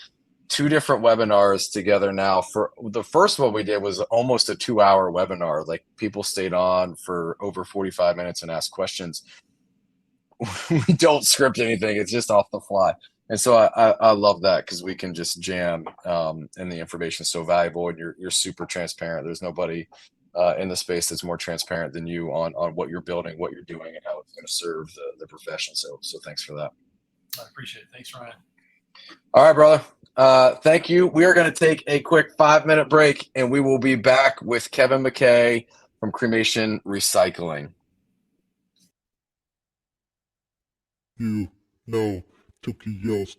2 different webinars together now. For the first one we did was almost a 2-hour webinar. Like people stayed on for over 45 minutes and asked questions. We don't script anything. It's just off the fly. And so I love that, because we can just jam, and the information is so valuable, and you're super transparent. There's nobody in the space that's more transparent than you on what you're building, what you're doing, and how it's going to serve the profession. So thanks for that. I appreciate it. Thanks, Ryan. All right, brother. Thank you. We are going to take a quick 5-minute break, and we will be back with Kevin McKay from Cremation Recycling. You know, Tukios,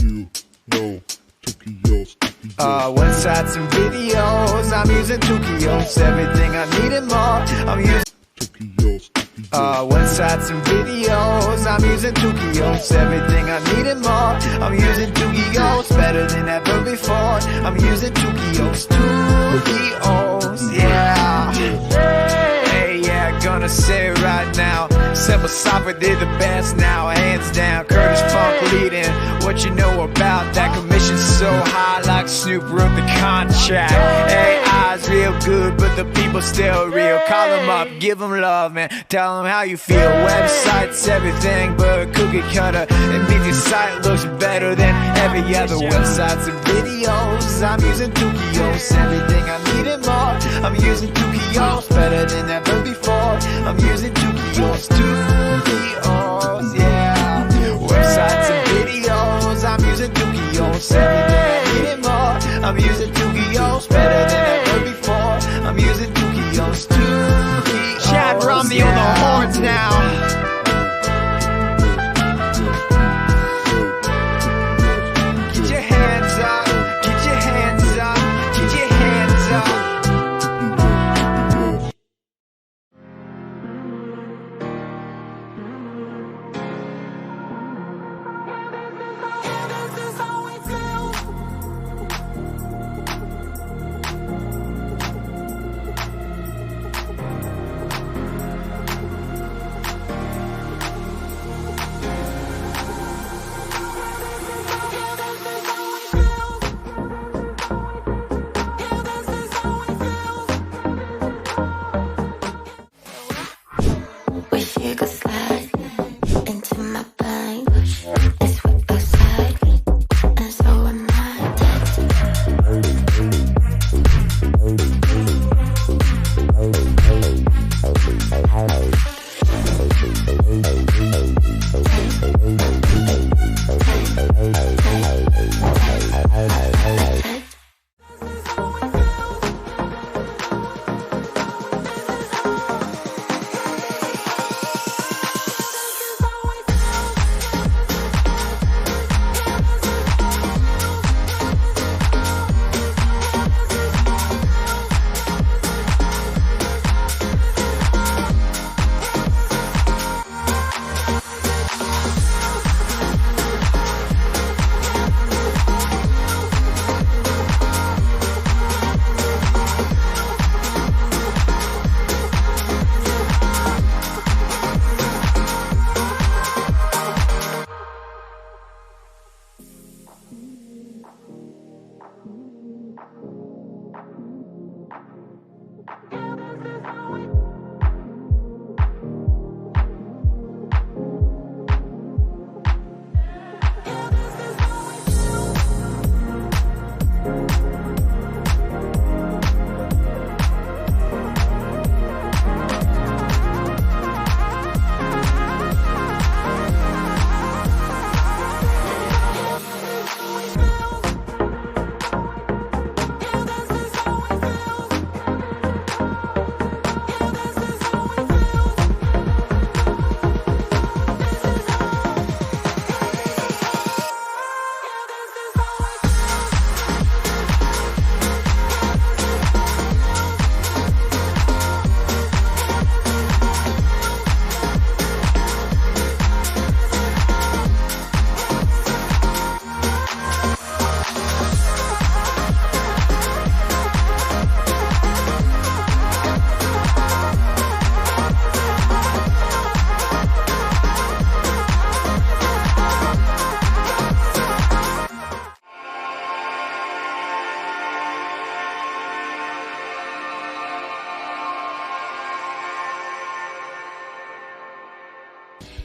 you know, Tukios. Websites and videos, I'm using Tukios. Everything I need and more, I'm using Tukios. websites and videos, I'm using Tukios. Everything I need and more, I'm using Tukios. Better than ever before, I'm using Tukios. Tukios, yeah. Hey, yeah, gonna say it right now. Simple software, they're the best now, hands down. Curtis Funk leading, what you know about that? Commission so high, like Snoop wrote the contract. AI's real good, but the people still real. Call them up, give them love, man. Tell them how you feel. Websites, everything but a cookie cutter. It means your site looks better than every other. Websites and videos, I'm using Tukios. Everything I need and more, I'm using Tukios. Better than ever before, I'm using Tukios. Tukios, yeah. Websites and videos, I'm using Tukios. Everything I need and more, I'm using Tukios. Better than ever before, I'm using Tukios. Tukios, Chad Romney on the horns now. Get your hands up, get your hands up, get your hands up. Wish you could slide into my mind. It's what outside, and so am I.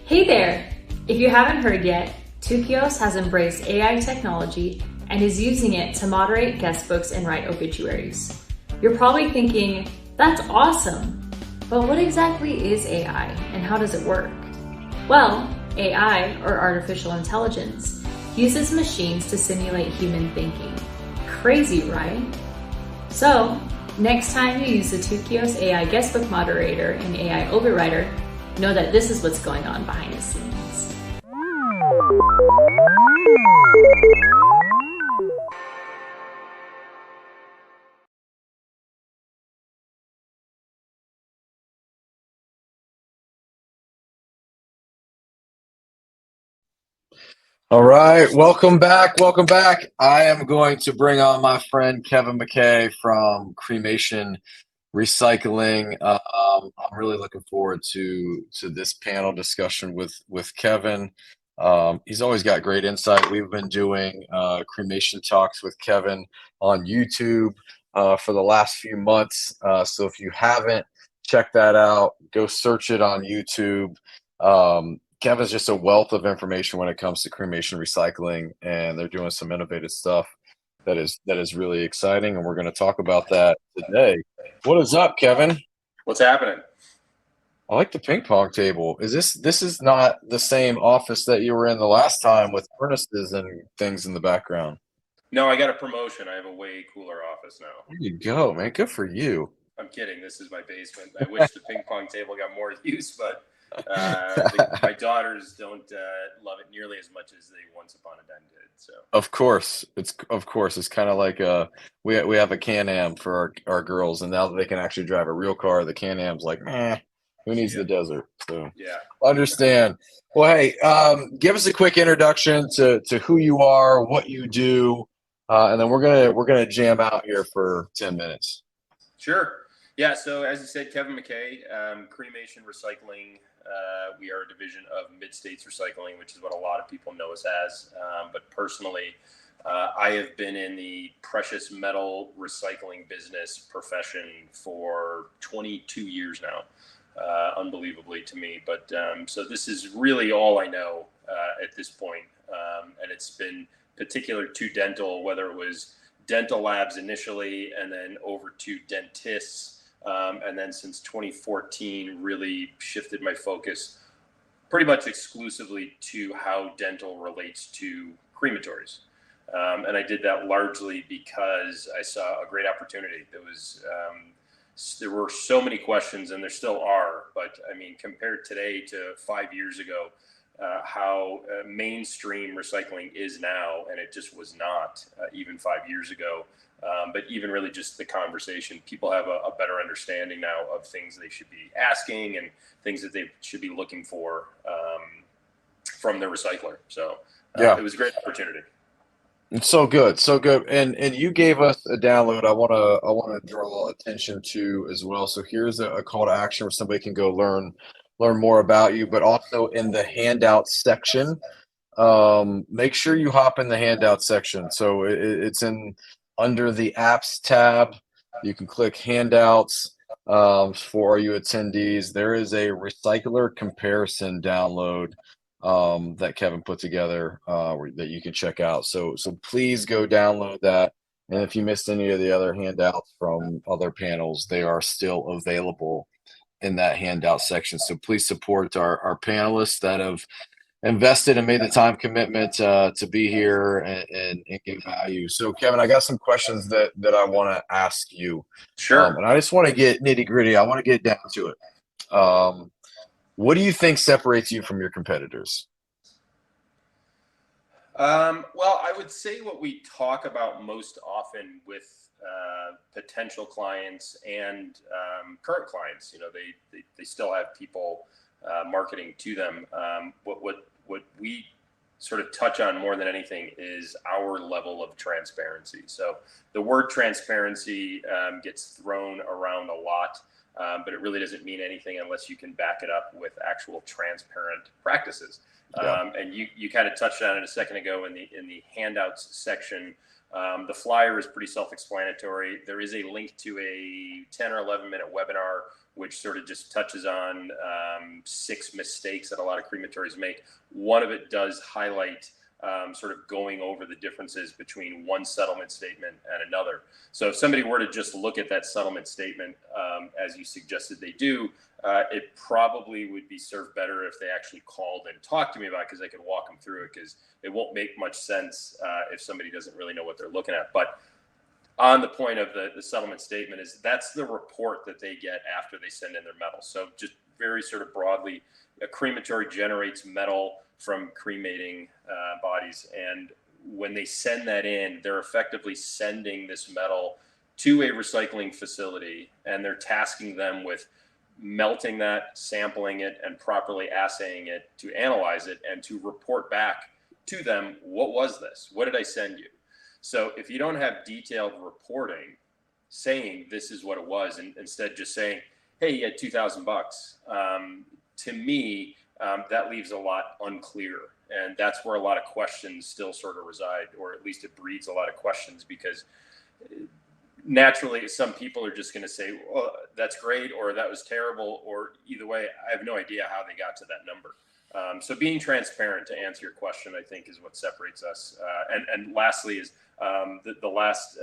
Hey there! If you haven't heard yet, Tukios has embraced AI technology and is using it to moderate guest books and write obituaries. You're probably thinking, that's awesome! But what exactly is AI and how does it work? Well, AI, or artificial intelligence, uses machines to simulate human thinking. Crazy, right? So, next time you use the Tukios AI Guestbook Moderator and AI Overwriter, know that this is what's going on behind the scenes. All right, welcome back. Welcome back. I am going to bring on my friend Kevin McKay from Cremation Recycling. I'm really looking forward to this panel discussion with Kevin. He's always got great insight. We've been doing cremation talks with Kevin on YouTube for the last few months. So if you haven't checked that out, go search it on YouTube. Kevin's just a wealth of information when it comes to cremation recycling, and they're doing some innovative stuff that is really exciting, and we're going to talk about that today. What is up, Kevin? What's happening? I like the ping pong table. This is not the same office that you were in the last time with furnaces and things in the background? No, I got a promotion. I have a way cooler office now. There you go, man. Good for you. I'm kidding. This is my basement. I wish the ping pong table got more use, but my daughters don't love it nearly as much as they once upon a time did. So Of course, it's kind of like we have a Can-Am for our girls, and now that they can actually drive a real car, the Can-Am's like, who needs the desert? So yeah, understand. Well, hey, give us a quick introduction to who you are, what you do, and then we're gonna jam out here for 10 minutes. Sure. Yeah. So as you said, Kevin McKay, Cremation Recycling. We are a division of Mid-States Recycling, which is what a lot of people know us as. But personally, I have been in the precious metal recycling business profession for 22 years now, unbelievably to me. But so this is really all I know at this point. And it's been particular to dental, whether it was dental labs initially and then over to dentists. And then since 2014, really shifted my focus pretty much exclusively to how dental relates to crematories. And I did that largely because I saw a great opportunity. There were so many questions, and there still are, but I mean, compared today to 5 years ago, how mainstream recycling is now, and it just was not even 5 years ago. But even really just the conversation, people have a better understanding now of things they should be asking and things that they should be looking for from the recycler. So Yeah. It was a great opportunity. It's so good, so good. And you gave us a download I wanna draw attention to as well. So here's a call to action where somebody can go learn more about you, but also in the handout section, make sure you hop in the handout section. So it's in under the apps tab. You can click handouts for you attendees. There is a recycler comparison download that Kevin put together that you can check out. So please go download that. And if you missed any of the other handouts from other panels, they are still available in that handout section. So please support our panelists that have invested and made the time commitment to be here and give value. So Kevin, I got some questions that I want to ask you. Sure. And I just want to get nitty gritty. I want to get down to it. What do you think separates you from your competitors? Well, I would say what we talk about most often with potential clients and current clients, they still have people marketing to them. What we sort of touch on more than anything is our level of transparency. So the word transparency gets thrown around a lot, but it really doesn't mean anything unless you can back it up with actual transparent practices. Yeah. And you kind of touched on it a second ago in the handouts section. The flyer is pretty self-explanatory. There is a link to a 10 or 11 minute webinar, which sort of just touches on 6 mistakes that a lot of crematories make. One of it does highlight sort of going over the differences between one settlement statement and another. So if somebody were to just look at that settlement statement, as you suggested they do, it probably would be served better if they actually called and talked to me about it, because I could walk them through it, because it won't make much sense if somebody doesn't really know what they're looking at. But on the point of the settlement statement, is that's the report that they get after they send in their metal. So just very sort of broadly, a crematory generates metal from cremating bodies, and when they send that in, they're effectively sending this metal to a recycling facility, and they're tasking them with melting that, sampling it, and properly assaying it to analyze it and to report back to them, what was this? What did I send you? So if you don't have detailed reporting saying this is what it was, and instead just saying, hey, you had $2,000, to me, that leaves a lot unclear. And that's where a lot of questions still sort of reside, or at least it breeds a lot of questions, because naturally some people are just going to say, well, that's great, or that was terrible, or either way, I have no idea how they got to that number. So being transparent, to answer your question, I think is what separates us. And lastly is the last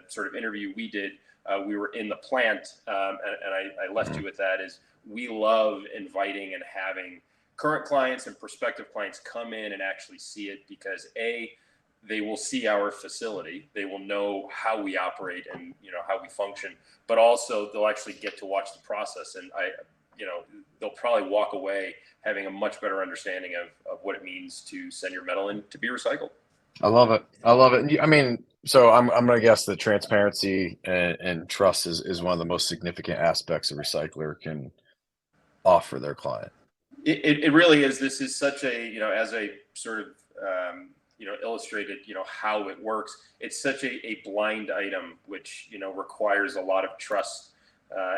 sort of interview we did, we were in the plant, and I left you with that, is we love inviting and having current clients and prospective clients come in and actually see it, because they will see our facility, they will know how we operate and how we function, but also they'll actually get to watch the process, and they'll probably walk away having a much better understanding of what it means to send your metal in to be recycled. I love it. I love it. I mean, so I'm going to guess that transparency and trust is one of the most significant aspects a recycler can offer their client. It really is. This is such a, as a sort of, illustrated, how it works. It's such a blind item, which, requires a lot of trust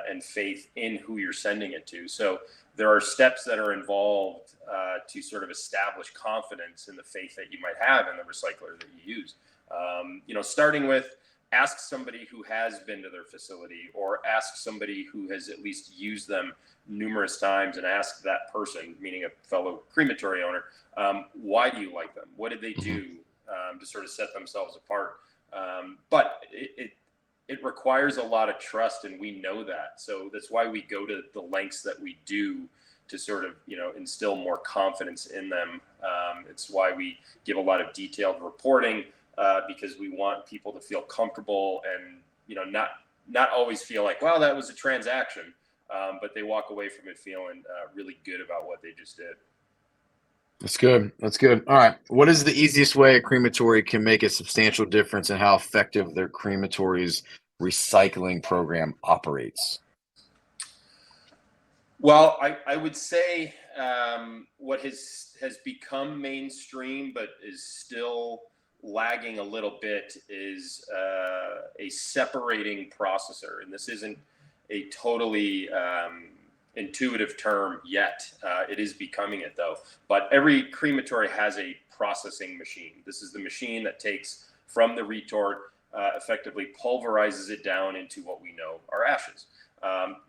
and faith in who you're sending it to. So there are steps that are involved to sort of establish confidence in the faith that you might have in the recycler that you use. Starting with, ask somebody who has been to their facility, or ask somebody who has at least used them numerous times, and ask that person, meaning a fellow crematory owner, why do you like them? What did they do to sort of set themselves apart? But it requires a lot of trust, and we know that. So that's why we go to the lengths that we do to sort of, instill more confidence in them. It's why we give a lot of detailed reporting, because we want people to feel comfortable and, not always feel like, well, that was a transaction, but they walk away from it feeling really good about what they just did. That's good. That's good. All right. What is the easiest way a crematory can make a substantial difference in how effective their crematory's recycling program operates? Well, I would say what has become mainstream but is still lagging a little bit is a separating processor. And this isn't a totally intuitive term yet. It is becoming it, though. But every crematory has a processing machine. This is the machine that takes from the retort, effectively pulverizes it down into what we know are ashes.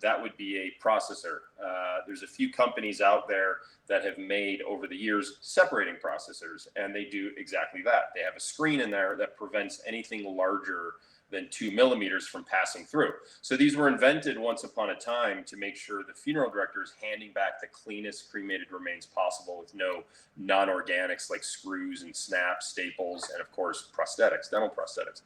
That would be a processor. There's a few companies out there that have made over the years separating processors, and they do exactly that. They have a screen in there that prevents anything larger than 2 millimeters from passing through. So these were invented once upon a time to make sure the funeral director is handing back the cleanest cremated remains possible, with no non-organics like screws and snaps, staples, and of course prosthetics, dental prosthetics.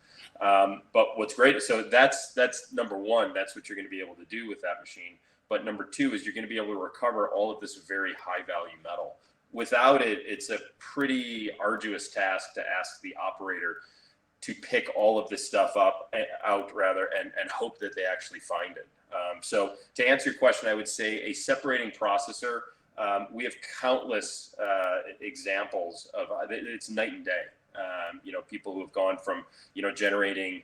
But what's great, so that's number one. That's what you're going to be able to do with that machine. But number two is you're going to be able to recover all of this very high value metal. Without it, it's a pretty arduous task to ask the operator to pick all of this stuff out and hope that they actually find it. So to answer your question, I would say a separating processor, we have countless examples of it's night and day. People who have gone from, generating,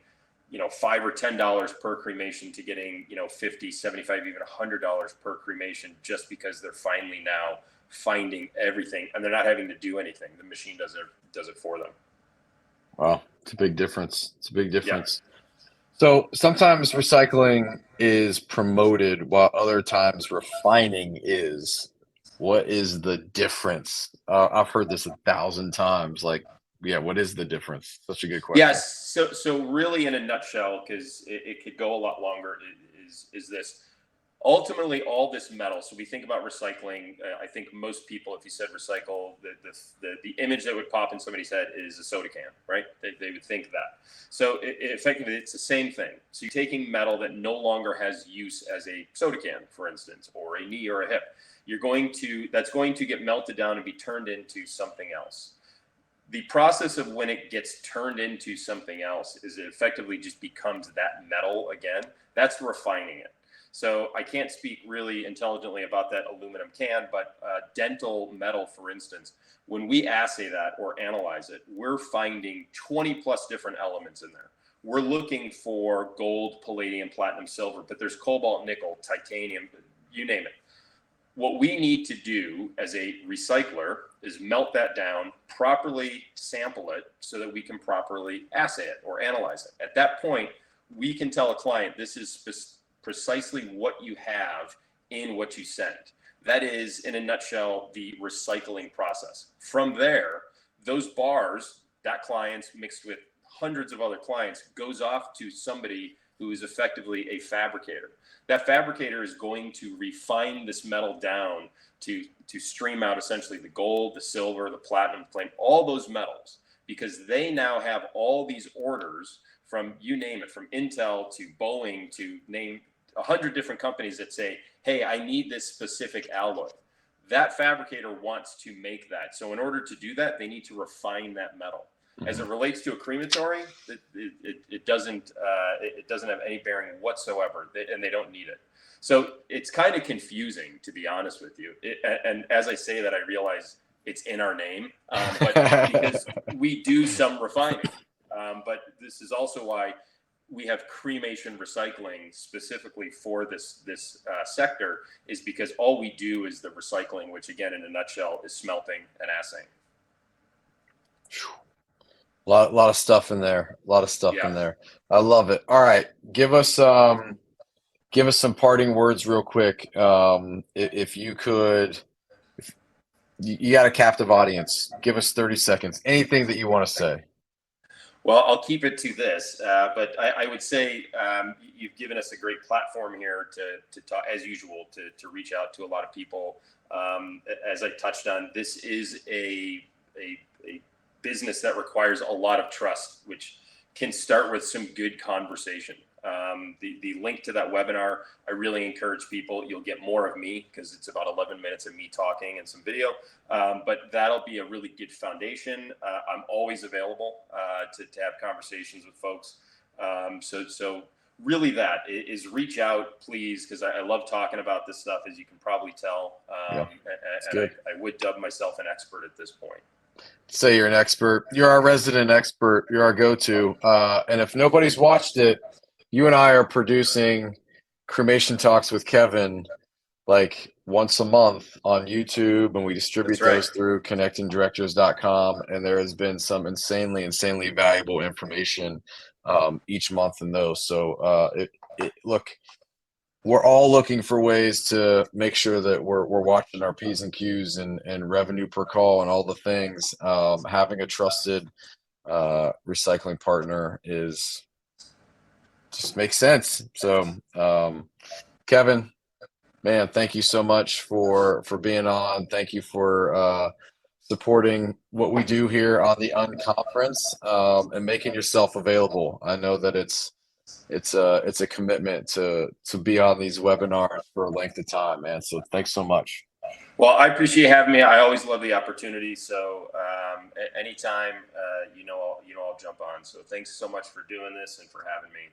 $5 or $10 per cremation to getting, $50, $75, even $100 per cremation, just because they're finally now finding everything and they're not having to do anything. The machine does it for them. Wow. It's a big difference. It's a big difference. Yeah. So sometimes recycling is promoted while other times refining is. What is the difference? I've heard this 1,000 times. Like, yeah, what is the difference? Such a good question. Yes. So really, in a nutshell, because it could go a lot longer, is this ultimately all this metal? So we think about recycling. I think most people, if you said recycle, the image that would pop in somebody's head is a soda can, right? They would think that. So effectively, it's the same thing. So you're taking metal that no longer has use as a soda can, for instance, or a knee or a hip. That's going to get melted down and be turned into something else. The process of when it gets turned into something else is it effectively just becomes that metal again. That's refining it. So I can't speak really intelligently about that aluminum can, but dental metal, for instance, when we assay that or analyze it, we're finding 20 plus different elements in there. We're looking for gold, palladium, platinum, silver, but there's cobalt, nickel, titanium, you name it. What we need to do as a recycler is melt that down, properly sample it so that we can properly assay it or analyze it. At that point, we can tell a client, this is precisely what you have in what you sent. That is, in a nutshell, the recycling process. From there, those bars, that client's mixed with hundreds of other clients, goes off to somebody who is effectively a fabricator. That fabricator is going to refine this metal down to stream out essentially the gold, the silver, the platinum, all those metals, because they now have all these orders from, you name it, from Intel to Boeing to name 100 different companies that say, hey, I need this specific alloy. That fabricator wants to make that. So in order to do that, they need to refine that metal. As it relates to a crematory, it doesn't have any bearing whatsoever, and they don't need it. So it's kind of confusing, to be honest with you. And as I say that, I realize it's in our name, but because we do some refining. But this is also why we have cremation recycling specifically for this sector, is because all we do is the recycling, which again, in a nutshell, is smelting and assaying. A lot of stuff in there. A lot of stuff in there. I love it. All right, give us some parting words real quick. If you could, you got a captive audience. Give us 30 seconds. Anything that you want to say. Well, I'll keep it to this, but I would say you've given us a great platform here to talk, as usual, to reach out to a lot of people. As I touched on, this is a business that requires a lot of trust, which can start with some good conversation. The link to that webinar, I really encourage people. You'll get more of me because it's about 11 minutes of me talking and some video, but that'll be a really good foundation. I'm always available to have conversations with folks. So really that is reach out, please, because I love talking about this stuff, as you can probably tell. And I would dub myself an expert at this point. Say you're an expert. You're our resident expert. You're our go-to. And if nobody's watched it, you and I are producing Cremation Talks with Kevin like once a month on YouTube, and we distribute those through connectingdirectors.com. And there has been some insanely valuable information each month in those. So look, we're all looking for ways to make sure that we're watching our P's and Q's and revenue per call and all the things. Having a trusted recycling partner just makes sense. So Kevin, man, thank you so much for being on. Thank you for supporting what we do here on the Unconference, and making yourself available. I know that it's a commitment to be on these webinars for a length of time, man. So thanks so much. Well, I appreciate having me. I always love the opportunity. So anytime, I'll jump on. So thanks so much for doing this and for having me.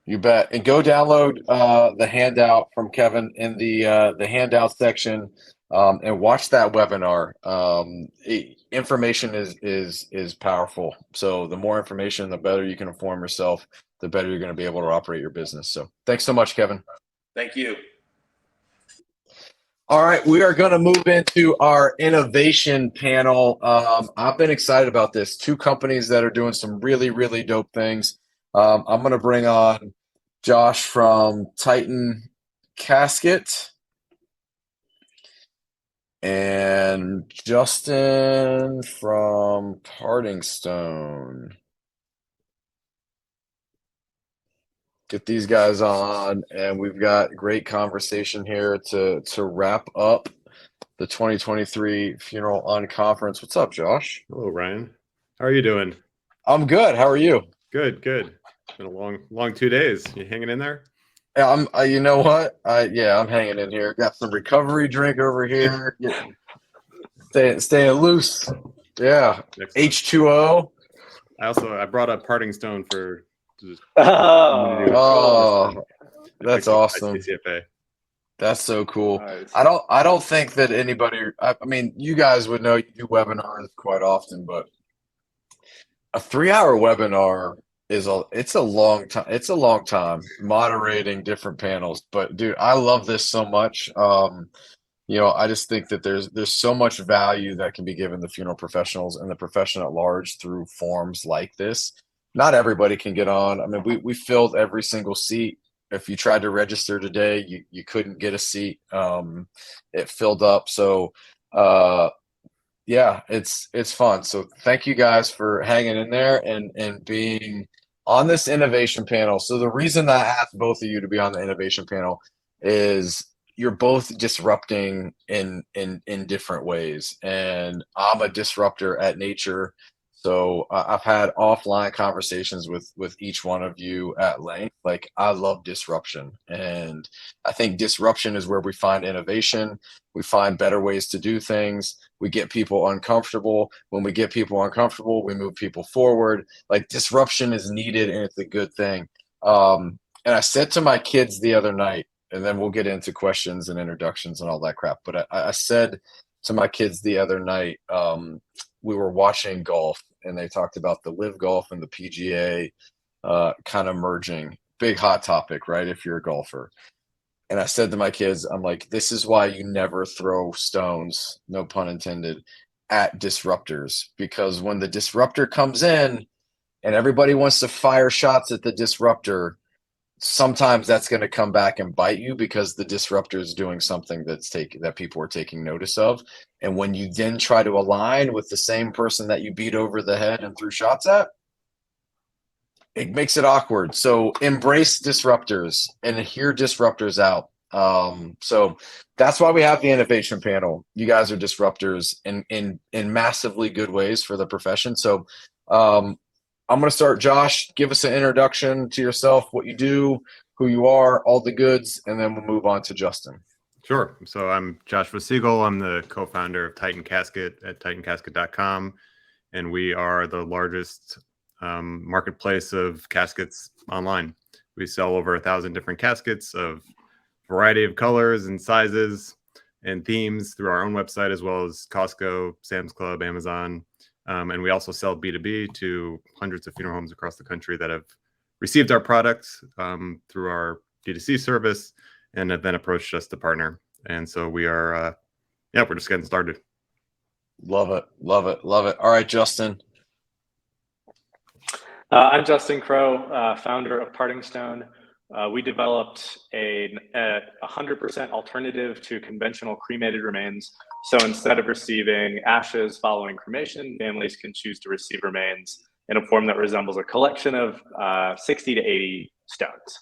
You bet. And go download the handout from Kevin in the handout section, and watch that webinar. Information is powerful. So the more information, the better you can inform yourself, the better you're going to be able to operate your business. So thanks so much, Kevin. Thank you. All right, we are going to move into our innovation panel. I've been excited about this. 2 companies that are doing some really dope things. I'm going to bring on Josh from Titan Casket and Justin from Parting Stone. Get these guys on, and we've got great conversation here to wrap up the 2023 Funeral Unconference. What's up, Josh? Hello, Ryan. How are you doing? I'm good. How are you? Good. It's been a long 2 days. You hanging in there? Yeah, I'm. You know what? I'm hanging in here. Got some recovery drink over here. Staying loose. Yeah. Excellent. H2O. I brought a Parting Stone for. That's awesome. CCFA. That's so cool. Nice. I don't think that anybody. I mean, you guys would know you do webinars quite often, but a 3-hour webinar it's a long time. It's a long time moderating different panels. But dude, I love this so much. I just think that there's so much value that can be given the funeral professionals and the profession at large through forums like this. Not everybody can get on. I mean, we filled every single seat. If you tried to register today, you couldn't get a seat. It filled up. So it's fun. So thank you guys for hanging in there and being on this innovation panel. So the reason that I asked both of you to be on the innovation panel is you're both disrupting in different ways, and I'm a disruptor at nature. So I've had offline conversations with each one of you at length. Like, I love disruption, and I think disruption is where we find innovation. We find better ways to do things. We get people uncomfortable. When we get people uncomfortable, we move people forward. Like, disruption is needed, and it's a good thing. And I said to my kids the other night, and then we'll get into questions and introductions and all that crap. But I said to my kids the other night, we were watching golf, and they talked about the live golf and the PGA kind of merging. Big hot topic, right? If you're a golfer. And I said to my kids, I'm like, this is why you never throw stones, no pun intended, at disruptors. Because when the disruptor comes in and everybody wants to fire shots at the disruptor, sometimes that's going to come back and bite you, because the disruptor is doing something that people are taking notice of. And when you then try to align with the same person that you beat over the head and threw shots at, it makes it awkward. So embrace disruptors and hear disruptors out. So that's why we have the innovation panel. You guys are disruptors in massively good ways for the profession. So I'm going to start. Josh, give us an introduction to yourself, what you do, who you are, all the goods, and then we'll move on to Justin. Sure. So I'm Joshua Siegel. I'm the co-founder of Titan Casket at titancasket.com, and we are the largest marketplace of caskets online. We sell over 1,000 different caskets of a variety of colors and sizes and themes through our own website, as well as Costco, Sam's Club, Amazon. And we also sell B2B to hundreds of funeral homes across the country that have received our products through our D2C service and have then approached us to partner. And so we are, we're just getting started. Love it. All right, Justin. I'm Justin Crow, founder of Parting Stone. We developed a 100% alternative to conventional cremated remains. So instead of receiving ashes following cremation, families can choose to receive remains in a form that resembles a collection of 60 to 80 stones.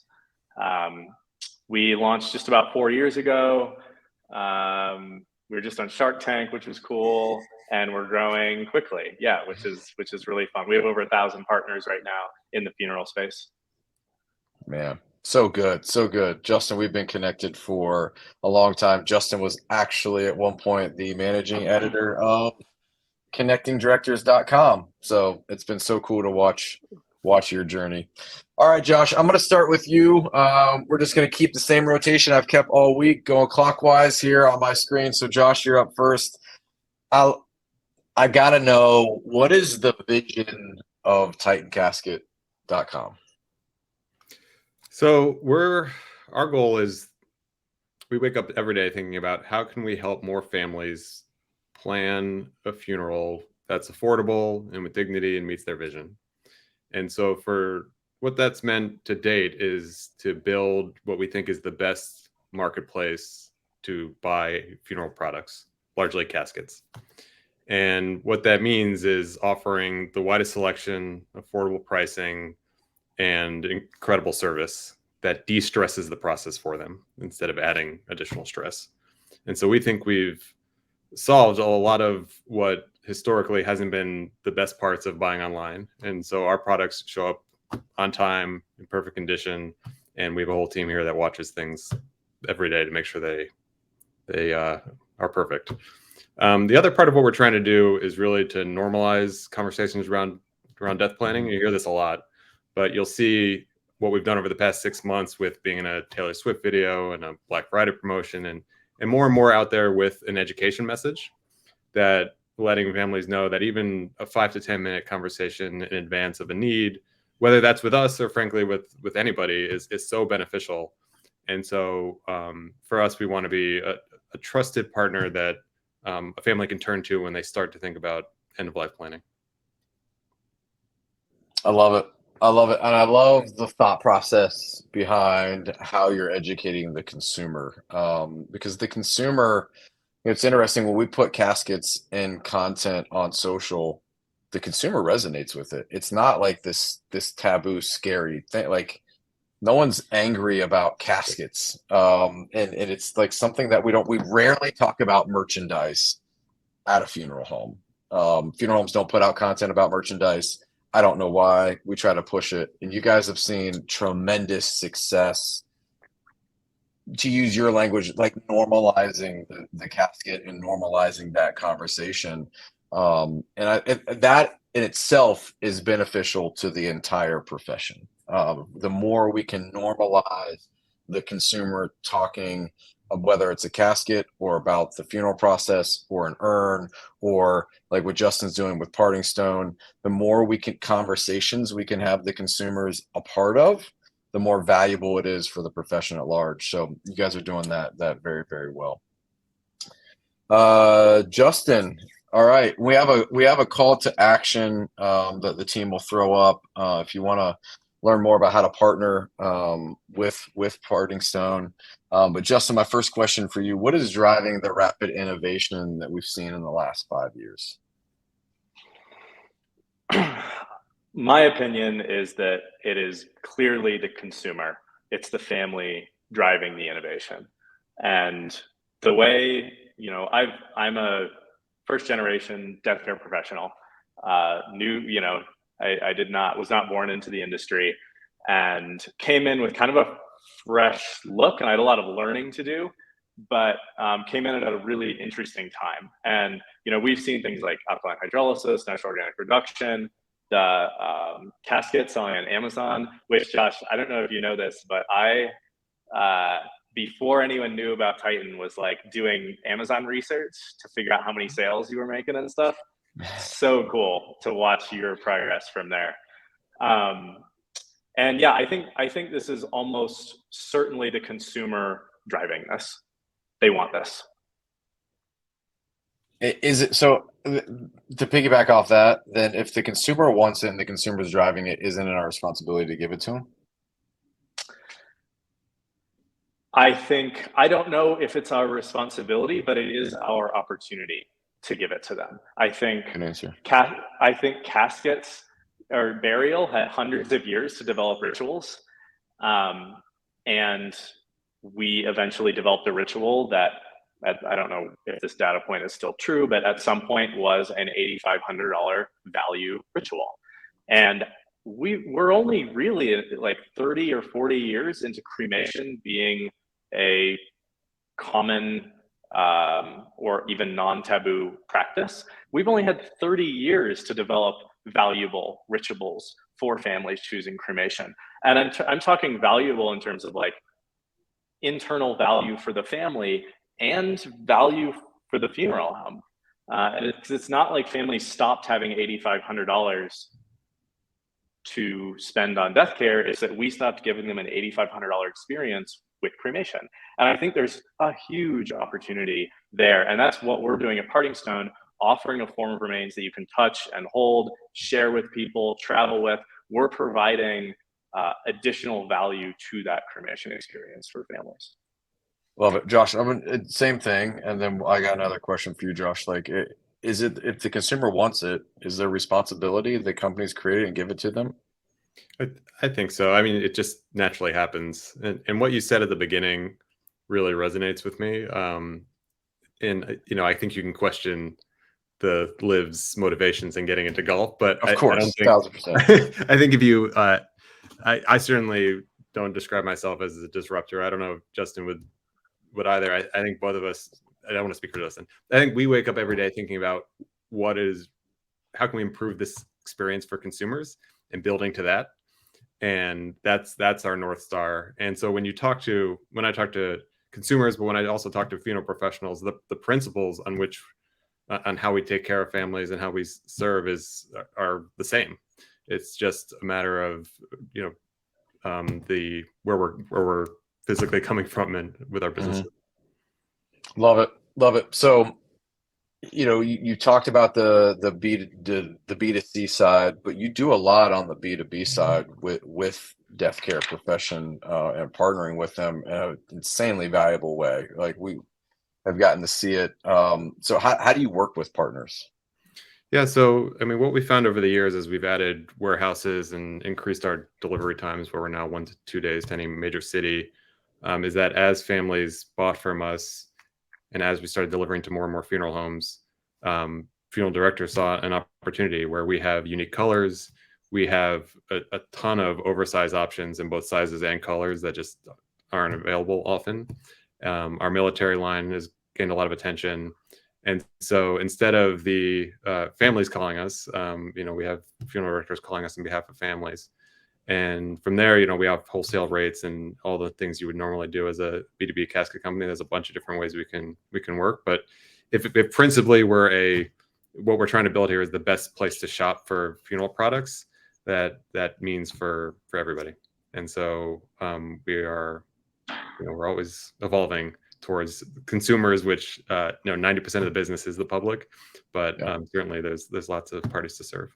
We launched just about 4 years ago. We were just on Shark Tank, which was cool, and we're growing quickly. Yeah, which is really fun. We have over 1,000 partners right now in the funeral space. Man, so good. Justin, we've been connected for a long time. Justin was actually at one point the managing editor of connectingdirectors.com. So it's been so cool to watch your journey. All right, Josh, I'm going to start with you. We're just going to keep the same rotation I've kept all week, going clockwise here on my screen. So Josh, you're up first. I got to know, what is the vision of titancasket.com? So our goal is, we wake up every day thinking about how can we help more families plan a funeral that's affordable and with dignity and meets their vision. And so for what that's meant to date is to build what we think is the best marketplace to buy funeral products largely caskets. And what that means is offering the widest selection, affordable pricing, and incredible service that de-stresses the process for them instead of adding additional stress. And so we think we've solved a lot of what historically hasn't been the best parts of buying online. And so our products show up on time, in perfect condition, and we have a whole team here that watches things every day to make sure they are perfect. The other part of what we're trying to do is really to normalize conversations around death planning. You hear this a lot, but you'll see what we've done over the past 6 months with being in a Taylor Swift video and a Black Friday promotion, and more out there with an education message that letting families know that even a 5 to 10 minute conversation in advance of a need, whether that's with us or frankly with anybody, is so beneficial. And so for us, we want to be a trusted partner that a family can turn to when they start to think about end of life planning. I love it. I love it. And I love the thought process behind how you're educating the consumer. Because the consumer, it's interesting when we put caskets and content on social, the consumer resonates with it. It's not like this taboo, scary thing. Like no one's angry about caskets. And it's like something that we rarely talk about merchandise at a funeral home. Funeral homes don't put out content about merchandise. I don't know why. We try to push it. And you guys have seen tremendous success, to use your language, like normalizing the casket and normalizing that conversation. That in itself is beneficial to the entire profession. The more we can normalize the consumer talking, whether it's a casket or about the funeral process or an urn or like what Justin's doing with Parting Stone, the more conversations we can have the consumers a part of, the more valuable it is for the profession at large. So you guys are doing that very, very well. Justin, all right, we have a call to action that the team will throw up if you want to learn more about how to partner with Parting Stone. But Justin, my first question for you: what is driving the rapid innovation that we've seen in the last 5 years? My opinion is that it is clearly the consumer. It's the family driving the innovation. And the way, I'm a first generation death care professional. Was not born into the industry and came in with kind of a fresh look, and I had a lot of learning to do, but came in at a really interesting time. And, we've seen things like alkaline hydrolysis, natural organic reduction, the casket selling on Amazon, which, Josh, I don't know if you know this, but I, before anyone knew about Titan, was like doing Amazon research to figure out how many sales you were making and stuff. So cool to watch your progress from there. And yeah, I think this is almost certainly the consumer driving this. They want this. Is it so? To piggyback off that, then if the consumer wants it and the consumer is driving it, isn't it our responsibility to give it to them? I don't know if it's our responsibility, but it is our opportunity to give it to them. I think Good answer. I think caskets or burial had hundreds of years to develop rituals. And we eventually developed a ritual that, I don't know if this data point is still true, but at some point was an $8,500 value ritual. And we're only really like 30 or 40 years into cremation being a common or even non-taboo practice. We've only had 30 years to develop valuable rituals for families choosing cremation. And I'm talking valuable in terms of like internal value for the family and value for the funeral home. And it's not like families stopped having $8,500 to spend on death care. It's that we stopped giving them an $8,500 experience with cremation. And I think there's a huge opportunity there. And that's what we're doing at Parting Stone, offering a form of remains that you can touch and hold, share with people, travel with. We're providing additional value to that cremation experience for families. Love it, Josh. Same thing, and then I got another question for you, Josh. Like, is it if the consumer wants it, is their responsibility the companies create it and give it to them? I think so. I mean, it just naturally happens. And what you said at the beginning really resonates with me. And I think you can question the Liv's motivations in getting into golf, but Of I don't course, think 1000%. I think if you I certainly don't describe myself as a disruptor. I don't know if Justin would either. I think both of us, I don't want to speak for Justin. I think we wake up every day thinking about how can we improve this experience for consumers and building to that. And that's our North Star. And so when I talk to consumers, but when I also talk to funeral professionals, the principles on how we take care of families and how we serve are the same. It's just a matter of where we're physically coming from and with our business. Love it. So, you talked about the B2C side, but you do a lot on the B2B side with death care profession and partnering with them in an insanely valuable way. Like we have gotten to see it. So how do you work with partners? Yeah, so I mean, what we found over the years is we've added warehouses and increased our delivery times, where we're now 1 to 2 days to any major city. Is that as families bought from us, and as we started delivering to more and more funeral homes, funeral directors saw an opportunity where we have unique colors. We have a ton of oversized options in both sizes and colors that just aren't available often. Our military line has gained a lot of attention. And so instead of the families calling us, we have funeral directors calling us on behalf of families. And from there, we have wholesale rates and all the things you would normally do as a B2B casket company. There's a bunch of different ways we can work. But if principally what we're trying to build here is the best place to shop for funeral products, that means for everybody. And so we're always evolving towards consumers, which 90% of the business is the public, but certainly there's lots of parties to serve.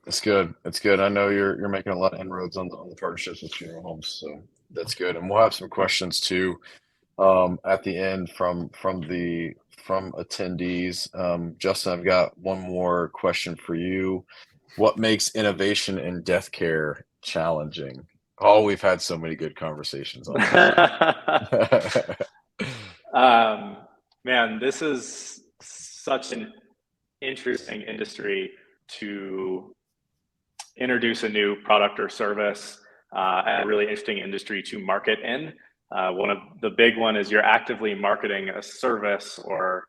That's good. That's good. I know you're making a lot of inroads on the partnerships with funeral homes, so that's good. And we'll have some questions too at the end from attendees. Justin, I've got one more question for you. What makes innovation in death care challenging? Oh, we've had so many good conversations on that. Man, this is such an interesting industry to introduce a new product or service, and a really interesting industry to market in. One of the big one is you're actively marketing a service or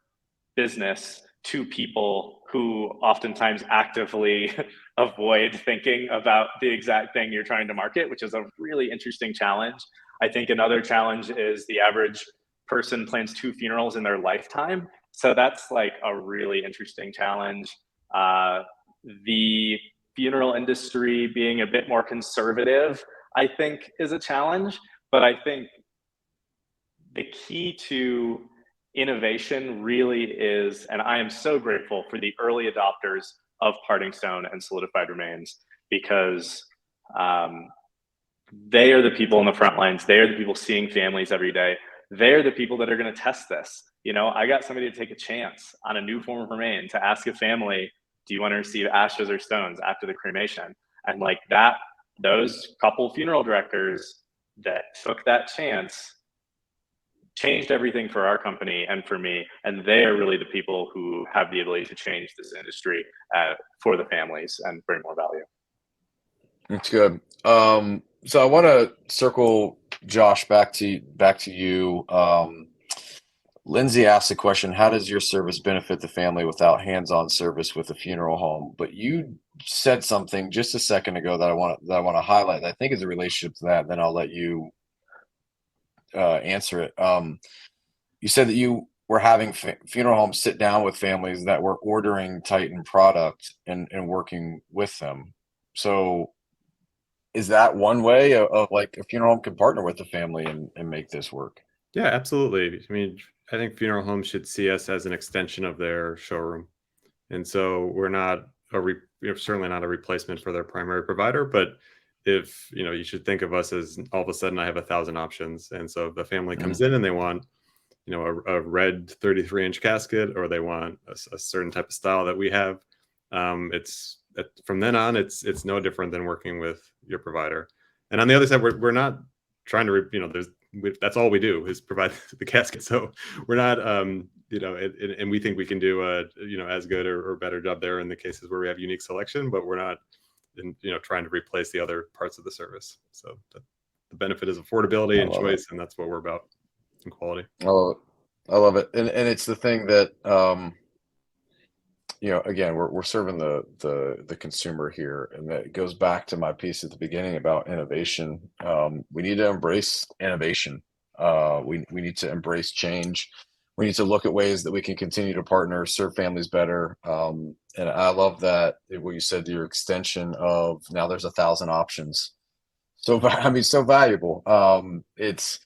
business to people who oftentimes actively avoid thinking about the exact thing you're trying to market, which is a really interesting challenge. I think another challenge is the average person plans 2 funerals in their lifetime. So that's like a really interesting challenge. The funeral industry being a bit more conservative, I think, is a challenge. But I think the key to innovation really is, and I am so grateful for the early adopters of Parting Stone and Solidified Remains, because they are the people in the front lines. They are the people seeing families every day. They're the people that are going to test this. I got somebody to take a chance on a new form of remain, to ask a family, do you want to receive ashes or stones after the cremation? And like that, those couple funeral directors that took that chance changed everything for our company and for me. And they are really the people who have the ability to change this industry for the families and bring more value. That's good. So I want to circle, Josh, back to you. Lindsay asked the question, how does your service benefit the family without hands-on service with a funeral home? But you said something just a second ago that I want to highlight that I think is a relationship to that. Then I'll let you answer it. You said that you were having funeral homes sit down with families that were ordering Titan product and working with them. So is that one way of like a funeral home can partner with the family and make this work? Yeah, absolutely. I mean, I think funeral homes should see us as an extension of their showroom. And so we're not certainly not a replacement for their primary provider, but if, you should think of us as all of a sudden I have 1,000 options. And so if the family comes in and they want, a red 33-inch casket, or they want a certain type of style that we have, from then on, it's no different than working with your provider. And on the other side, we're not trying to, that's all we do is provide the casket. So we're not, and we think we can do as good or better job there in the cases where we have unique selection, but we're not, trying to replace the other parts of the service. So the benefit is affordability and choice, and that's what we're about, and quality. I love it. And it's the thing that, again, we're serving the consumer here, and that goes back to my piece at the beginning about innovation. We need to embrace innovation. We need to embrace change. We need to look at ways that we can continue to partner, serve families better. And I love that what you said, your extension of now there's 1,000 options. So, so valuable. It's,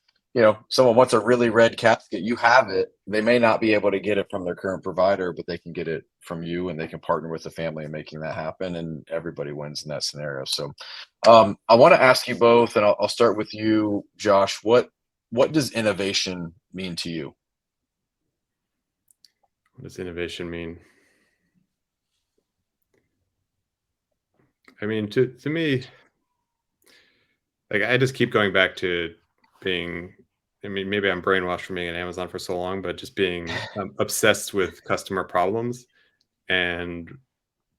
someone wants a really red casket, you have it. They may not be able to get it from their current provider, but they can get it from you, and they can partner with the family in making that happen, and everybody wins in that scenario. So I want to ask you both, and I'll start with you, Josh. What does innovation mean to you? What does innovation mean? I mean, to me, like, I just keep going back to being, maybe I'm brainwashed from being at Amazon for so long, but just being obsessed with customer problems and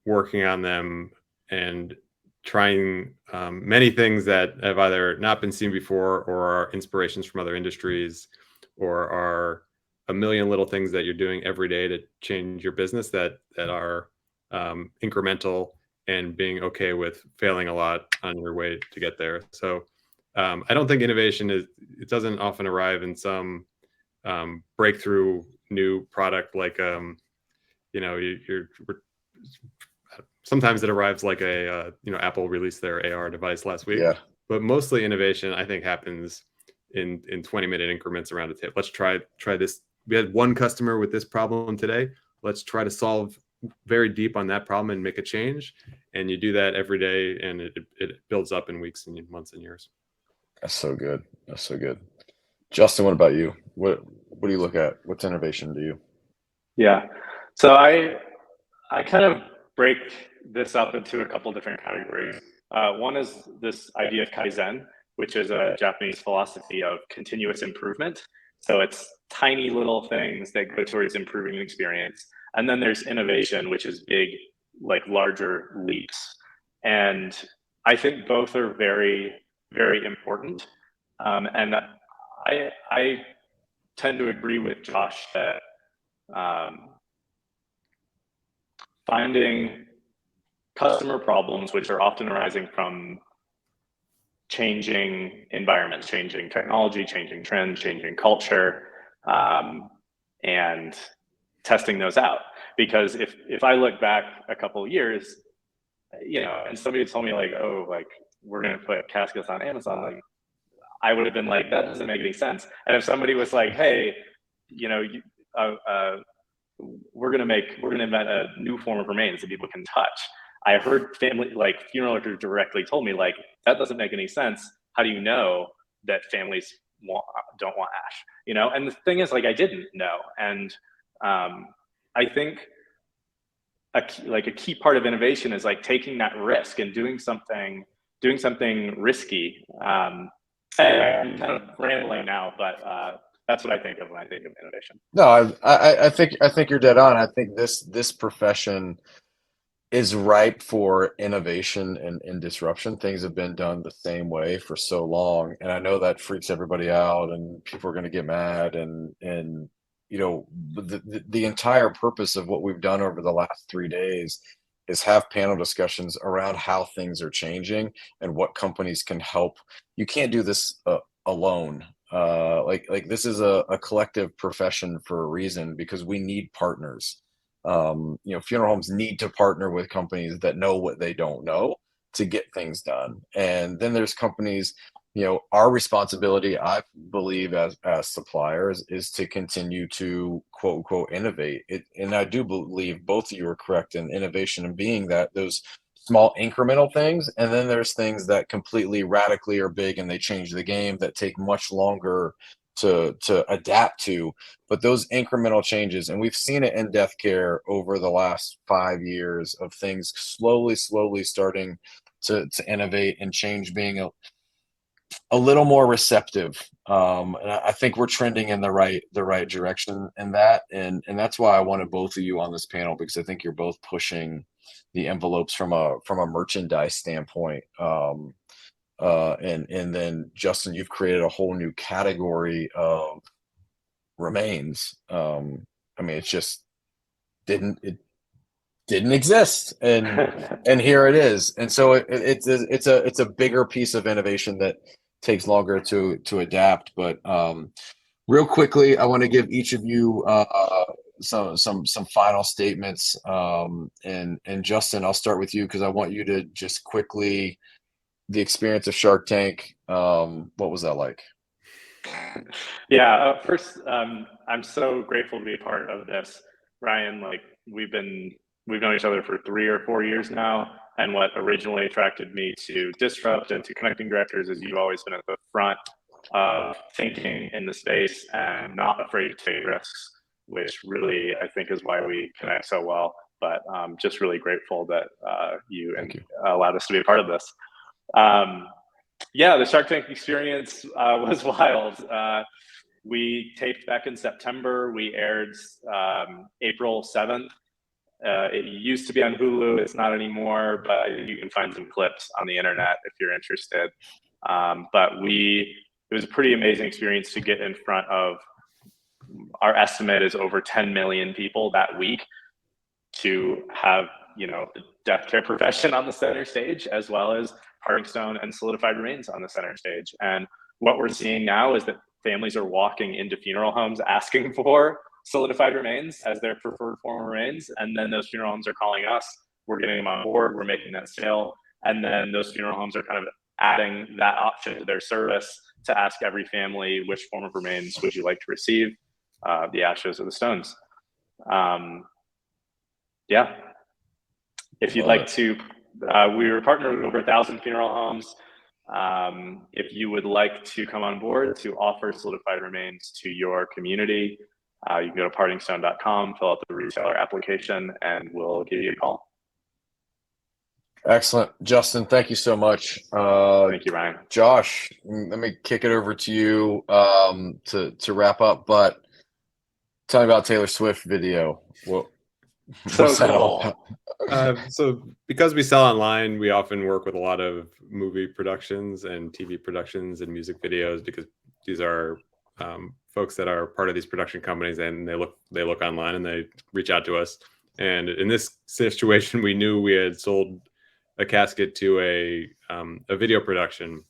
working on them and trying many things that have either not been seen before, or are inspirations from other industries, or are a million little things that you're doing every day to change your business that are incremental, and being okay with failing a lot on your way to get there. So I don't think innovation it doesn't often arrive in some breakthrough new product, like, sometimes it arrives like Apple released their AR device last week. Yeah. But mostly innovation, I think, happens in 20-minute increments around the table. Let's try this. We had one customer with this problem today. Let's try to solve very deep on that problem and make a change. And you do that every day, and it builds up in weeks and months and years. That's so good. That's so good. Justin, what about you? What do you look at? What's innovation to you? Yeah. So I kind of break this up into a couple different categories. One is this idea of Kaizen, which is a Japanese philosophy of continuous improvement. So it's tiny little things that go towards improving the experience. And then there's innovation, which is big, like larger leaps. And I think both are very, very important. And I tend to agree with Josh that finding customer problems, which are often arising from changing environments, changing technology, changing trends, changing culture, and testing those out. Because if I look back a couple of years, and somebody told me like, oh, like we're going to put caskets on Amazon, like I would have been like, that doesn't make any sense. And if somebody was like, hey, we're going to invent a new form of remains that people can touch. I heard funeral workers directly told me like, that doesn't make any sense. How do you know that families don't want ash? And the thing is, like, I didn't know. And I think a key part of innovation is like taking that risk and doing something risky. I'm kind of rambling now, but that's what I think of when I think of innovation. No, I think you're dead on. I think this profession is ripe for innovation and disruption. Things have been done the same way for so long, and I know that freaks everybody out, and people are going to get mad. And the entire purpose of what we've done over the last 3 days is have panel discussions around how things are changing and what companies can help. You can't do this alone. Like this is a collective profession for a reason, because we need partners. Funeral homes need to partner with companies that know what they don't know to get things done. And then there's companies, our responsibility, I believe, as suppliers, is to continue to quote unquote innovate it. And I do believe both of you are correct in innovation and being that those small incremental things, and then there's things that completely radically are big and they change the game that take much longer to adapt to. But those incremental changes, and we've seen it in death care over the last 5 years of things slowly starting to innovate and change, being a little more receptive. And I think we're trending in the right direction in that, and that's why I wanted both of you on this panel, because I think you're both pushing the envelopes from a merchandise standpoint. And then Justin, you've created a whole new category of remains. I mean, it just didn't exist, and here it is. And so it's a bigger piece of innovation that takes longer to adapt. But real quickly, I want to give each of you some final statements. And Justin, I'll start with you because I want you to just quickly, the experience of Shark Tank. What was that like? Yeah, first, I'm so grateful to be a part of this, Ryan. Like we've known each other for 3 or 4 years now, and what originally attracted me to Disrupt and to Connecting Directors is you've always been at the front of thinking in the space and not afraid to take risks, which really I think is why we connect so well. But just really grateful that you allowed us to be a part of this. Yeah, the Shark Tank experience was wild. We taped back in September. We aired April 7th. It used to be on Hulu. It's not anymore, but you can find some clips on the internet if you're interested. But it was a pretty amazing experience to get in front of, our estimate is over 10 million people that week, to have, the death care profession on the center stage, as well as Parting Stone and Solidified Remains on the center stage. And what we're seeing now is that families are walking into funeral homes asking for Solidified Remains as their preferred form of remains, and then those funeral homes are calling us. We're getting them on board. We're making that sale, and then those funeral homes are kind of adding that option to their service to ask every family, which form of remains would you like to receive, the ashes or the stones. Yeah, if you'd like to, we were partnered with over 1,000 funeral homes. If you would like to come on board to offer Solidified Remains to your community, you can go to partingstone.com, fill out the retailer application, and we'll give you a call. Excellent. Justin, thank you so much. Thank you, Ryan. Josh, let me kick it over to you to wrap up, but tell me about Taylor Swift video. What's that all about? So because we sell online, we often work with a lot of movie productions and TV productions and music videos, because these are folks that are part of these production companies, and they look online and they reach out to us. And in this situation, we knew we had sold a casket to a video production,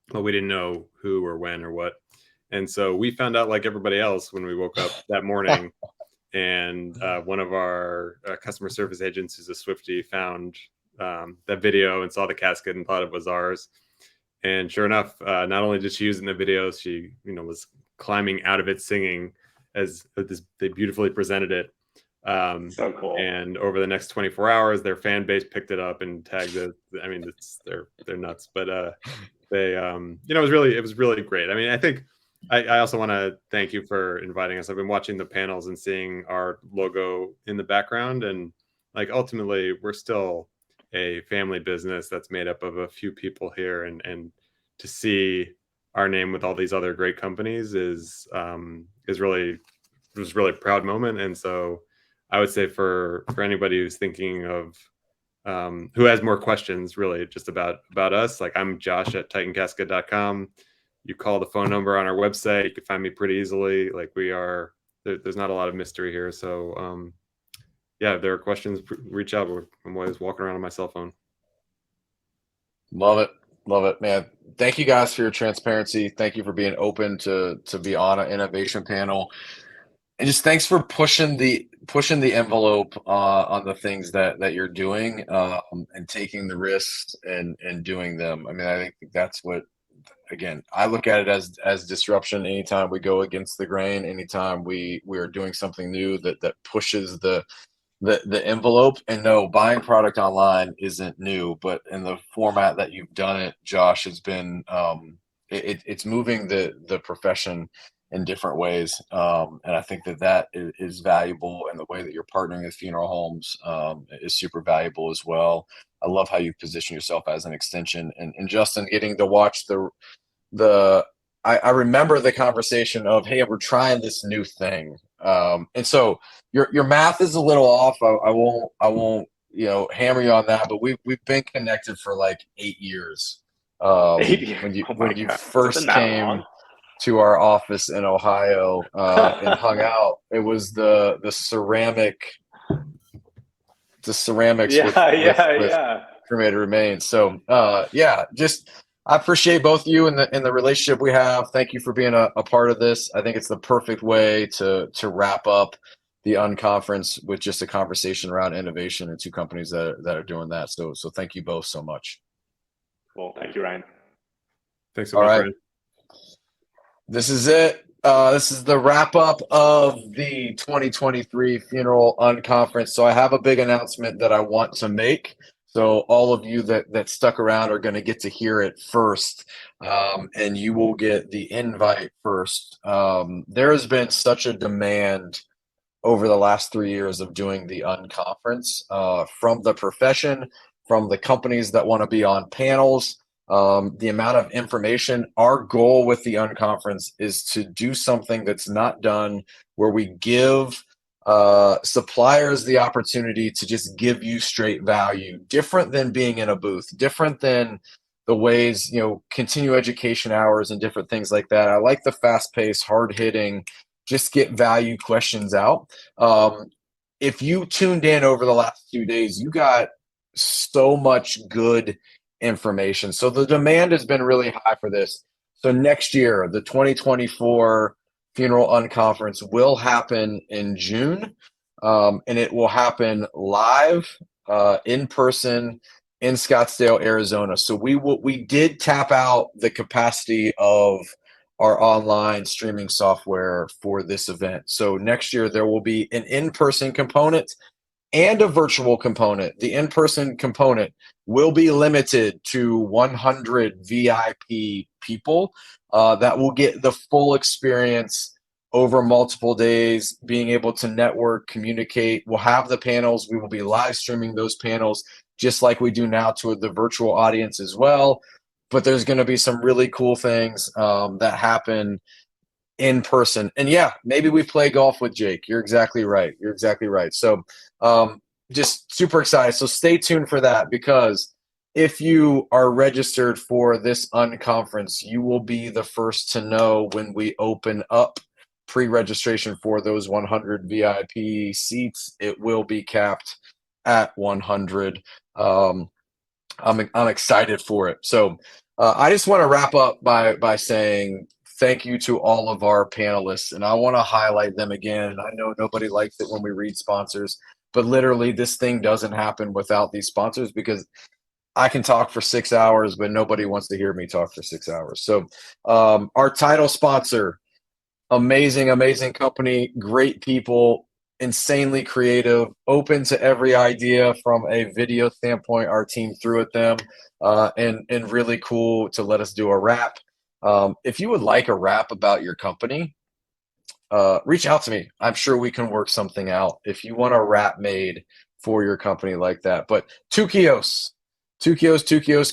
but we didn't know who or when or what. And so we found out like everybody else when we woke up that morning. And one of our customer service agents, who's a Swiftie, found that video and saw the casket and thought it was ours. And sure enough, not only did she use it in the video, she was climbing out of it singing as they beautifully presented it. So cool. And over the next 24 hours, their fan base picked it up and tagged it. I mean, they're nuts, but it was really great. I mean, I think I also want to thank you for inviting us. I've been watching the panels and seeing our logo in the background, and like ultimately we're still a family business that's made up of a few people here, and to see our name with all these other great companies was really a proud moment. And so I would say for anybody who's thinking of who has more questions really just about us, like I'm Josh at TitanCasket.com. You call the phone number on our website, you can find me pretty easily. Like there's not a lot of mystery here. So yeah, if there are questions, reach out. I'm always walking around on my cell phone. Love it, man. Thank you guys for your transparency. Thank you for being open to be on an innovation panel. And just thanks for pushing the envelope on the things that you're doing and taking the risks and doing them. I mean, I think that's what, again, I look at it as disruption. Anytime we go against the grain, anytime we are doing something new that pushes the the envelope. And no, buying product online isn't new, but in the format that you've done it, Josh, has been it's moving the profession in different ways, and I think that is valuable, and the way that you're partnering with funeral homes is super valuable as well. I love how you position yourself as an extension, and Justin, getting to watch the I remember the conversation of, hey, we're trying this new thing, and so your math is a little off. I won't hammer you on that, but we've been connected for like 8 years. 8 years. Oh my When you God. Has it first been that came long? to our office in Ohio and hung out, it was the ceramics Yeah, with yeah. cremated remains. So yeah, just I appreciate both you and the relationship we have. Thank you for being a part of this. I think it's the perfect way to wrap up the unconference with just a conversation around innovation and two companies that are doing that. So thank you both so much. Cool. Thank you, Ryan. Thanks so All much, right. Ryan. This is it. This is the wrap up of the 2023 Funeral Unconference. So I have a big announcement that I want to make. So all of you that stuck around are going to get to hear it first, and you will get the invite first. There has been such a demand over the last 3 years of doing the unconference from the profession, from the companies that want to be on panels. The amount of information. Our goal with the unconference is to do something that's not done, where we give suppliers the opportunity to just give you straight value, different than being in a booth, different than the ways, continue education hours and different things like that. I like the fast paced, hard hitting, just get value questions out. If you tuned in over the last 2 days, you got so much good information. So the demand has been really high for this. So next year, the 2024 Funeral Unconference will happen in June, and it will happen live, in person, in Scottsdale, Arizona. So we did tap out the capacity of our online streaming software for this event. So next year there will be an in-person component and a virtual component. The in-person component will be limited to 100 VIP people that will get the full experience over multiple days, being able to network, communicate. We'll have the panels. We will be live streaming those panels just like we do now to the virtual audience as well. But there's going to be some really cool things that happen in person. And yeah, maybe we play golf with Jake. You're exactly right. So just super excited. So stay tuned for that, because if you are registered for this unconference, you will be the first to know when we open up pre-registration for those 100 VIP seats. It will be capped at 100. I'm excited for it. So I just want to wrap up by saying thank you to all of our panelists, and I want to highlight them again. I know nobody likes it when we read sponsors, but literally this thing doesn't happen without these sponsors, because I can talk for 6 hours, but nobody wants to hear me talk for 6 hours. So our title sponsor, amazing company, great people, insanely creative, open to every idea from a video standpoint. Our team threw at them, and really cool to let us do a wrap. If you would like a wrap about your company, reach out to me. I'm sure we can work something out if you want a wrap made for your company like that. But Tukios,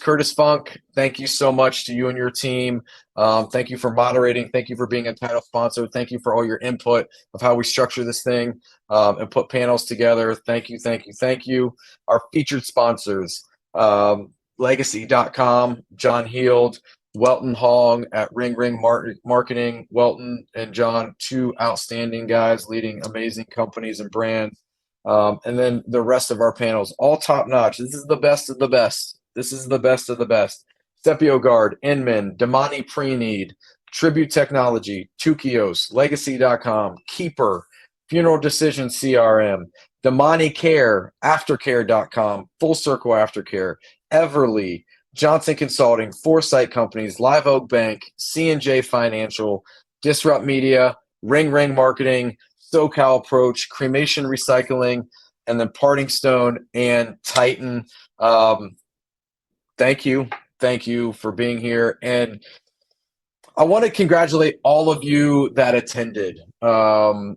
Curtis Funk, thank you so much to you and your team. Thank you for moderating. Thank you for being a title sponsor. Thank you for all your input of how we structure this thing and put panels together. Thank you. Our featured sponsors, Legacy.com, John Heald, Welton Hong at RingRing Marketing. Welton and John, two outstanding guys leading amazing companies and brands. And then the rest of our panels, all top notch. This is the best of the best. Stepio Guard, Inman, Damani Preneed, Tribute Technology, Tukios, Legacy.com, Keeper, Funeral Decision CRM, Damani Care, Aftercare.com, Full Circle Aftercare, Everly, Johnson Consulting, Foresight Companies, Live Oak Bank, C&J Financial, Disrupt Media, RingRing Marketing, SoCal Approach, Cremation Recycling, and then Parting Stone and Titan. Thank you for being here, and I want to congratulate all of you that attended.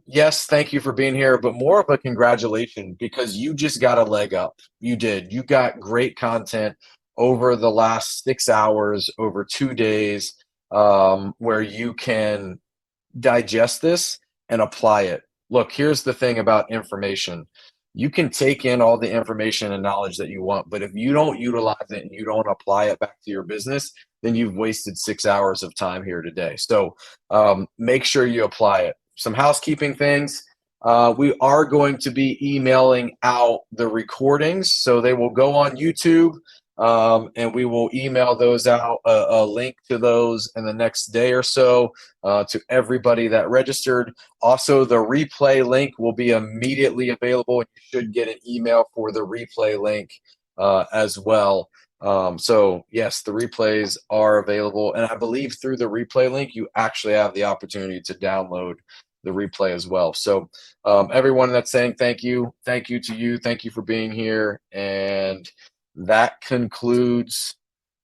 Yes, thank you for being here, but more of a congratulation because you just got a leg up. You did. You got great content over the last 6 hours, over 2 days, where you can digest this and apply it. Look, here's the thing about information. You can take in all the information and knowledge that you want, but if you don't utilize it and you don't apply it back to your business, then you've wasted 6 hours of time here today. So make sure you apply it. Some housekeeping things. We are going to be emailing out the recordings, so they will go on YouTube, and we will email those out, a link to those in the next day or so to everybody that registered. Also, the replay link will be immediately available. You should get an email for the replay link as well. So yes, the replays are available, and I believe through the replay link, you actually have the opportunity to download the replay as well. So everyone that's saying thank you to you, thank you for being here, and that concludes,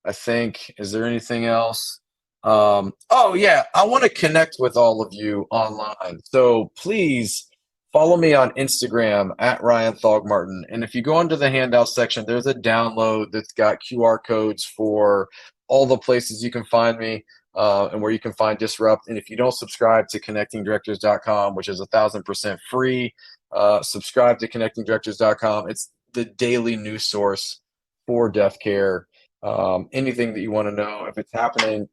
I think. Is there anything else? Oh yeah, I want to connect with all of you online. So please follow me on Instagram at Ryan Thogmartin. And if you go into the handout section, there's a download that's got QR codes for all the places you can find me and where you can find Disrupt. And if you don't subscribe to connectingdirectors.com, which is 1,000% free, subscribe to connectingdirectors.com. It's the daily news source for death care. Anything that you want to know, if it's happening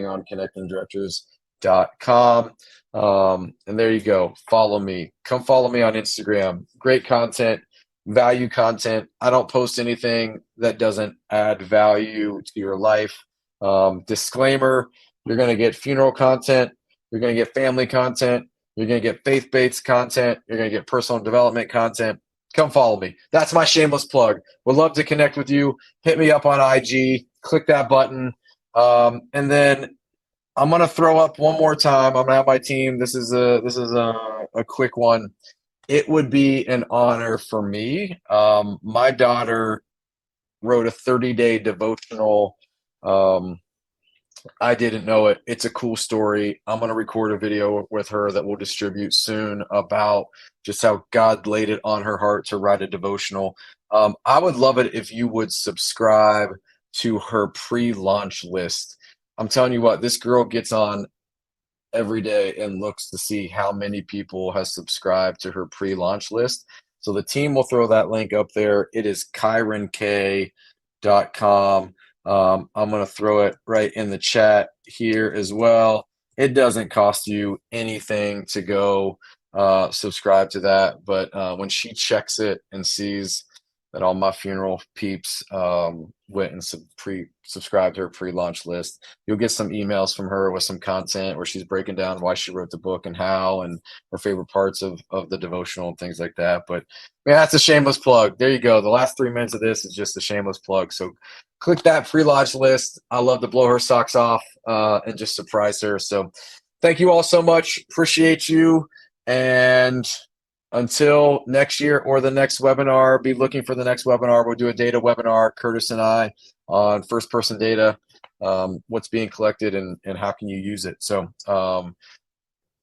on connectingdirectors.com. And there you go. Follow me. Come follow me on Instagram. Great content, value content. I don't post anything that doesn't add value to your life. Disclaimer, you're going to get funeral content. You're going to get family content. You're going to get faith-based content. You're going to get personal development content. Come follow me. That's my shameless plug. Would love to connect with you. Hit me up on IG. Click that button. And then I'm gonna throw up one more time. I'm gonna have my team. This is a quick one. It would be an honor for me. My daughter wrote a 30-day devotional. I didn't know it. It's a cool story. I'm going to record a video with her that we'll distribute soon about just how God laid it on her heart to write a devotional. I would love it if you would subscribe to her pre-launch list. I'm telling you what, this girl gets on every day and looks to see how many people has subscribed to her pre-launch list. So the team will throw that link up there. It is KyronK.com. I'm going to throw it right in the chat here as well. It doesn't cost you anything to go subscribe to that. But when she checks it and sees that all my funeral peeps went and subscribed to her pre-launch list, you'll get some emails from her with some content where she's breaking down why she wrote the book and how, and her favorite parts of the devotional and things like that. But man, that's a shameless plug. There you go. The last 3 minutes of this is just a shameless plug. So click that pre-launch list. I love to blow her socks off and just surprise her. So thank you all so much. Appreciate you. And until next year or the next webinar, be looking for the next webinar. We'll do a data webinar, Curtis and I, on first-person data, what's being collected and how can you use it. So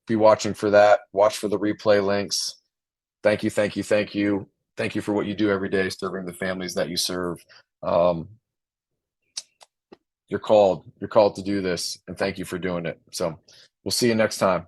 be watching for that. Watch for the replay links. Thank you, thank you, thank you. Thank you for what you do every day, serving the families that you serve. You're called to do this, and thank you for doing it. So we'll see you next time.